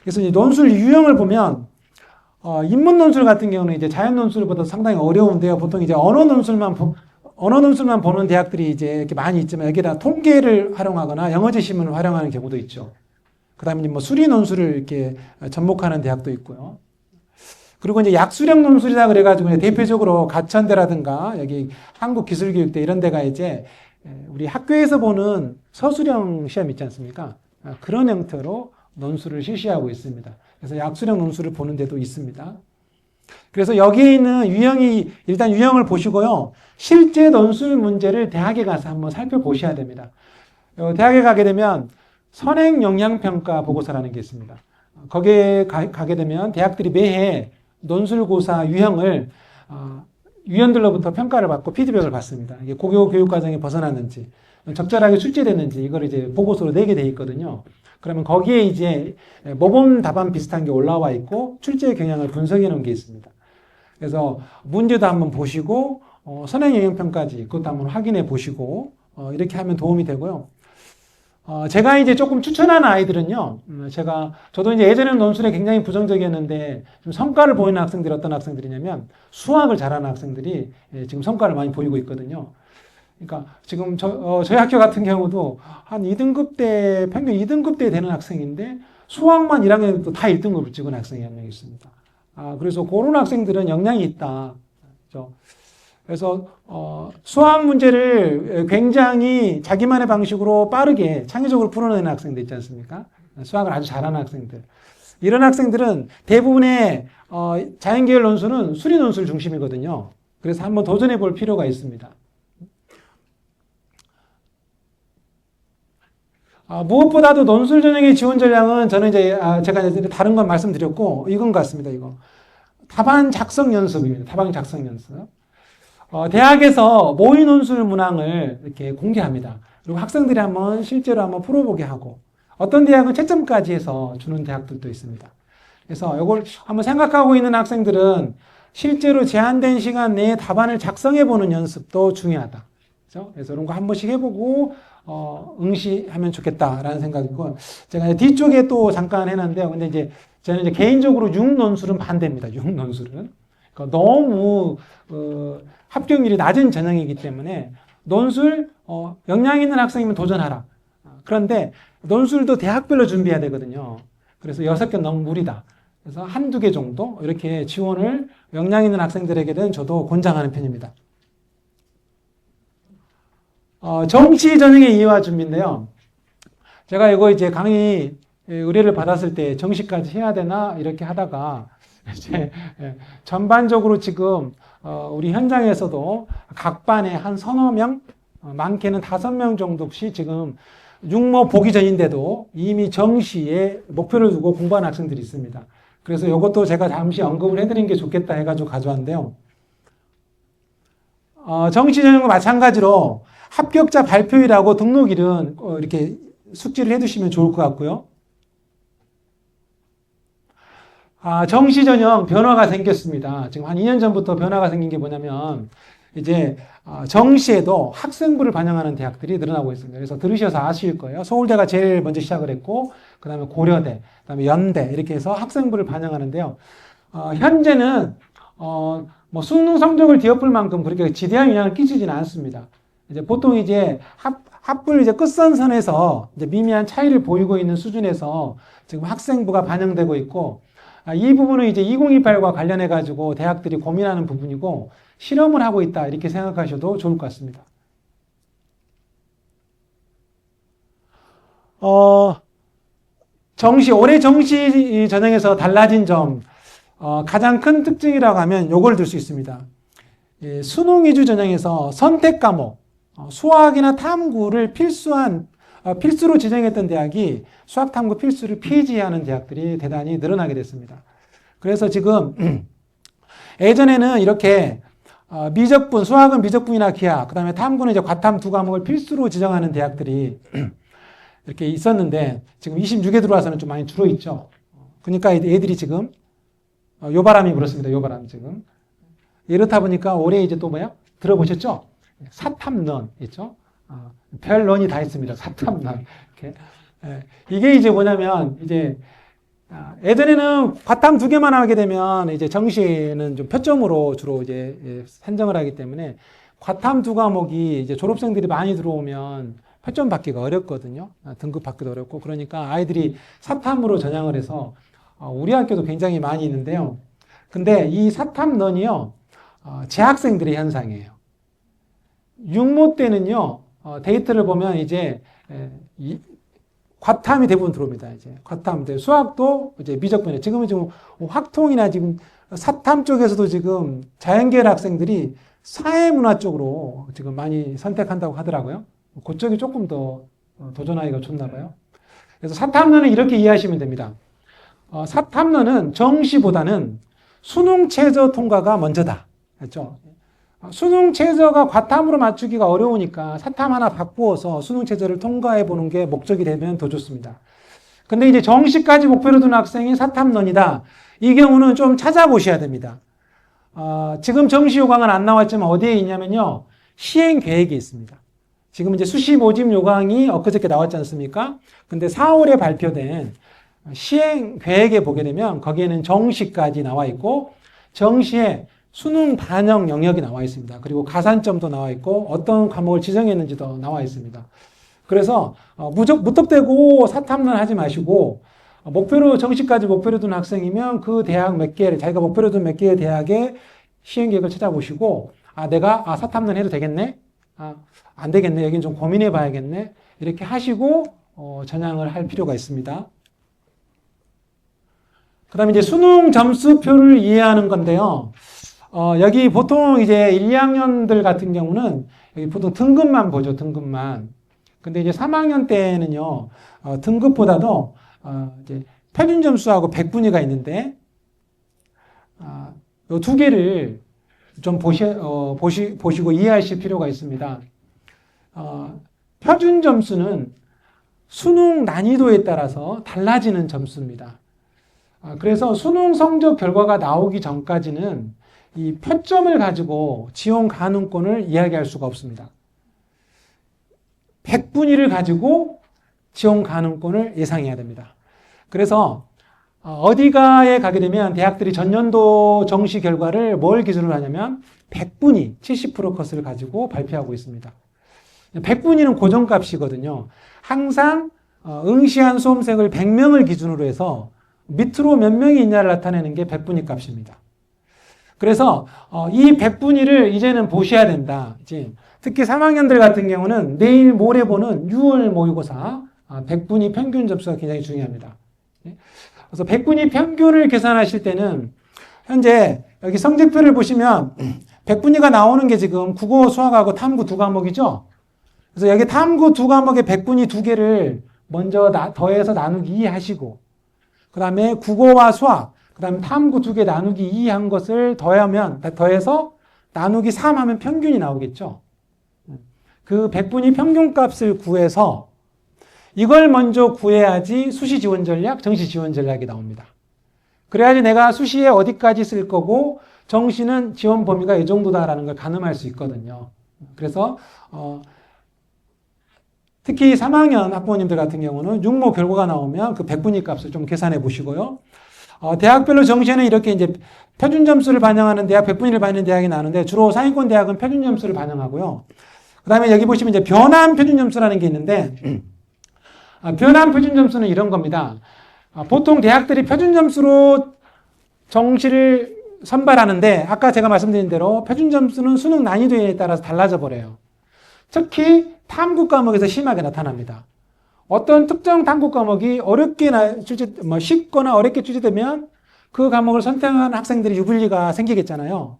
그래서 이제 논술 유형을 보면, 인문 논술 같은 경우는 이제 자연 논술보다 상당히 어려운데요. 보통 이제 언어 논술만 보는 대학들이 이제 이렇게 많이 있지만 여기다 통계를 활용하거나 영어 지심을 활용하는 경우도 있죠. 그 다음에 뭐 수리 논술을 이렇게 접목하는 대학도 있고요. 그리고 이제 약수령 논술이라 그래가지고 대표적으로 가천대라든가 여기 한국기술교육대 이런 데가 이제 우리 학교에서 보는 서술형 시험 있지 않습니까? 그런 형태로 논술을 실시하고 있습니다. 그래서 약수령 논술을 보는 데도 있습니다. 그래서 여기에 있는 유형이 일단 유형을 보시고요. 실제 논술 문제를 대학에 가서 한번 살펴보셔야 됩니다. 대학에 가게 되면 선행 영향평가 보고서라는 게 있습니다. 거기에 가게 되면 대학들이 매해 논술고사 유형을 위원들로부터 평가를 받고 피드백을 받습니다. 이게 고교 교육과정에 벗어났는지 적절하게 출제됐는지 이걸 이제 보고서로 내게 돼 있거든요. 그러면 거기에 이제 모범 답안 비슷한 게 올라와 있고 출제 경향을 분석해 놓은 게 있습니다. 그래서 문제도 한번 보시고 선행 영향평가지 그것도 한번 확인해 보시고 이렇게 하면 도움이 되고요. 제가 이제 조금 추천하는 아이들은요, 저도 이제 예전에는 논술에 굉장히 부정적이었는데, 좀 성과를 보이는 학생들이 어떤 학생들이냐면, 수학을 잘하는 학생들이 지금 성과를 많이 보이고 있거든요. 그러니까 지금 저희 학교 같은 경우도 한 2등급 때, 평균 2등급 때 되는 학생인데, 수학만 1학년에도 다 1등급을 찍은 학생이 한 명 있습니다. 그래서 그런 학생들은 역량이 있다. 그렇죠? 그래서 수학 문제를 굉장히 자기만의 방식으로 빠르게 창의적으로 풀어내는 학생들 있지 않습니까? 수학을 아주 잘하는 학생들. 이런 학생들은 대부분의 자연계열 논술은 수리 논술 중심이거든요. 그래서 한번 도전해 볼 필요가 있습니다. 무엇보다도 논술 전형의 지원 전략은 저는 이제 제가 이제 다른 건 말씀드렸고 이건 같습니다. 이거 답안 작성 연습입니다. 답안 작성 연습. 대학에서 모의 논술 문항을 이렇게 공개합니다. 그리고 학생들이 한번 실제로 한번 풀어보게 하고 어떤 대학은 채점까지 해서 주는 대학들도 있습니다. 그래서 이걸 한번 생각하고 있는 학생들은 실제로 제한된 시간 내에 답안을 작성해보는 연습도 중요하다. 그렇죠? 그래서 이런 거 한 번씩 해보고 응시하면 좋겠다라는 생각이고 제가 뒤쪽에 또 잠깐 해놨는데요. 근데 이제 저는 이제 개인적으로 6논술은 반대입니다. 6논술은. 그러니까 너무 합격률이 낮은 전형이기 때문에 논술 역량 있는 학생이면 도전하라. 그런데 논술도 대학별로 준비해야 되거든요. 그래서 6개 너무 무리다. 그래서 한두 개 정도 이렇게 지원을 역량 있는 학생들에게는 저도 권장하는 편입니다. 정치 전형의 이해와 준비인데요. 제가 이거 이제 강의 의뢰를 받았을 때 정시까지 해야 되나 이렇게 하다가 이제 전반적으로 지금 우리 현장에서도 각 반에 한 서너 명, 많게는 5명 정도씩 지금 육모 보기 전인데도 이미 정시에 목표를 두고 공부하는 학생들이 있습니다. 그래서 이것도 제가 잠시 언급을 해드린 게 좋겠다 해가지고 가져왔는데요. 정시 전형과 마찬가지로 합격자 발표일하고 등록일은 이렇게 숙지를 해두시면 좋을 것 같고요. 정시 전형 변화가 생겼습니다. 지금 한 2년 전부터 변화가 생긴 게 뭐냐면 이제 정시에도 학생부를 반영하는 대학들이 늘어나고 있습니다. 그래서 들으셔서 아실 거예요. 서울대가 제일 먼저 시작을 했고 그 다음에 고려대, 그 다음에 연대 이렇게 해서 학생부를 반영하는데요. 현재는 뭐 수능 성적을 뒤엎을 만큼 그렇게 지대한 영향을 끼치지는 않습니다. 이제 보통 이제 합불 이제 끝선선에서 이제 미미한 차이를 보이고 있는 수준에서 지금 학생부가 반영되고 있고 이 부분은 이제 2028과 관련해 가지고 대학들이 고민하는 부분이고 실험을 하고 있다 이렇게 생각하셔도 좋을 것 같습니다. 올해 정시 전형에서 달라진 점, 가장 큰 특징이라고 하면 요걸 들 수 있습니다. 수능 위주 전형에서 선택 과목, 수학이나 탐구를 필수로 지정했던 대학이 수학 탐구 필수를 폐지하는 대학들이 대단히 늘어나게 됐습니다. 그래서 지금 예전에는 이렇게 미적분, 수학은 미적분이나 기하, 그 다음에 탐구는 이제 과탐 두 과목을 필수로 지정하는 대학들이 이렇게 있었는데 지금 26에 들어와서는 좀 많이 줄어있죠. 그러니까 애들이 지금 요바람이 불었습니다. 요바람 지금. 이렇다 보니까 올해 이제 또 뭐야? 들어보셨죠? 사탐론 있죠? 별론이 다 있습니다. 사탐론. 이렇게. 이게 이제 뭐냐면 이제 예전에는 과탐 두 개만 하게 되면 이제 정시에는 좀 표점으로 주로 이제 산정을 하기 때문에 과탐 두 과목이 이제 졸업생들이 많이 들어오면 표점 받기가 어렵거든요. 등급 받기도 어렵고 그러니까 아이들이 사탐으로 전향을 해서 우리 학교도 굉장히 많이 있는데요. 근데 이 사탐론이요 재학생들의 현상이에요. 육모 때는요 데이터를 보면 이제 과탐이 대부분 들어옵니다. 이제 과탐, 수학도 이제 미적분에 지금은 지금 확통이나 지금 사탐 쪽에서도 지금 자연계열 학생들이 사회문화 쪽으로 지금 많이 선택한다고 하더라고요. 그쪽이 조금 더 도전하기가 좋나 봐요. 그래서 사탐론은 이렇게 이해하시면 됩니다. 사탐론은 정시보다는 수능 최저 통과가 먼저다. 그렇죠? 수능 최저가 과탐으로 맞추기가 어려우니까 사탐 하나 바꾸어서 수능 최저를 통과해 보는 게 목적이 되면 더 좋습니다. 근데 이제 정시까지 목표로 둔 학생이 사탐론이다. 이 경우는 좀 찾아보셔야 됩니다. 지금 정시 요강은 안 나왔지만 어디에 있냐면요. 시행 계획에 있습니다. 지금 이제 수시 모집 요강이 엊그저께 나왔지 않습니까? 근데 4월에 발표된 시행 계획에 보게 되면 거기에는 정시까지 나와 있고 정시에 수능 반영 영역이 나와 있습니다. 그리고 가산점도 나와 있고 어떤 과목을 지정했는지도 나와 있습니다. 그래서 무턱대고 사탐론 하지 마시고 목표로 정시까지 목표로 둔 학생이면 그 대학 몇 개, 자기가 목표로 둔 몇 개의 대학의 시행계획을 찾아보시고 내가 사탐론 해도 되겠네? 안 되겠네. 여긴 좀 고민해 봐야겠네. 이렇게 하시고 전향을 할 필요가 있습니다. 그 다음에 이제 수능 점수표를 이해하는 건데요. 여기 보통 이제 1, 2학년들 같은 경우는 여기 보통 등급만 보죠, 등급만. 근데 이제 3학년 때는요, 등급보다도, 이제 표준 점수하고 백분위가 있는데, 이 두 개를 좀 보시고 이해하실 필요가 있습니다. 표준 점수는 수능 난이도에 따라서 달라지는 점수입니다. 그래서 수능 성적 결과가 나오기 전까지는 이 표점을 가지고 지원 가능권을 이야기할 수가 없습니다. 백분위를 가지고 지원 가능권을 예상해야 됩니다. 그래서 어디가에 가게 되면 대학들이 전년도 정시 결과를 뭘 기준으로 하냐면 백분위 70% 컷을 가지고 발표하고 있습니다. 백분위는 고정값이거든요. 항상 응시한 수험생을 100명을 기준으로 해서 밑으로 몇 명이 있냐를 나타내는 게 백분위 값입니다. 그래서 이 백분위를 이제는 보셔야 된다. 특히 3학년들 같은 경우는 내일 모레 보는 6월 모의고사 백분위 평균 점수가 굉장히 중요합니다. 그래서 백분위 평균을 계산하실 때는 현재 여기 성적표를 보시면 백분위가 나오는 게 지금 국어, 수학하고 탐구 두 과목이죠. 그래서 여기 탐구 두 과목의 백분위 두 개를 먼저 더해서 나누기 2 하시고 그 다음에 국어와 수학 그 다음에 탐구 두 개 나누기 2 한 것을 더해서 나누기 3 하면 평균이 나오겠죠. 그 백분위 평균값을 구해서 이걸 먼저 구해야지 수시 지원 전략, 정시 지원 전략이 나옵니다. 그래야지 내가 수시에 어디까지 쓸 거고 정시는 지원 범위가 이 정도다라는 걸 가늠할 수 있거든요. 그래서 특히 3학년 학부모님들 같은 경우는 육모 결과가 나오면 그 백분위 값을 좀 계산해 보시고요. 대학별로 정시에는 이렇게 이제 표준 점수를 반영하는 대학, 백분위를 반영하는 대학이 나오는데 주로 상위권 대학은 표준 점수를 반영하고요. 그 다음에 여기 보시면 이제 변환 표준 점수라는 게 있는데, 변환 표준 점수는 이런 겁니다. 보통 대학들이 표준 점수로 정시를 선발하는데 아까 제가 말씀드린 대로 표준 점수는 수능 난이도에 따라서 달라져 버려요. 특히 탐구 과목에서 심하게 나타납니다. 어떤 특정 탐구 과목이 쉽거나 어렵게 출제되면 그 과목을 선택한 학생들이 유불리가 생기겠잖아요.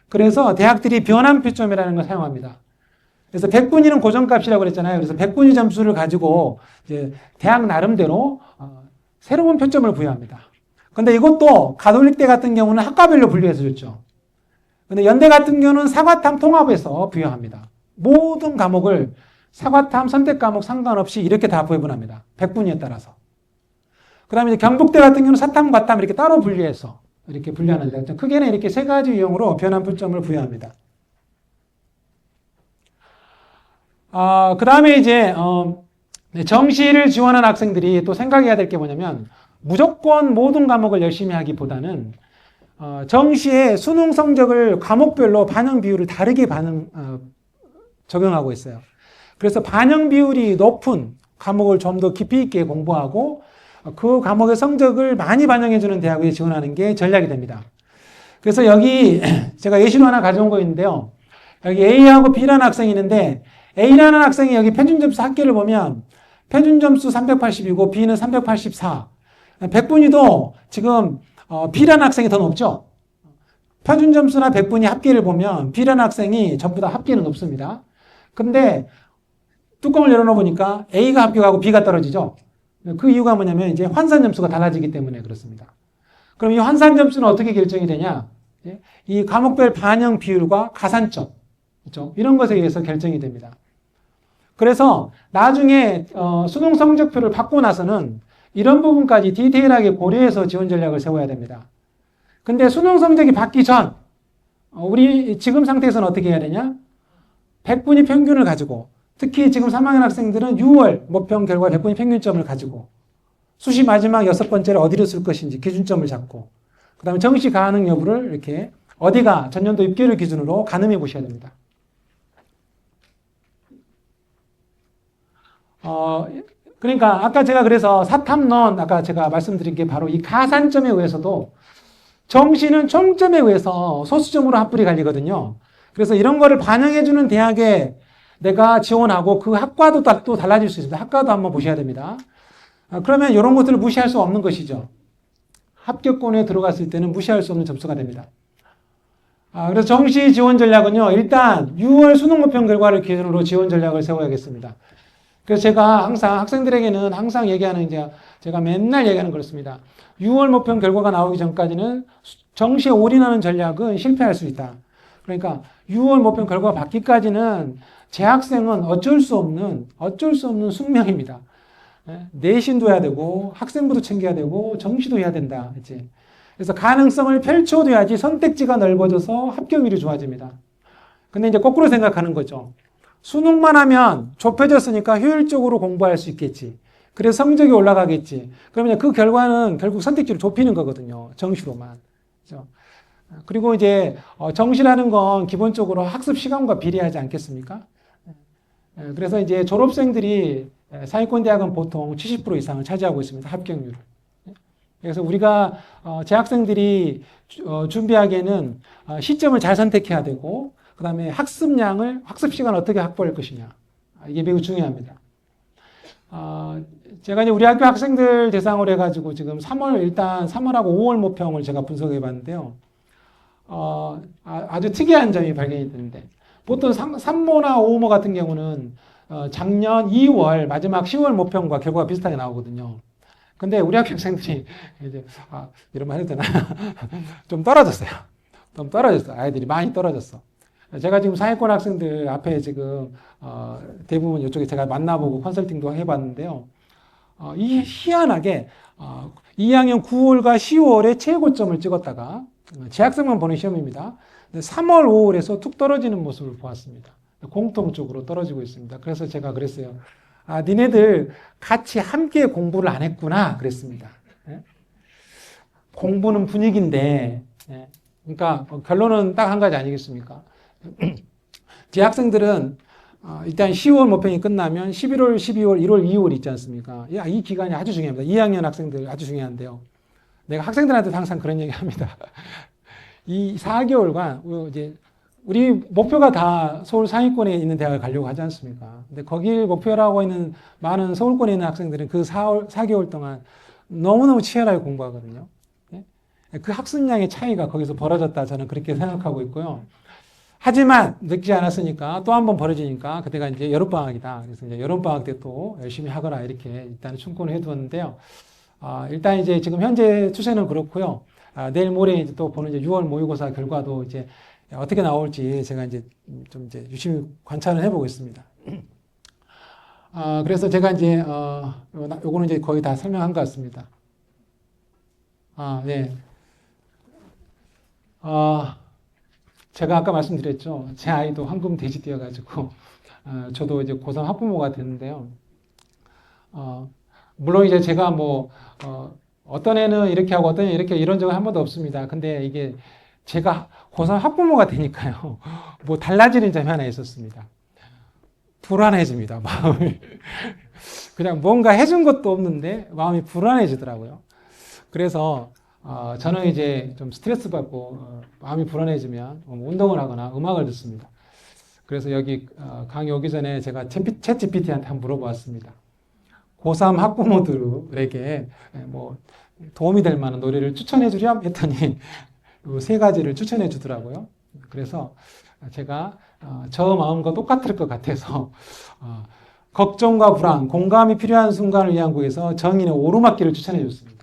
그래서 대학들이 변환표점이라는 걸 사용합니다. 그래서 100분위는 고정값이라고 그랬잖아요. 그래서 100분위 점수를 가지고 이제 대학 나름대로 새로운 표점을 부여합니다. 근데 이것도 가톨릭대 같은 경우는 학과별로 분류해서 줬죠. 근데 연대 같은 경우는 사과탐 통합해서 부여합니다. 모든 과목을 사과탐 선택 과목 상관없이 이렇게 다 부여합니다. 100분위에 따라서. 그 다음에 경북대 같은 경우는 사탐, 과탐 이렇게 따로 분리해서 이렇게 분류하는데 크게는 이렇게 세 가지 유형으로 변환표점을 부여합니다. 그 다음에 이제 정시를 지원한 학생들이 또 생각해야 될 게 뭐냐면 무조건 모든 과목을 열심히 하기보다는 정시에 수능 성적을 과목별로 반영 비율을 다르게 적용하고 있어요. 그래서 반영 비율이 높은 과목을 좀 더 깊이 있게 공부하고 그 과목의 성적을 많이 반영해주는 대학에 지원하는 게 전략이 됩니다. 그래서 여기 제가 예시로 하나 가져온 거 있는데요. 여기 A하고 B라는 학생이 있는데 A라는 학생이 여기 평균점수 합계를 보면 평균점수 380이고 B는 384. 100분위도 지금 B라는 학생이 더 높죠. 평균점수나 100분위 합계를 보면 B라는 학생이 전부 다 합계는 높습니다. 근데 뚜껑을 열어놓으니까 A가 합격하고 B가 떨어지죠. 그 이유가 뭐냐면 이제 환산 점수가 달라지기 때문에 그렇습니다. 그럼 이 환산 점수는 어떻게 결정이 되냐? 이 과목별 반영 비율과 가산점, 그렇죠? 이런 것에 의해서 결정이 됩니다. 그래서 나중에 수능 성적표를 받고 나서는 이런 부분까지 디테일하게 고려해서 지원 전략을 세워야 됩니다. 근데 수능 성적이 받기 전 우리 지금 상태에서는 어떻게 해야 되냐? 100분위 평균을 가지고 특히 지금 3학년 학생들은 6월 모평 결과 100분위 평균점을 가지고 수시 마지막 6번째를 어디로 쓸 것인지 기준점을 잡고 그 다음에 정시 가능 여부를 이렇게 어디가 전년도 입계를 기준으로 가늠해 보셔야 됩니다. 그러니까 아까 제가 그래서 사탐론 아까 제가 말씀드린 게 바로 이 가산점에 의해서도 정시는 총점에 의해서 소수점으로 합불이 갈리거든요. 그래서 이런 거를 반영해주는 대학에 내가 지원하고 그 학과도 또 달라질 수 있습니다. 학과도 한번 보셔야 됩니다. 그러면 이런 것들을 무시할 수 없는 것이죠. 합격권에 들어갔을 때는 무시할 수 없는 점수가 됩니다. 그래서 정시 지원 전략은요. 일단 6월 수능 모평 결과를 기준으로 지원 전략을 세워야겠습니다. 그래서 제가 항상 학생들에게는 항상 얘기하는 이제 제가 맨날 얘기하는 그렇습니다. 6월 모평 결과가 나오기 전까지는 정시에 올인하는 전략은 실패할 수 있다. 그러니까 6월 모평 결과 받기까지는 재학생은 어쩔 수 없는 숙명입니다. 내신도 해야 되고 학생부도 챙겨야 되고 정시도 해야 된다. 그치? 그래서 가능성을 펼쳐둬야지 선택지가 넓어져서 합격률이 좋아집니다. 근데 이제 거꾸로 생각하는 거죠. 수능만 하면 좁혀졌으니까 효율적으로 공부할 수 있겠지. 그래서 성적이 올라가겠지. 그러면 그 결과는 결국 선택지를 좁히는 거거든요. 정시로만. 그렇죠? 그리고 이제 정시라는 건 기본적으로 학습 시간과 비례하지 않겠습니까? 그래서 이제 졸업생들이 상위권 대학은 보통 70% 이상을 차지하고 있습니다. 합격률을. 그래서 우리가 재학생들이 준비하기에는 시점을 잘 선택해야 되고 그 다음에 학습 시간을 어떻게 확보할 것이냐. 이게 매우 중요합니다. 제가 이제 우리 학교 학생들 대상으로 해가지고 지금 3월하고 5월 모평을 제가 분석해 봤는데요. 아주 특이한 점이 발견이 되는데, 보통 3모나 5모 같은 경우는 작년 2월, 마지막 10월 모평과 결과가 비슷하게 나오거든요. 근데 우리 학교 학생들이 이제, 이런 말 해도 되나? 좀 떨어졌어요. 아이들이 많이 떨어졌어. 제가 지금 상위권 학생들 앞에 지금 대부분 이쪽에 제가 만나보고 컨설팅도 해봤는데요. 이 희한하게 2학년 9월과 10월에 최고점을 찍었다가 재학생만 보는 시험입니다. 3월, 5월에서 툭 떨어지는 모습을 보았습니다. 공통적으로 떨어지고 있습니다. 그래서 제가 그랬어요. 니네들 같이 함께 공부를 안 했구나 그랬습니다. 공부는 분위기인데, 그러니까 결론은 딱 한 가지 아니겠습니까? 제 학생들은 일단 10월 모평이 끝나면 11월, 12월, 1월, 2월 있지 않습니까? 이 기간이 아주 중요합니다. 2학년 학생들 아주 중요한데요. 내가 학생들한테도 항상 그런 얘기 합니다. 이 4개월간, 이제, 우리 목표가 다 서울 상위권에 있는 대학을 가려고 하지 않습니까? 근데 거길 목표라고 있는 많은 서울권에 있는 학생들은 그 4개월 동안 너무너무 치열하게 공부하거든요. 예? 그 학습량의 차이가 거기서 벌어졌다 저는 그렇게 생각하고 있고요. 하지만 늦지 않았으니까 또 한 번 벌어지니까 그때가 이제 여름방학이다. 그래서 이제 여름방학 때 또 열심히 하거라 이렇게 일단 충고를 해두었는데요. 일단 이제 지금 현재 추세는 그렇고요. 내일 모레 이제 또 보는 이제 6월 모의고사 결과도 이제 어떻게 나올지 제가 이제 좀 이제 유심히 관찰을 해보고 있습니다. 그래서 제가 이제 요거는 이제 거의 다 설명한 것 같습니다. 네. 제가 아까 말씀드렸죠. 제 아이도 황금 돼지 뛰어가지고 저도 이제 고3 학부모가 됐는데요. 물론 이제 제가 뭐 어떤 애는 이렇게 하고 어떤 애는 이렇게 이런 적은 한 번도 없습니다. 근데 이게 제가 고3 학부모가 되니까요. 뭐 달라지는 점이 하나 있었습니다. 불안해집니다. 마음이. 그냥 뭔가 해준 것도 없는데 마음이 불안해지더라고요. 그래서 저는 이제 좀 스트레스 받고 마음이 불안해지면 운동을 하거나 음악을 듣습니다. 그래서 여기 강의 오기 전에 제가 챗 GPT한테 한번 물어보았습니다. 고3 학부모들에게 뭐 도움이 될 만한 노래를 추천해 주렴 했더니 세 가지를 추천해 주더라고요. 그래서 제가 저 마음과 똑같을 것 같아서 걱정과 불안, 공감이 필요한 순간을 위한 곡에서 정인의 오르막길을 추천해 줬습니다.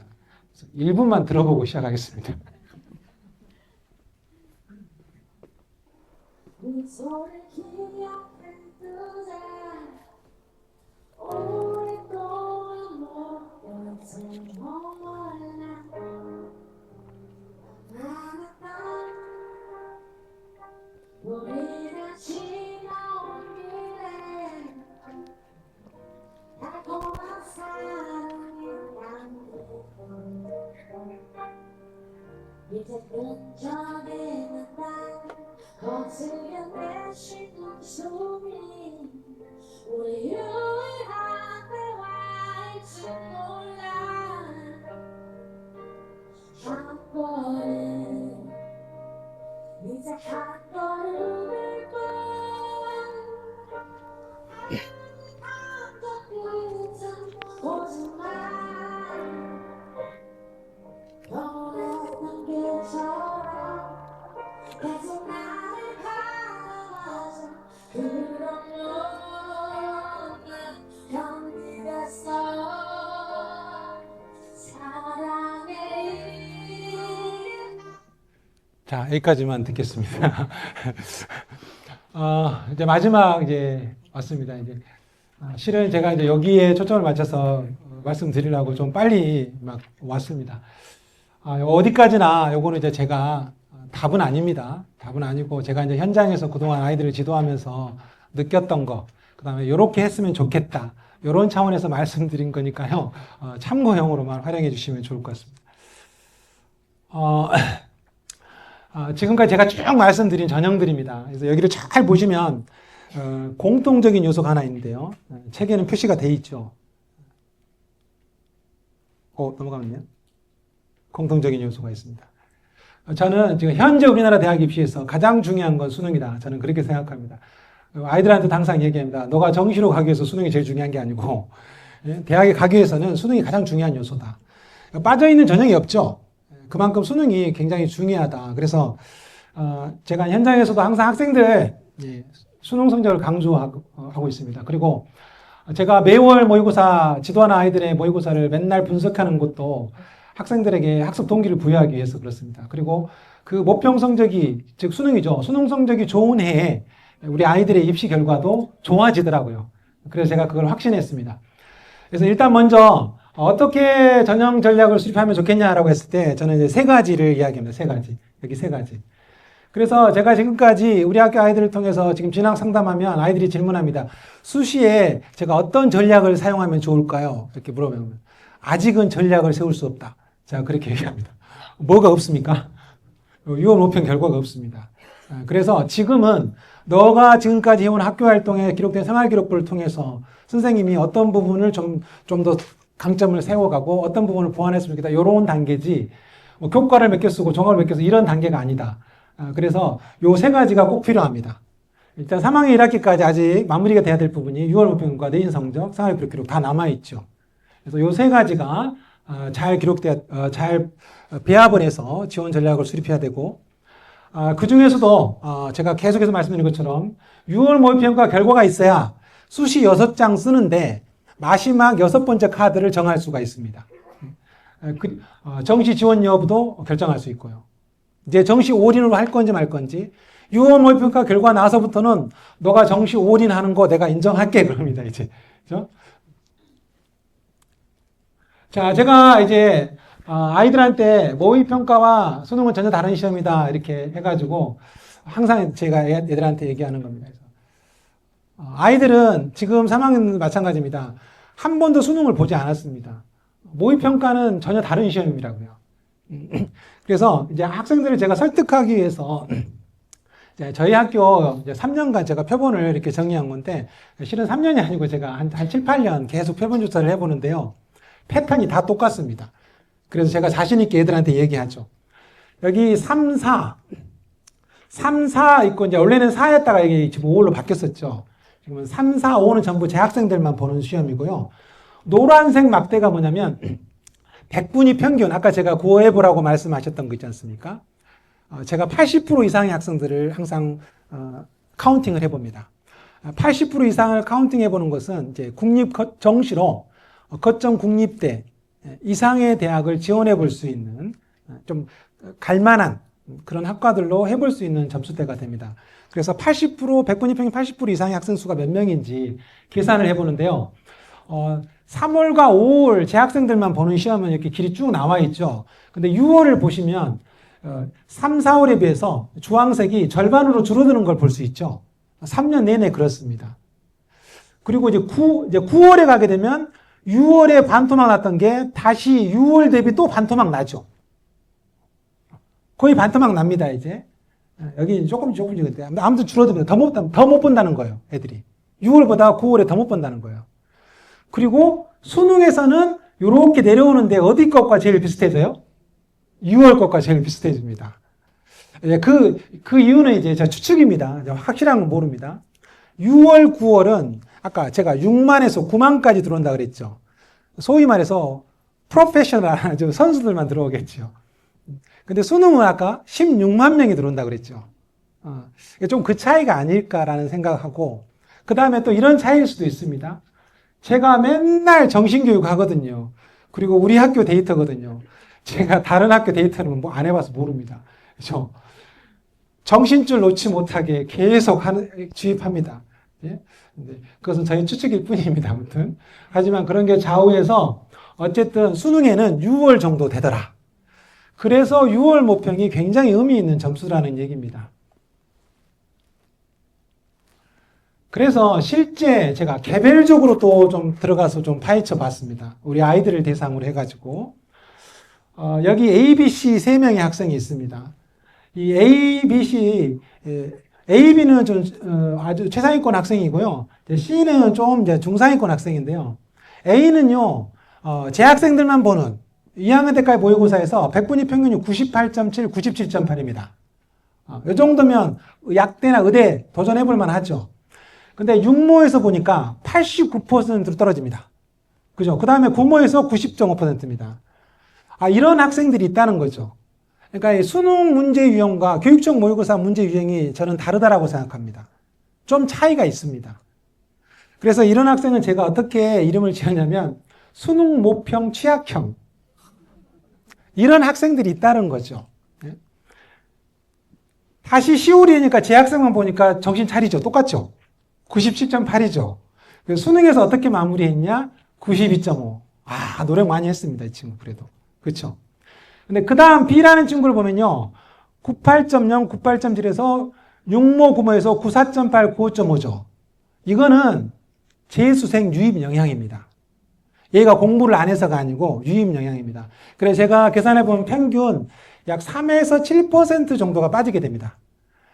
1분만 들어보고 시작하겠습니다. 우리가 지나온 길에 달콤한 사랑의 향기 이제 끈적이는 날 거슬려 내쉬는 숨이 우리 유일한 대화일지 몰라 한 걸음 이제 한 걸음을 오지마 변했던 길처럼 계속 나를 바라봐줘 그런 눈은 병이 됐어 사랑의 자, 여기까지만 듣겠습니다. 이제 마지막 이제 왔습니다. 이제 실은 제가 이제 여기에 초점을 맞춰서 말씀드리려고 좀 빨리 막 왔습니다. 어디까지나 요거는 이제 제가 답은 아닙니다. 답은 아니고 제가 이제 현장에서 그동안 아이들을 지도하면서 느꼈던 거, 그 다음에 요렇게 했으면 좋겠다. 요런 차원에서 말씀드린 거니까요. 참고용으로만 활용해 주시면 좋을 것 같습니다. 지금까지 제가 쭉 말씀드린 전형들입니다. 그래서 여기를 잘 보시면 공통적인 요소가 하나 있는데요. 책에는 표시가 돼 있죠. 넘어가면요. 공통적인 요소가 있습니다. 저는 지금 현재 우리나라 대학 입시에서 가장 중요한 건 수능이다. 저는 그렇게 생각합니다. 아이들한테도 항상 얘기합니다. 너가 정시로 가기 위해서 수능이 제일 중요한 게 아니고 대학에 가기 위해서는 수능이 가장 중요한 요소다. 빠져있는 전형이 없죠. 그만큼 수능이 굉장히 중요하다. 그래서 제가 현장에서도 항상 학생들 수능 성적을 강조하고 있습니다. 그리고 제가 매월 모의고사 지도하는 아이들의 모의고사를 맨날 분석하는 것도 학생들에게 학습 동기를 부여하기 위해서 그렇습니다. 그리고 그 모평 성적이 즉 수능이죠. 수능 성적이 좋은 해에 우리 아이들의 입시 결과도 좋아지더라고요. 그래서 제가 그걸 확신했습니다. 그래서 일단 먼저 어떻게 전형 전략을 수립하면 좋겠냐라고 했을 때 저는 이제 세 가지를 이야기합니다. 세 가지. 여기 세 가지. 그래서 제가 지금까지 우리 학교 아이들을 통해서 지금 진학 상담하면 아이들이 질문합니다. 수시에 제가 어떤 전략을 사용하면 좋을까요? 이렇게 물어보면 아직은 전략을 세울 수 없다. 제가 그렇게 얘기합니다. 뭐가 없습니까? 6월 모평 결과가 없습니다. 그래서 지금은 너가 지금까지 해온 학교 활동에 기록된 생활 기록부를 통해서 선생님이 어떤 부분을 좀 더 강점을 세워가고 어떤 부분을 보완했으면 좋겠다. 이런 단계지 뭐 교과를 몇 개 쓰고 종합을 몇 개 쓰고 이런 단계가 아니다. 그래서 요 세 가지가 꼭 필요합니다. 일단 3학년 1학기까지 아직 마무리가 돼야 될 부분이 6월 목표과 내인 성적, 생활 기록 다 남아있죠. 그래서 요 세 가지가 잘 배합을 해서 지원 전략을 수립해야 되고 그 중에서도 제가 계속해서 말씀드린 것처럼 6월 모의평가 결과가 있어야 수시 6장 쓰는데 마지막 6번째 카드를 정할 수가 있습니다. 정시 지원 여부도 결정할 수 있고요. 이제 정시 올인으로 할 건지 말 건지 6월 모의평가 결과 나서부터는 너가 정시 올인하는 거 내가 인정할게 그럽니다. 이제 그죠? 자, 제가 이제 아이들한테 모의평가와 수능은 전혀 다른 시험이다 이렇게 해가지고 항상 제가 애들한테 얘기하는 겁니다. 그래서 아이들은 지금 3학년 마찬가지입니다. 한 번도 수능을 보지 않았습니다. 모의평가는 전혀 다른 시험이라고요. 그래서 이제 학생들을 제가 설득하기 위해서 저희 학교 이제 3년간 제가 표본을 이렇게 정리한 건데 실은 3년이 아니고 제가 한 7, 8년 계속 표본 조사를 해보는데요. 패턴이 다 똑같습니다. 그래서 제가 자신 있게 애들한테 얘기하죠. 여기 3, 4 있고 이제 원래는 4였다가 여기 지금 5로 바뀌었었죠. 지금은 3, 4, 5는 전부 재학생들만 보는 시험이고요. 노란색 막대가 뭐냐면 백분위 평균, 아까 제가 구호해보라고 말씀하셨던 거 있지 않습니까? 제가 80% 이상의 학생들을 항상 카운팅을 해봅니다. 80% 이상을 카운팅 해보는 것은 이제 국립 정시로 거점 국립대 이상의 대학을 지원해 볼 수 있는 좀 갈만한 그런 학과들로 해볼 수 있는 점수대가 됩니다. 그래서 80%, 백분위 평균 80% 이상의 학생 수가 몇 명인지 계산을 해보는데요. 3월과 5월 재학생들만 보는 시험은 이렇게 길이 쭉 나와 있죠. 근데 6월을 보시면 3, 4월에 비해서 주황색이 절반으로 줄어드는 걸 볼 수 있죠. 3년 내내 그렇습니다. 그리고 이제 9월에 가게 되면 6월에 반토막 났던 게 다시 6월 대비 또 반토막 나죠. 거의 반토막 납니다, 이제. 여기 조금씩. 아무튼 줄어듭니다. 더 못 본다는 거예요, 애들이. 6월보다 9월에 더 못 본다는 거예요. 그리고 수능에서는 이렇게 내려오는데 어디 것과 제일 비슷해져요? 6월 것과 제일 비슷해집니다. 그 이유는 이제 제 추측입니다. 확실한 건 모릅니다. 6월, 9월은 아까 제가 6만에서 9만까지 들어온다 그랬죠. 소위 말해서 프로페셔널 선수들만 들어오겠죠. 근데 수능은 아까 16만 명이 들어온다 그랬죠. 좀 그 차이가 아닐까라는 생각하고 그 다음에 또 이런 차이일 수도 있습니다. 제가 맨날 정신교육 하거든요. 그리고 우리 학교 데이터거든요. 제가 다른 학교 데이터는 뭐 안 해봐서 모릅니다. 그렇죠? 정신줄 놓지 못하게 계속 주입합니다. 예? 그것은 저희 추측일 뿐입니다. 아무튼. 하지만 그런 게 좌우해서 어쨌든 수능에는 6월 정도 되더라. 그래서 6월 모평이 굉장히 의미 있는 점수라는 얘기입니다. 그래서 실제 제가 개별적으로 또 좀 들어가서 좀 파헤쳐 봤습니다. 우리 아이들을 대상으로 해가지고. 여기 A, B, C 3명의 학생이 있습니다. 이 A, B, C, A, B는 좀 아주 최상위권 학생이고요. C는 좀 이제 중상위권 학생인데요. A는요, 재학생들만 보는 2학년 때까지 모의고사에서 백분위 평균이 98.7, 97.8입니다. 이 정도면 약대나 의대 도전해 볼 만하죠. 근데 육모에서 보니까 89%로 떨어집니다. 그죠? 그 다음에 구모에서 90.5%입니다. 이런 학생들이 있다는 거죠. 그러니까 이 수능 문제 유형과 교육적 모의고사 문제 유형이 저는 다르다라고 생각합니다. 좀 차이가 있습니다. 그래서 이런 학생은 제가 어떻게 이름을 지었냐면 수능 모평 취약형. 이런 학생들이 있다는 거죠. 다시 시월이니까 재학생만 보니까 정신 차리죠. 똑같죠. 97.8이죠. 수능에서 어떻게 마무리했냐? 92.5. 노력 많이 했습니다. 이 친구 그래도. 그렇죠. 근데 그 다음 B라는 친구를 보면요. 98.0, 98.7에서 6모, 9모에서 94.8, 95.5죠. 이거는 재수생 유입 영향입니다. 얘가 공부를 안 해서가 아니고 유입 영향입니다. 그래서 제가 계산해보면 평균 약 3에서 7% 정도가 빠지게 됩니다.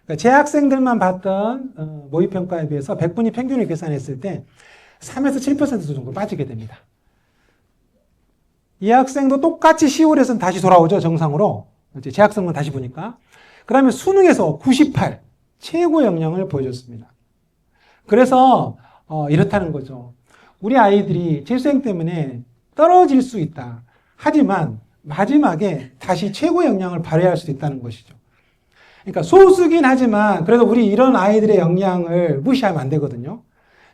그러니까 재학생들만 봤던 모의평가에 비해서 백분위 평균을 계산했을 때 3에서 7% 정도 빠지게 됩니다. 이 학생도 똑같이 10월에서는 다시 돌아오죠. 정상으로. 이제 재학생만 다시 보니까. 그 다음에 수능에서 98, 최고 역량을 보여줬습니다. 그래서 이렇다는 거죠. 우리 아이들이 재수생 때문에 떨어질 수 있다. 하지만 마지막에 다시 최고 역량을 발휘할 수도 있다는 것이죠. 그러니까 소수긴 하지만 그래도 우리 이런 아이들의 역량을 무시하면 안 되거든요.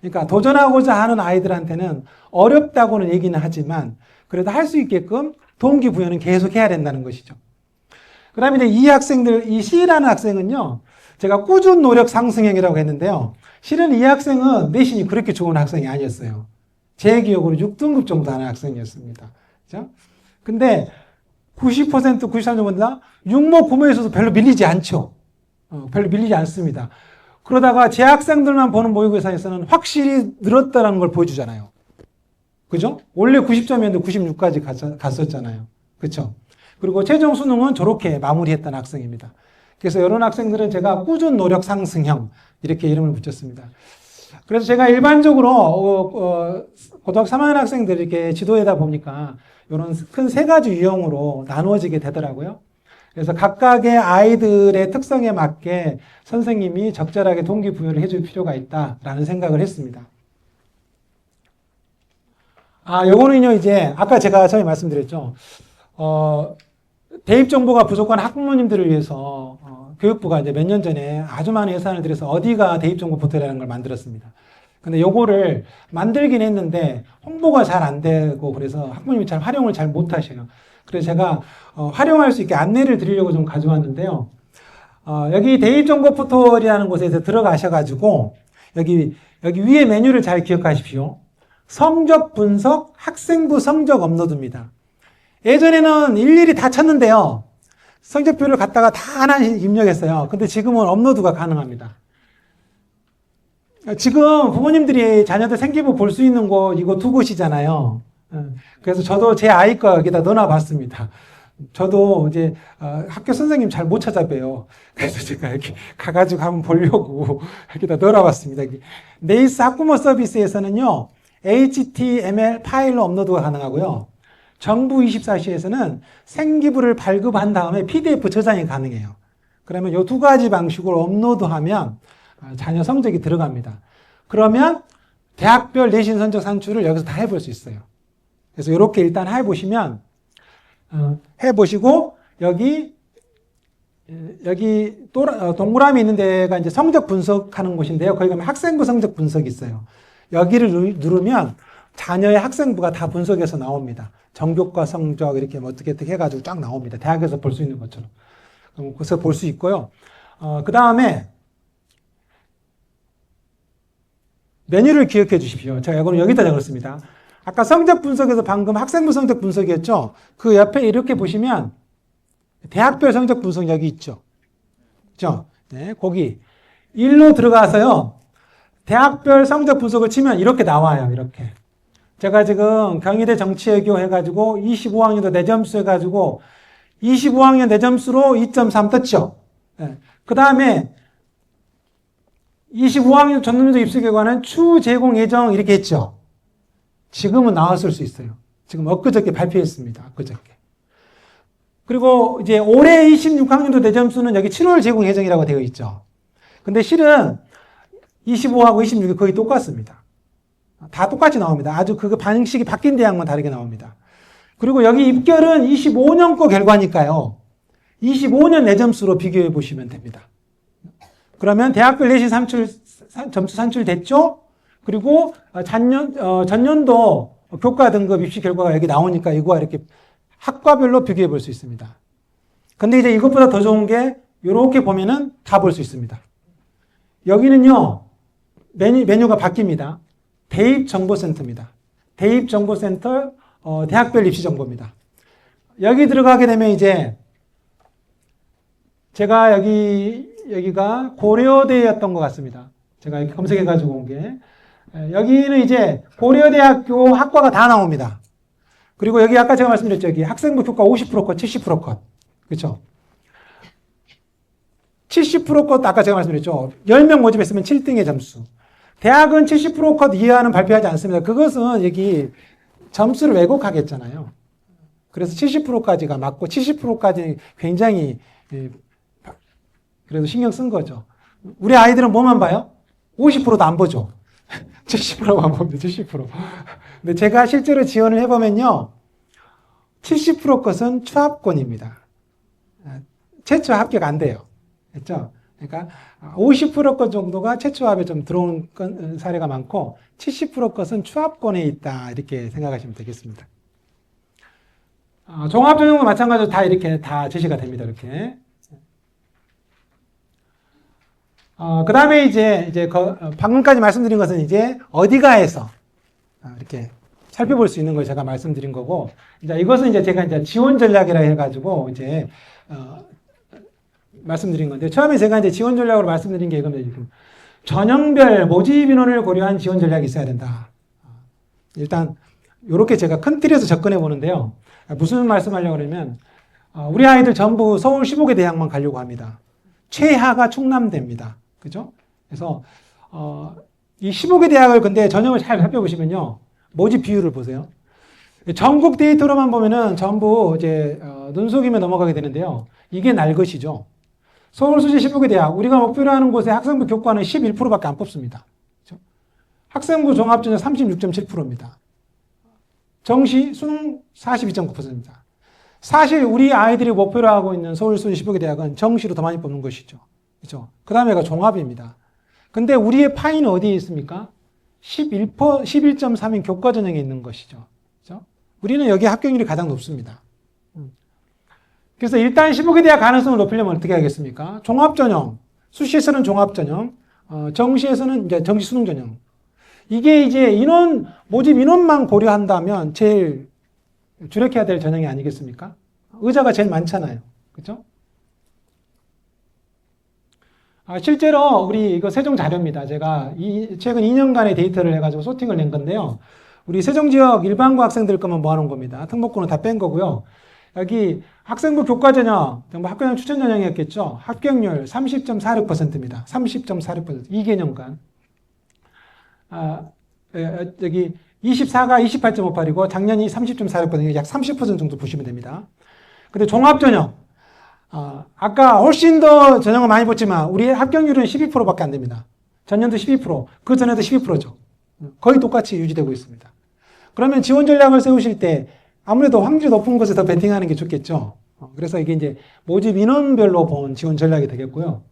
그러니까 도전하고자 하는 아이들한테는 어렵다고는 얘기는 하지만 그래도 할 수 있게끔 동기부여는 계속 해야 된다는 것이죠. 그 다음에 이제 이 학생들, 이 C라는 학생은요, 제가 꾸준 노력 상승형이라고 했는데요. 실은 이 학생은 내신이 그렇게 좋은 학생이 아니었어요. 제 기억으로 6등급 정도 하는 학생이었습니다. 그죠? 근데 90%, 93%보다 육모, 구모에서도 별로 밀리지 않죠. 별로 밀리지 않습니다. 그러다가 제 학생들만 보는 모의고사에서는 확실히 늘었다는 걸 보여주잖아요. 그죠? 원래 90점이었는데 96까지 갔었잖아요. 그쵸? 그리고 최종 수능은 저렇게 마무리했던 학생입니다. 그래서 이런 학생들은 제가 꾸준 노력 상승형 이렇게 이름을 붙였습니다. 그래서 제가 일반적으로 고등학교 3학년 학생들 이렇게 지도에다 보니까 이런 큰 세 가지 유형으로 나누어지게 되더라고요. 그래서 각각의 아이들의 특성에 맞게 선생님이 적절하게 동기부여를 해줄 필요가 있다라는 생각을 했습니다. 요거는요, 이제, 아까 제가 처음에 말씀드렸죠. 대입 정보가 부족한 학부모님들을 위해서, 교육부가 이제 몇 년 전에 아주 많은 예산을 들여서 어디가 대입 정보 포털이라는 걸 만들었습니다. 근데 요거를 만들긴 했는데, 홍보가 잘 안 되고, 그래서 학부모님이 잘 활용을 잘 못 하셔요. 그래서 제가, 활용할 수 있게 안내를 드리려고 좀 가져왔는데요. 여기 대입 정보 포털이라는 곳에서 들어가셔가지고, 여기 위에 메뉴를 잘 기억하십시오. 성적 분석, 학생부 성적 업로드입니다. 예전에는 일일이 다 쳤는데요. 성적표를 갖다가 다 하나씩 입력했어요. 근데 지금은 업로드가 가능합니다. 지금 부모님들이 자녀들 생기부 볼 수 있는 곳, 이거 두 곳이잖아요. 그래서 저도 제 아이 거 여기다 넣어놔 봤습니다. 저도 이제 학교 선생님 잘 못 찾아봬요. 그래서 제가 이렇게 가가지고 한번 보려고 여기다 넣어놔 봤습니다. 네이스 학부모 서비스에서는요, HTML 파일로 업로드가 가능하고요. 정부 24시에서는 생기부를 발급한 다음에 PDF 저장이 가능해요. 그러면 이 두 가지 방식으로 업로드하면 자녀 성적이 들어갑니다. 그러면 대학별 내신 성적 산출을 여기서 다 해볼 수 있어요. 그래서 이렇게 일단 해보시면 해보시고 여기 동그라미 있는 데가 이제 성적 분석하는 곳인데요. 거기 가면 학생부 성적 분석이 있어요. 여기를 누르면 자녀의 학생부가 다 분석해서 나옵니다. 전교과 성적 이렇게 어떻게 해가지고 쫙 나옵니다. 대학에서 볼 수 있는 것처럼. 그래서 볼 수 있고요. 그 다음에 메뉴를 기억해 주십시오. 제가 이거는 여기다 적었습니다. 아까 성적 분석에서 방금 학생부 성적 분석이었죠. 그 옆에 이렇게 보시면 대학별 성적 분석 여기 있죠. 그죠? 네, 거기 일로 들어가서요. 대학별 성적 분석을 치면 이렇게 나와요. 이렇게. 제가 지금 경희대 정치외교 해가지고 25학년도 내점수 해가지고 25학년 내점수로 2.3 떴죠. 네. 그 다음에 25학년 전문적 입시기관은 추 제공 예정 이렇게 했죠. 지금은 나왔을 수 있어요. 지금 엊그저께 발표했습니다. 엊그저께. 그리고 이제 올해 26학년도 내점수는 여기 7월 제공 예정이라고 되어 있죠. 근데 실은 25하고 26이 거의 똑같습니다. 다 똑같이 나옵니다. 아주 그 방식이 바뀐 대학만 다르게 나옵니다. 그리고 여기 입결은 25년 거 결과니까요. 25년 내점수로 비교해 보시면 됩니다. 그러면 대학별 내신 점수 산출됐죠? 그리고 전년도 교과 등급 입시 결과가 여기 나오니까 이거와 이렇게 학과별로 비교해 볼 수 있습니다. 근데 이제 이것보다 더 좋은 게 이렇게 보면은 다 볼 수 있습니다. 여기는요, 메뉴가 바뀝니다. 대입정보센터입니다. 대입정보센터, 대학별 입시정보입니다. 여기 들어가게 되면 이제, 제가 여기가 고려대였던 것 같습니다. 제가 이렇게 검색해가지고 온 게. 여기는 이제 고려대학교 학과가 다 나옵니다. 그리고 여기 아까 제가 말씀드렸죠. 여기 학생부 교과 50% 컷, 70% 컷. 그렇죠? 70% 컷, 아까 제가 말씀드렸죠. 10명 모집했으면 7등의 점수. 대학은 70% 컷 이하는 발표하지 않습니다. 그것은 여기 점수를 왜곡하겠잖아요. 그래서 70%까지가 맞고 70%까지 굉장히 그래도 신경 쓴 거죠. 우리 아이들은 뭐만 봐요? 50%도 안 보죠. 70%만 봅니다. 70%. 근데 제가 실제로 지원을 해보면요. 70% 것은 추합권입니다. 최초 합격 안 돼요. 그렇죠? 그러니까 50% 정도가 최초합에 좀 들어온 사례가 많고 70% 것은 추합권에 있다. 이렇게 생각하시면 되겠습니다. 종합전형도 마찬가지로 다 이렇게 다 제시가 됩니다. 이렇게. 그 다음에 이제 방금까지 말씀드린 것은 이제 어디가에서 이렇게 살펴볼 수 있는 걸 제가 말씀드린 거고, 이제 이것은 이제 제가 이제 지원 전략이라 해가지고 이제 말씀드린 건데, 처음에 제가 이제 지원 전략으로 말씀드린 게 이겁니다. 지금 전형별 모집 인원을 고려한 지원 전략이 있어야 된다. 일단 이렇게 제가 큰 틀에서 접근해 보는데요. 무슨 말씀하려고 그러면 우리 아이들 전부 서울 15개 대학만 가려고 합니다. 최하가 충남대입니다. 그죠? 그래서 이 15개 대학을 근데 전형을 잘 살펴보시면요. 모집 비율을 보세요. 전국 데이터로만 보면은 전부 이제 눈속임에 넘어가게 되는데요. 이게 날 것이죠. 서울수시 15개 대학, 우리가 목표로 하는 곳에 학생부 교과는 11%밖에 안 뽑습니다. 그렇죠? 학생부 종합전형 36.7%입니다. 정시, 수능 42.9%입니다. 사실 우리 아이들이 목표로 하고 있는 서울수시 15개 대학은 정시로 더 많이 뽑는 것이죠. 그렇죠? 그 다음에가 종합입니다. 근데 우리의 파이는 어디에 있습니까? 11.3인 교과 전형에 있는 것이죠. 그렇죠? 우리는 여기 합격률이 가장 높습니다. 그래서 일단 15개 대학 가능성을 높이려면 어떻게 하겠습니까? 종합전형, 수시에서는 종합전형, 정시에서는 이제 정시 수능 전형. 이게 이제 모집 인원만 고려한다면 제일 주력해야 될 전형이 아니겠습니까? 의자가 제일 많잖아요. 그렇죠? 실제로 우리 이거 세종 자료입니다. 제가 최근 2년간의 데이터를 해가지고 소팅을 낸 건데요. 우리 세종 지역 일반고 학생들 것만 모아놓은 겁니다. 특목고는 다 뺀 거고요. 여기 학생부 교과 전형, 학교 전형 추천 전형이었겠죠. 합격률 30.46%입니다. 30.46%. 2개년간. 여기 24가 28.58이고 작년이 30.46%, 약 30% 정도 보시면 됩니다. 근데 종합 전형. 아까 훨씬 더 전형을 많이 봤지만 우리 합격률은 12%밖에 안 됩니다. 전년도 12%, 그 전에도 12%죠. 거의 똑같이 유지되고 있습니다. 그러면 지원 전략을 세우실 때 아무래도 확률이 높은 곳에 더 베팅하는 게 좋겠죠. 그래서 이게 이제 모집 인원별로 본 지원 전략이 되겠고요.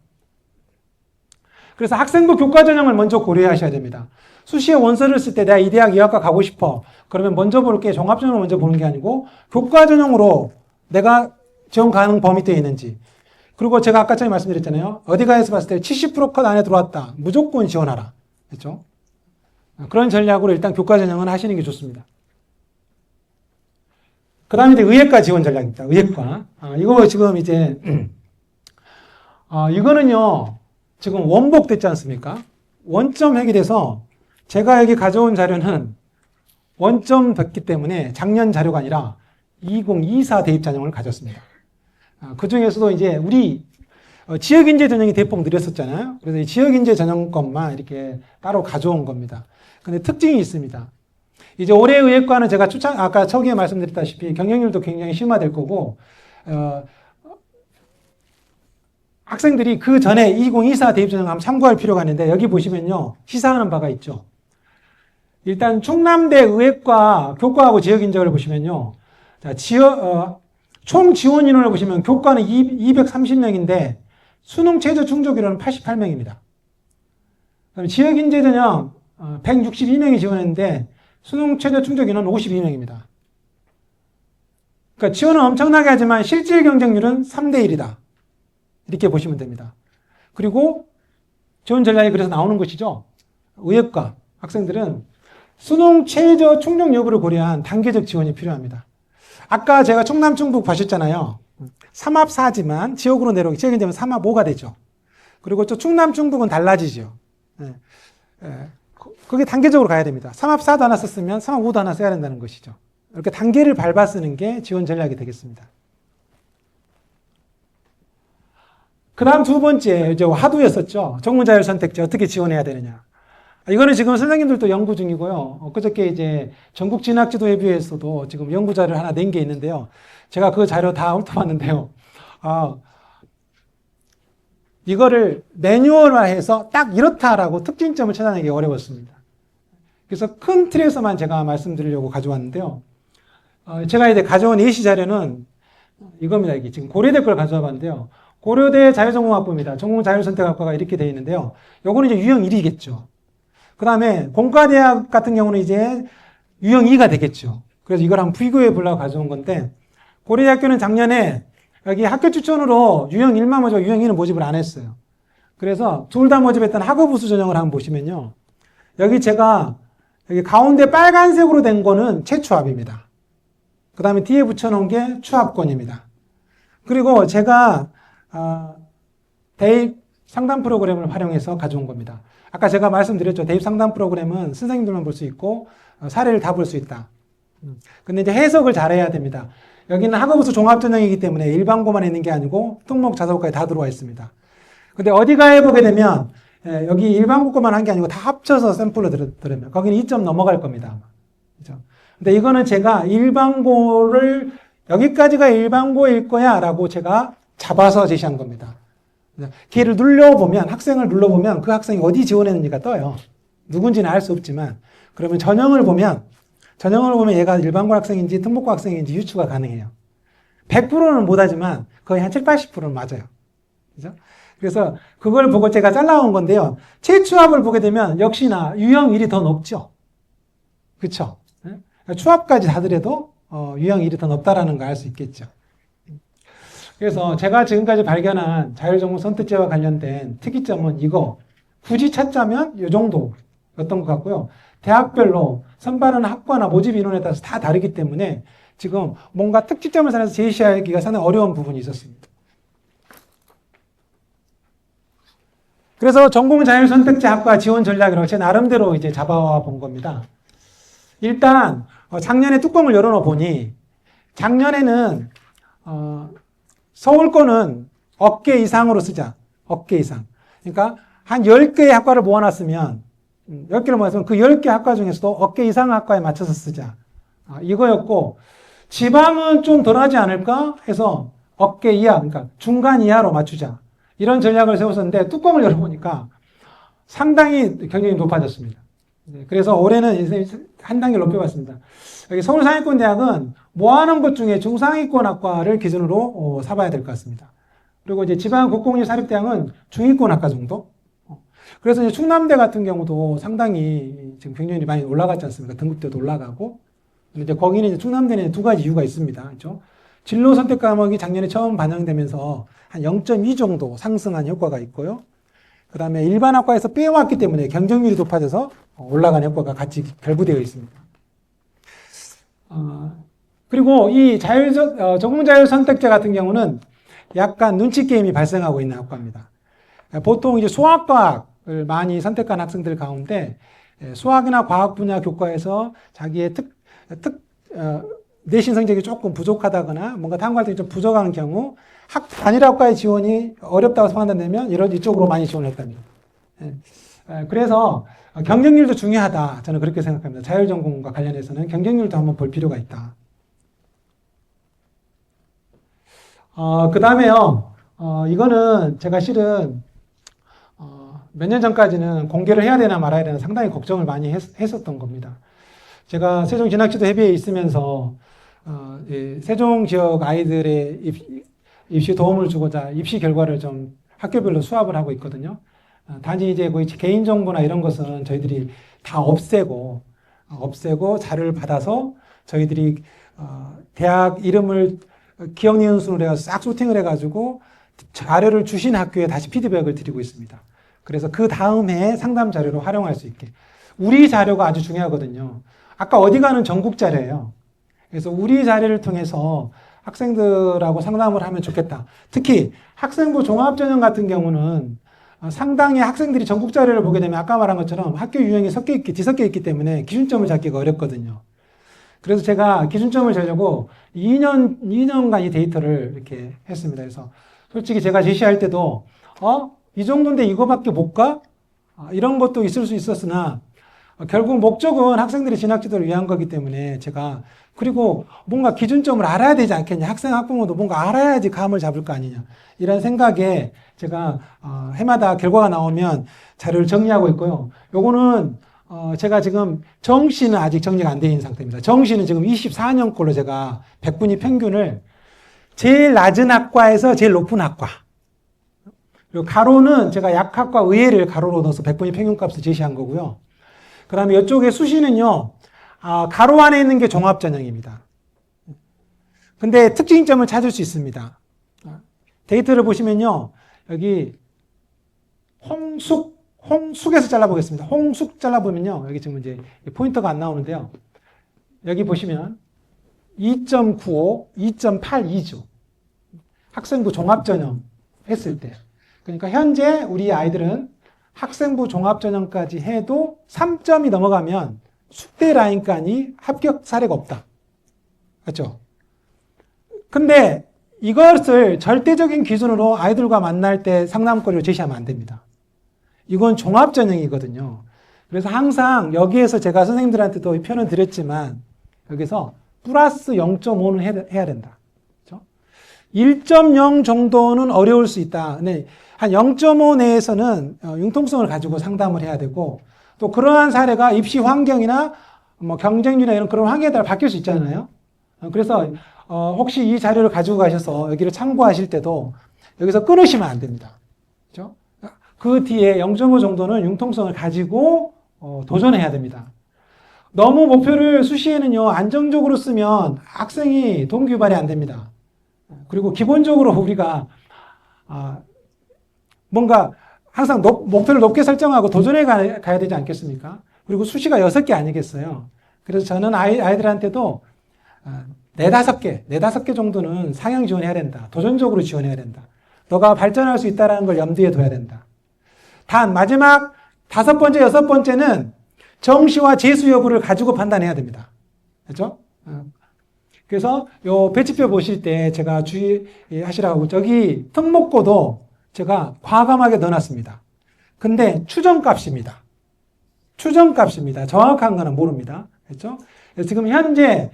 그래서 학생부 교과 전형을 먼저 고려하셔야 됩니다. 수시에 원서를 쓸 때 내가 이 대학 이 학과 가고 싶어. 그러면 먼저 볼 게 종합 전형을 먼저 보는 게 아니고 교과 전형으로 내가 지원 가능 범위 되어 있는지. 그리고 제가 아까 전에 말씀드렸잖아요. 어디가에서 봤을 때 70% 컷 안에 들어왔다. 무조건 지원하라. 그렇죠? 그런 전략으로 일단 교과 전형은 하시는 게 좋습니다. 그 다음에 이제 의예과 지원 전략입니다. 의예과. 이거 지금 이제, 이거는요, 지금 원복됐지 않습니까? 원점 획일해서 제가 여기 가져온 자료는 원점 됐기 때문에 작년 자료가 아니라 2024 대입 전형을 가졌습니다. 그 중에서도 이제 우리 지역인재 전형이 대폭 느렸었잖아요. 그래서 이 지역인재 전형 것만 이렇게 따로 가져온 겁니다. 근데 특징이 있습니다. 이제 올해 의예과는 제가 아까 초기에 말씀드렸다시피 경쟁률도 굉장히 심화될 거고, 학생들이 그 전에 2024 대입 전형 한번 참고할 필요가 있는데, 여기 보시면요, 시사하는 바가 있죠. 일단 충남대 의예과 교과하고 지역 인적을 보시면요, 자, 총 지원 인원을 보시면 교과는 230명인데 수능 최저 충족 인원은 88명입니다. 그럼 지역 인재 전형 162명이 지원했는데 수능 최저 충족 인원은 52명입니다. 그러니까 지원은 엄청나게 하지만 실질 경쟁률은 3대 1이다. 이렇게 보시면 됩니다. 그리고 지원 전략이 그래서 나오는 것이죠. 의예과 학생들은 수능 최저 충족 여부를 고려한 단계적 지원이 필요합니다. 아까 제가 충남 충북 보셨잖아요. 3합 4지만 지역으로 내려오기 지역이 되면 3합 5가 되죠. 그리고 또 충남 충북은 달라지죠. 그게 단계적으로 가야 됩니다. 3합 4도 하나 썼으면 3합 5도 하나 써야 된다는 것이죠. 이렇게 단계를 밟아 쓰는 게 지원 전략이 되겠습니다. 그 다음 두 번째, 이제 하도였었죠. 전문자율 선택지 어떻게 지원해야 되느냐. 이거는 지금 선생님들도 연구 중이고요. 엊그저께 이제 전국진학지도협의회에서도 지금 연구 자료를 하나 낸 게 있는데요. 제가 그 자료 다 훑어봤는데요. 이거를 매뉴얼화해서 딱 이렇다라고 특징점을 찾아내기 어려웠습니다. 그래서 큰 틀에서만 제가 말씀드리려고 가져왔는데요. 제가 이제 가져온 예시 자료는 이겁니다. 이게 지금 고려대 걸 가져와 봤는데요. 고려대 자율전공학부입니다. 전공자율선택학과가 이렇게 되어 있는데요. 요거는 이제 유형 1이겠죠. 그 다음에 공과대학 같은 경우는 이제 유형 2가 되겠죠. 그래서 이걸 한번 비교해 보려고 가져온 건데, 고려대학교는 작년에 여기 학교 추천으로 유형 1만 모집, 유형 2는 모집을 안 했어요. 그래서 둘 다 모집했던 학업우수 전형을 한번 보시면요. 여기 제가 여기 가운데 빨간색으로 된 거는 채추합입니다. 그 다음에 뒤에 붙여놓은 게 추합권입니다. 그리고 제가 대입 상담 프로그램을 활용해서 가져온 겁니다. 아까 제가 말씀드렸죠. 대입 상담 프로그램은 선생님들만 볼 수 있고 사례를 다 볼 수 있다. 근데 이제 해석을 잘해야 됩니다. 여기는 학업우수 종합전형이기 때문에 일반고만 있는 게 아니고 특목 자사고까지 다 들어와 있습니다. 근데 어디 가에 보게 되면 여기 일반고 거만 한 게 아니고 다 합쳐서 샘플로 들으면 거기는 2점 넘어갈 겁니다. 그죠? 근데 이거는 제가 일반고를 여기까지가 일반고일 거야 라고 제가 잡아서 제시한 겁니다. 걔를 눌러보면, 학생을 눌러보면 그 학생이 어디 지원했는지가 떠요. 누군지는 알 수 없지만, 그러면 전형을 보면 얘가 일반고 학생인지 특목고 학생인지 유추가 가능해요. 100%는 못하지만 거의 한 70, 80%는 맞아요. 그죠? 그래서 그걸 보고 제가 잘라온 건데요. 채추합을 보게 되면 역시나 유형 1이 더 높죠. 그쵸? 추합까지 하더라도 유형 1이 더 높다라는 걸 알 수 있겠죠. 그래서 제가 지금까지 발견한 자율전공 선택제와 관련된 특이점은 이거, 굳이 찾자면 이 정도였던 것 같고요. 대학별로 선발하는 학과나 모집 인원에 따라서 다 다르기 때문에 지금 뭔가 특징점을 찾아서 제시하기가 상당히 어려운 부분이 있었습니다. 그래서 전공 자율선택제 학과 지원 전략이라고 제 나름대로 이제 잡아와 본 겁니다. 일단 작년에 뚜껑을 열어놓아 보니 작년에는 서울 거는 어깨 이상으로 쓰자. 어깨 이상. 그러니까 한 10개의 학과를 모아놨으면 10개를 모았으면 그 10개 학과 중에서도 어깨 이상 학과에 맞춰서 쓰자. 이거였고, 지방은 좀 덜하지 않을까 해서 어깨 이하, 그러니까 중간 이하로 맞추자. 이런 전략을 세웠었는데 뚜껑을 열어보니까 상당히 경쟁이 높아졌습니다. 그래서 올해는 한 단계 높여봤습니다. 여기 서울상위권대학은 모아놓은 것 중에 중상위권 학과를 기준으로 삼아야 될 것 같습니다. 그리고 이제 지방 국공립 사립대학은 중위권 학과 정도. 그래서 이제 충남대 같은 경우도 상당히 지금 경쟁률이 많이 올라갔지 않습니까? 등급대도 올라가고. 이제 거기는 이제 충남대는 두 가지 이유가 있습니다. 그렇죠? 진로 선택 과목이 작년에 처음 반영되면서 한 0.2 정도 상승한 효과가 있고요. 그 다음에 일반 학과에서 빼왔기 때문에 경쟁률이 높아져서 올라간 효과가 같이 결부되어 있습니다. 그리고 이 전공자율 선택제 같은 경우는 약간 눈치 게임이 발생하고 있는 학과입니다. 보통 이제 수학과학을 많이 선택한 학생들 가운데 수학이나 과학 분야 교과에서 자기의 내신 성적이 조금 부족하다거나 뭔가 다음 과정이 좀 부족한 경우 단일학과의 지원이 어렵다고 판단되면 이쪽으로 많이 지원을 했답니다. 그래서 경쟁률도 중요하다. 저는 그렇게 생각합니다. 자율전공과 관련해서는 경쟁률도 한번 볼 필요가 있다. 그 다음에요. 이거는 제가 실은 몇 년 전까지는 공개를 해야 되나 말아야 되나 상당히 걱정을 많이 했었던 겁니다. 제가 세종진학지도협의회에 있으면서 세종 지역 아이들의 입시 도움을 주고자 입시 결과를 좀 학교별로 수합을 하고 있거든요. 단지 이제 거의 개인정보나 이런 것은 저희들이 다 없애고 자료를 받아서 저희들이 대학 이름을 기억, 니은, 순으로 해서 싹 소팅을 해가지고 자료를 주신 학교에 다시 피드백을 드리고 있습니다. 그래서 그 다음 해에 상담 자료로 활용할 수 있게. 우리 자료가 아주 중요하거든요. 아까 어디 가는 전국 자료예요. 그래서 우리 자료를 통해서 학생들하고 상담을 하면 좋겠다. 특히 학생부 종합전형 같은 경우는 상당히 학생들이 전국 자료를 보게 되면 아까 말한 것처럼 학교 유형이 뒤섞여 있기 때문에 기준점을 잡기가 어렵거든요. 그래서 제가 기준점을 재려고 2년간 이 데이터를 이렇게 했습니다. 그래서 솔직히 제가 제시할 때도 이 정도인데 이거밖에 못 가? 이런 것도 있을 수 있었으나 결국 목적은 학생들의 진학지도를 위한 거기 때문에 제가 그리고 뭔가 기준점을 알아야 되지 않겠냐. 학생, 학부모도 뭔가 알아야지 감을 잡을 거 아니냐. 이런 생각에 제가 해마다 결과가 나오면 자료를 정리하고 있고요. 요거는 제가 지금 정시는 아직 정리가 안 되어 있는 상태입니다. 정시는 지금 24년 걸로 제가 100분위 평균을 제일 낮은 학과에서 제일 높은 학과. 그리고 가로는 제가 약학과 의예를 가로로 넣어서 100분위 평균값을 제시한 거고요. 그 다음에 이쪽에 수시는요, 가로 안에 있는 게 종합전형입니다. 근데 특징점을 찾을 수 있습니다. 데이터를 보시면요, 여기 홍숙에서 잘라보겠습니다. 홍숙 잘라보면요, 여기 지금 이제 포인터가 안 나오는데요. 여기 보시면 2.95, 2.82죠. 학생부 종합전형 했을 때. 그러니까 현재 우리 아이들은 학생부 종합전형까지 해도 3점이 넘어가면 숙대 라인까지 합격 사례가 없다. 맞죠? 근데 이것을 절대적인 기준으로 아이들과 만날 때 상담거리로 제시하면 안 됩니다. 이건 종합전형이거든요. 그래서 항상 여기에서 제가 선생님들한테도 이 표현을 드렸지만 여기서 플러스 0.5는 해야 된다. 그렇죠? 1.0 정도는 어려울 수 있다. 근데 한 0.5 내에서는 융통성을 가지고 상담을 해야 되고 또 그러한 사례가 입시 환경이나 뭐 경쟁률이나 이런 그런 환경에 따라 바뀔 수 있잖아요. 그래서 혹시 이 자료를 가지고 가셔서 여기를 참고하실 때도 여기서 끊으시면 안 됩니다. 그렇죠? 그 뒤에 0.5 정도는 융통성을 가지고 도전해야 됩니다. 너무 목표를 수시에는요 안정적으로 쓰면 학생이 동기 유발이 안 됩니다. 그리고 기본적으로 우리가 뭔가 항상 목표를 높게 설정하고 도전해 가야 되지 않겠습니까? 그리고 수시가 6개 아니겠어요? 그래서 저는 아이들한테도 4, 5개 정도는 상향 지원해야 된다. 도전적으로 지원해야 된다. 너가 발전할 수 있다는 걸 염두에 둬야 된다. 단 마지막 5번째, 6번째는 정시와 재수 여부를 가지고 판단해야 됩니다. 그렇죠? 그래서 요 배치표 보실 때 제가 주의하시라고 저기 특목고도 제가 과감하게 넣어놨습니다. 근데 추정값입니다. 추정값입니다. 정확한 거는 모릅니다. 그렇죠? 그래서 지금 현재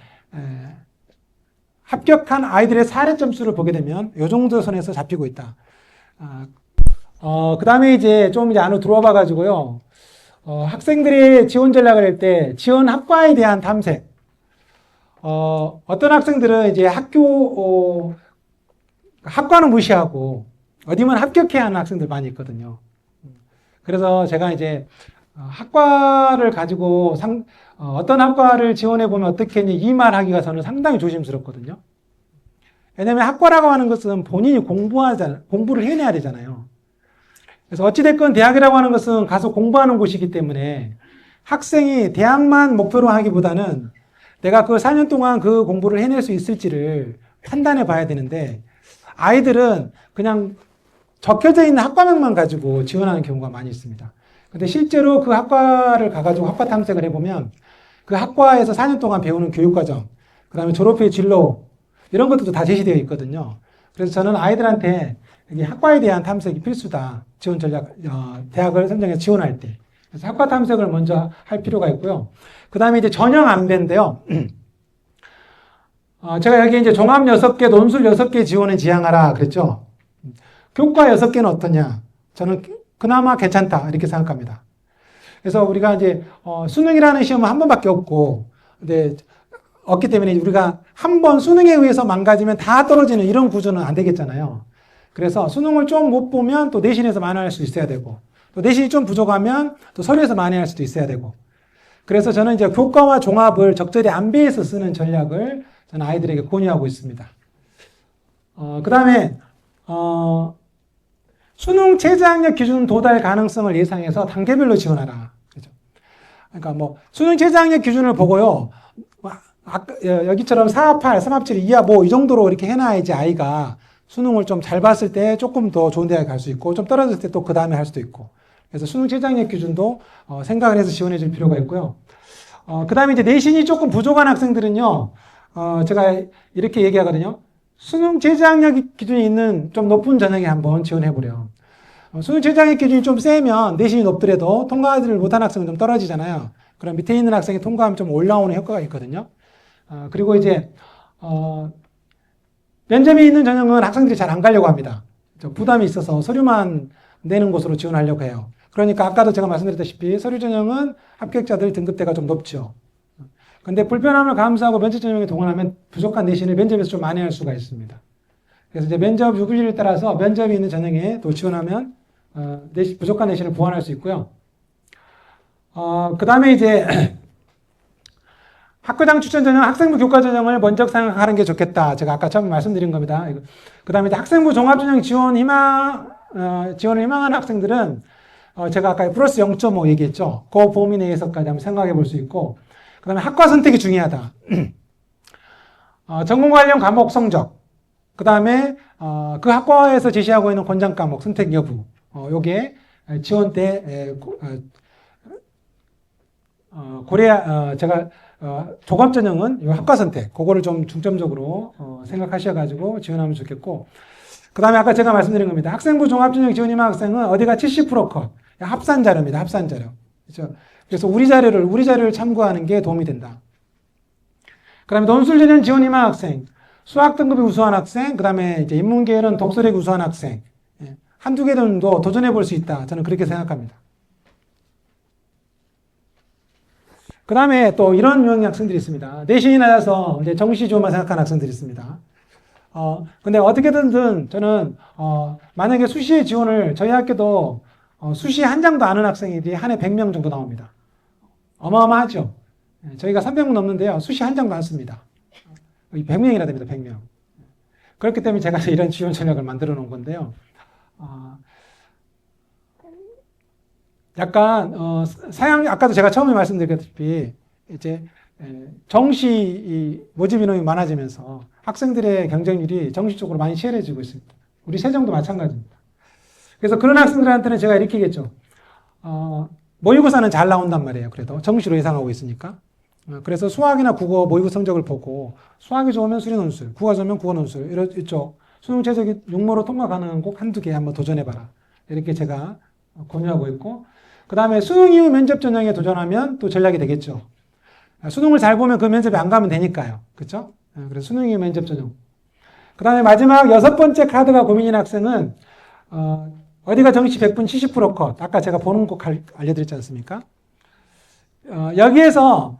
합격한 아이들의 사례 점수를 보게 되면 이 정도 선에서 잡히고 있다. 그 다음에 이제 좀 이제 안으로 들어와 봐가지고요. 학생들의 지원 전략을 할 때 지원 학과에 대한 탐색. 어떤 학생들은 이제 학과는 무시하고 어디만 합격해야 하는 학생들 많이 있거든요. 그래서 제가 이제 학과를 가지고 어떤 학과를 지원해 보면 어떻겠니 이 말 하기가 저는 상당히 조심스럽거든요. 왜냐하면 학과라고 하는 것은 본인이 공부를 해내야 되잖아요. 그래서 어찌됐건 대학이라고 하는 것은 가서 공부하는 곳이기 때문에 학생이 대학만 목표로 하기보다는 내가 그 4년 동안 그 공부를 해낼 수 있을지를 판단해 봐야 되는데 아이들은 그냥 적혀져 있는 학과명만 가지고 지원하는 경우가 많이 있습니다. 근데 실제로 그 학과를 가가지고 학과 탐색을 해보면 그 학과에서 4년 동안 배우는 교육과정, 그 다음에 졸업후의 진로, 이런 것들도 다 제시되어 있거든요. 그래서 저는 아이들한테 학과에 대한 탐색이 필수다. 지원 전략, 대학을 선정해서 지원할 때. 그래서 학과 탐색을 먼저 할 필요가 있고요. 그 다음에 이제 전형 안배인데요. 제가 여기 이제 종합 6개, 논술 6개 지원을 지향하라 그랬죠. 교과 6개는 어떠냐? 저는 그나마 괜찮다. 이렇게 생각합니다. 그래서 우리가 이제, 수능이라는 시험은 한 번밖에 없고, 근데, 없기 때문에 우리가 한 번 수능에 의해서 망가지면 다 떨어지는 이런 구조는 안 되겠잖아요. 그래서 수능을 좀 못 보면 또 내신에서 만회할 수 있어야 되고, 또 내신이 좀 부족하면 또 서류에서 만회할 수도 있어야 되고. 그래서 저는 이제 교과와 종합을 적절히 안배해서 쓰는 전략을 저는 아이들에게 권유하고 있습니다. 그 다음에, 수능 최저학력 기준 도달 가능성을 예상해서 단계별로 지원하라. 그죠? 그러니까 뭐, 수능 최저학력 기준을 보고요. 여기처럼 4합8, 3합7, 2합 5, 이 정도로 이렇게 해놔야지 아이가 수능을 좀 잘 봤을 때 조금 더 좋은 대학에 갈 수 있고, 좀 떨어졌을 때 또 그 다음에 할 수도 있고. 그래서 수능 최저학력 기준도 생각을 해서 지원해 줄 필요가 있고요. 그 다음에 이제 내신이 조금 부족한 학생들은요, 제가 이렇게 얘기하거든요. 수능 최저학력 기준이 있는 좀 높은 전형에 한번 지원해 보렴. 수능 최저학력 기준이 좀 세면 내신이 높더라도 통과하지를 못한 학생은 좀 떨어지잖아요. 그럼 밑에 있는 학생이 통과하면 좀 올라오는 효과가 있거든요. 그리고 이제 면접이 있는 전형은 학생들이 잘 안 가려고 합니다. 부담이 있어서 서류만 내는 곳으로 지원하려고 해요. 그러니까 아까도 제가 말씀드렸다시피 서류 전형은 합격자들 등급대가 좀 높죠. 근데 불편함을 감수하고 면접 전형에 동원하면 부족한 내신을 면접에서 좀 만회할 수가 있습니다. 그래서 이제 면접 요구율에 따라서 면접이 있는 전형에 또 지원하면 부족한 내신을 보완할 수 있고요. 그 다음에 이제 학교장 추천 전형, 학생부 교과 전형을 먼저 생각하는 게 좋겠다. 제가 아까 처음에 말씀드린 겁니다. 그 다음에 이제 학생부 종합 전형 지원을 희망하는 학생들은 제가 아까 플러스 0.5 얘기했죠. 그 범위 내에서까지 한번 생각해 볼 수 있고, 그 다음에 학과 선택이 중요하다. 전공 관련 과목 성적, 그 다음에 그 학과에서 제시하고 있는 권장 과목 선택 여부, 요게 지원 때 제가 종합 전형은 이 학과 선택, 그거를 좀 중점적으로 생각하셔가지고 지원하면 좋겠고, 그 다음에 아까 제가 말씀드린 겁니다. 학생부 종합 전형 지원 희망 학생은 어디가 70% 컷, 합산 자료입니다. 합산 자료. 그렇죠? 그래서 우리 자료를 참고하는 게 도움이 된다. 그 다음에 논술 전형 지원 희망 학생, 수학 등급이 우수한 학생, 그 다음에 이제 인문계열은 독서력이 우수한 학생, 한두 개 정도 도전해 볼 수 있다. 저는 그렇게 생각합니다. 그 다음에 또 이런 유형의 학생들이 있습니다. 내신이 낮아서 이제 정시 지원만 생각하는 학생들이 있습니다. 근데 어떻게든 저는, 만약에 수시에 지원을, 저희 학교도 수시에 한 장도 안 하는 학생들이 한 해 100명 정도 나옵니다. 어마어마하죠. 저희가 300명 넘는데요. 수시 한 장도 안 씁니다. 100명이나 됩니다. 100명. 그렇기 때문에 제가 이런 지원 전략을 만들어 놓은 건데요. 약간 아까도 제가 처음에 말씀드렸다시피 이제 정시 모집 인원이 많아지면서 학생들의 경쟁률이 정시 쪽으로 많이 치열해지고 있습니다. 우리 세정도 마찬가지입니다. 그래서 그런 학생들한테는 제가 이렇게 얘기했죠. 모의고사는 잘 나온단 말이에요. 그래도 정시로 예상하고 있으니까. 그래서 수학이나 국어 모의고 성적을 보고 수학이 좋으면 수리논술, 국어가 좋으면 국어논술 이쪽 수능 최저기 육모로 통과 가능한 꼭 한두 개 한번 도전해봐라. 이렇게 제가 권유하고 있고, 그 다음에 수능 이후 면접 전형에 도전하면 또 전략이 되겠죠. 수능을 잘 보면 그 면접에 안 가면 되니까요. 그렇죠? 그래서 수능 이후 면접 전형. 그 다음에 마지막 6번째 카드가 고민인 학생은 어디가 정시 100분 70% 컷. 아까 제가 보는 거 알려드렸지 않습니까? 여기에서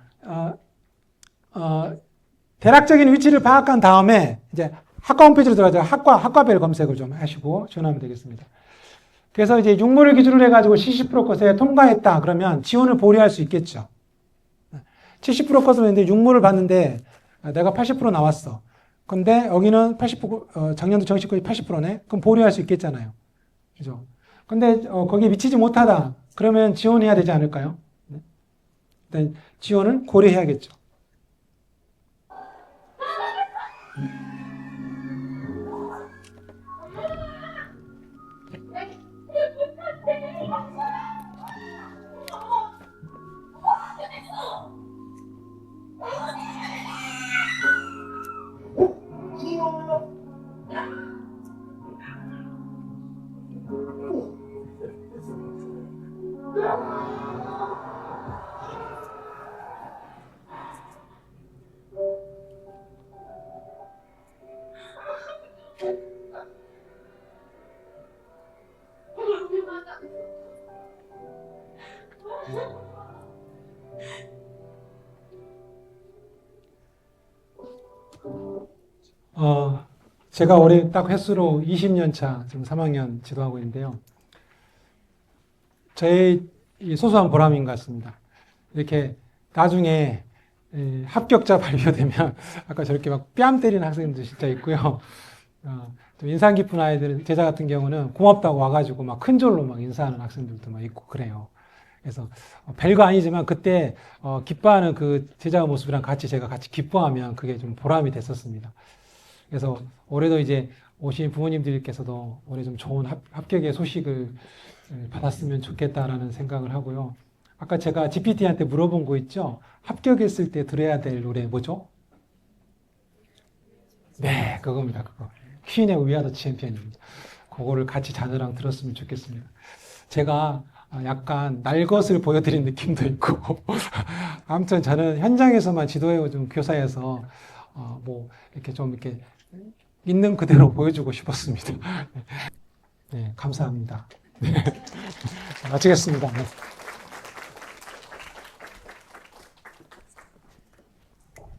대략적인 위치를 파악한 다음에 이제 학과 홈페이지로 들어가서 학과별 검색을 좀 하시고 지원하면 되겠습니다. 그래서 이제 육모를 기준으로 해가지고 70% 컷에 통과했다 그러면 지원을 보류할 수 있겠죠. 70% 컷을 했는데 육모를 봤는데 내가 80% 나왔어. 근데 여기는 80%, 작년도 정시컷이 80%네? 그럼 보류할 수 있겠잖아요. 그죠? 근데 거기에 미치지 못하다. 그러면 지원해야 되지 않을까요? 일단 지원을 고려해야겠죠. 제가 올해 딱 횟수로 20년 차 지금 3학년 지도하고 있는데요. 저의 소소한 보람인 것 같습니다. 이렇게 나중에 합격자 발표되면 아까 저렇게 막 뺨 때리는 학생들도 진짜 있고요. 좀 인상 깊은 아이들, 제자 같은 경우는 고맙다고 와가지고 막 큰 절로 막 인사하는 학생들도 막 있고 그래요. 그래서 별거 아니지만 그때 기뻐하는 그 제자 모습이랑 제가 같이 기뻐하면 그게 좀 보람이 됐었습니다. 그래서 올해도 이제 오신 부모님들께서도 올해 좀 좋은 합격의 소식을 받았으면 좋겠다라는 생각을 하고요. 아까 제가 GPT한테 물어본 거 있죠? 합격했을 때 들어야 될 노래 뭐죠? 네, 그겁니다. 그거. 퀸의 We Are the Champion입니다. 그거를 같이 자녀랑 들었으면 좋겠습니다. 제가 약간 날 것을 보여드린 느낌도 있고 아무튼 저는 현장에서만 지도해 준 교사여서 뭐 이렇게 좀 이렇게 있는 그대로 보여주고 싶었습니다. 네, 감사합니다. 네, 마치겠습니다. 네.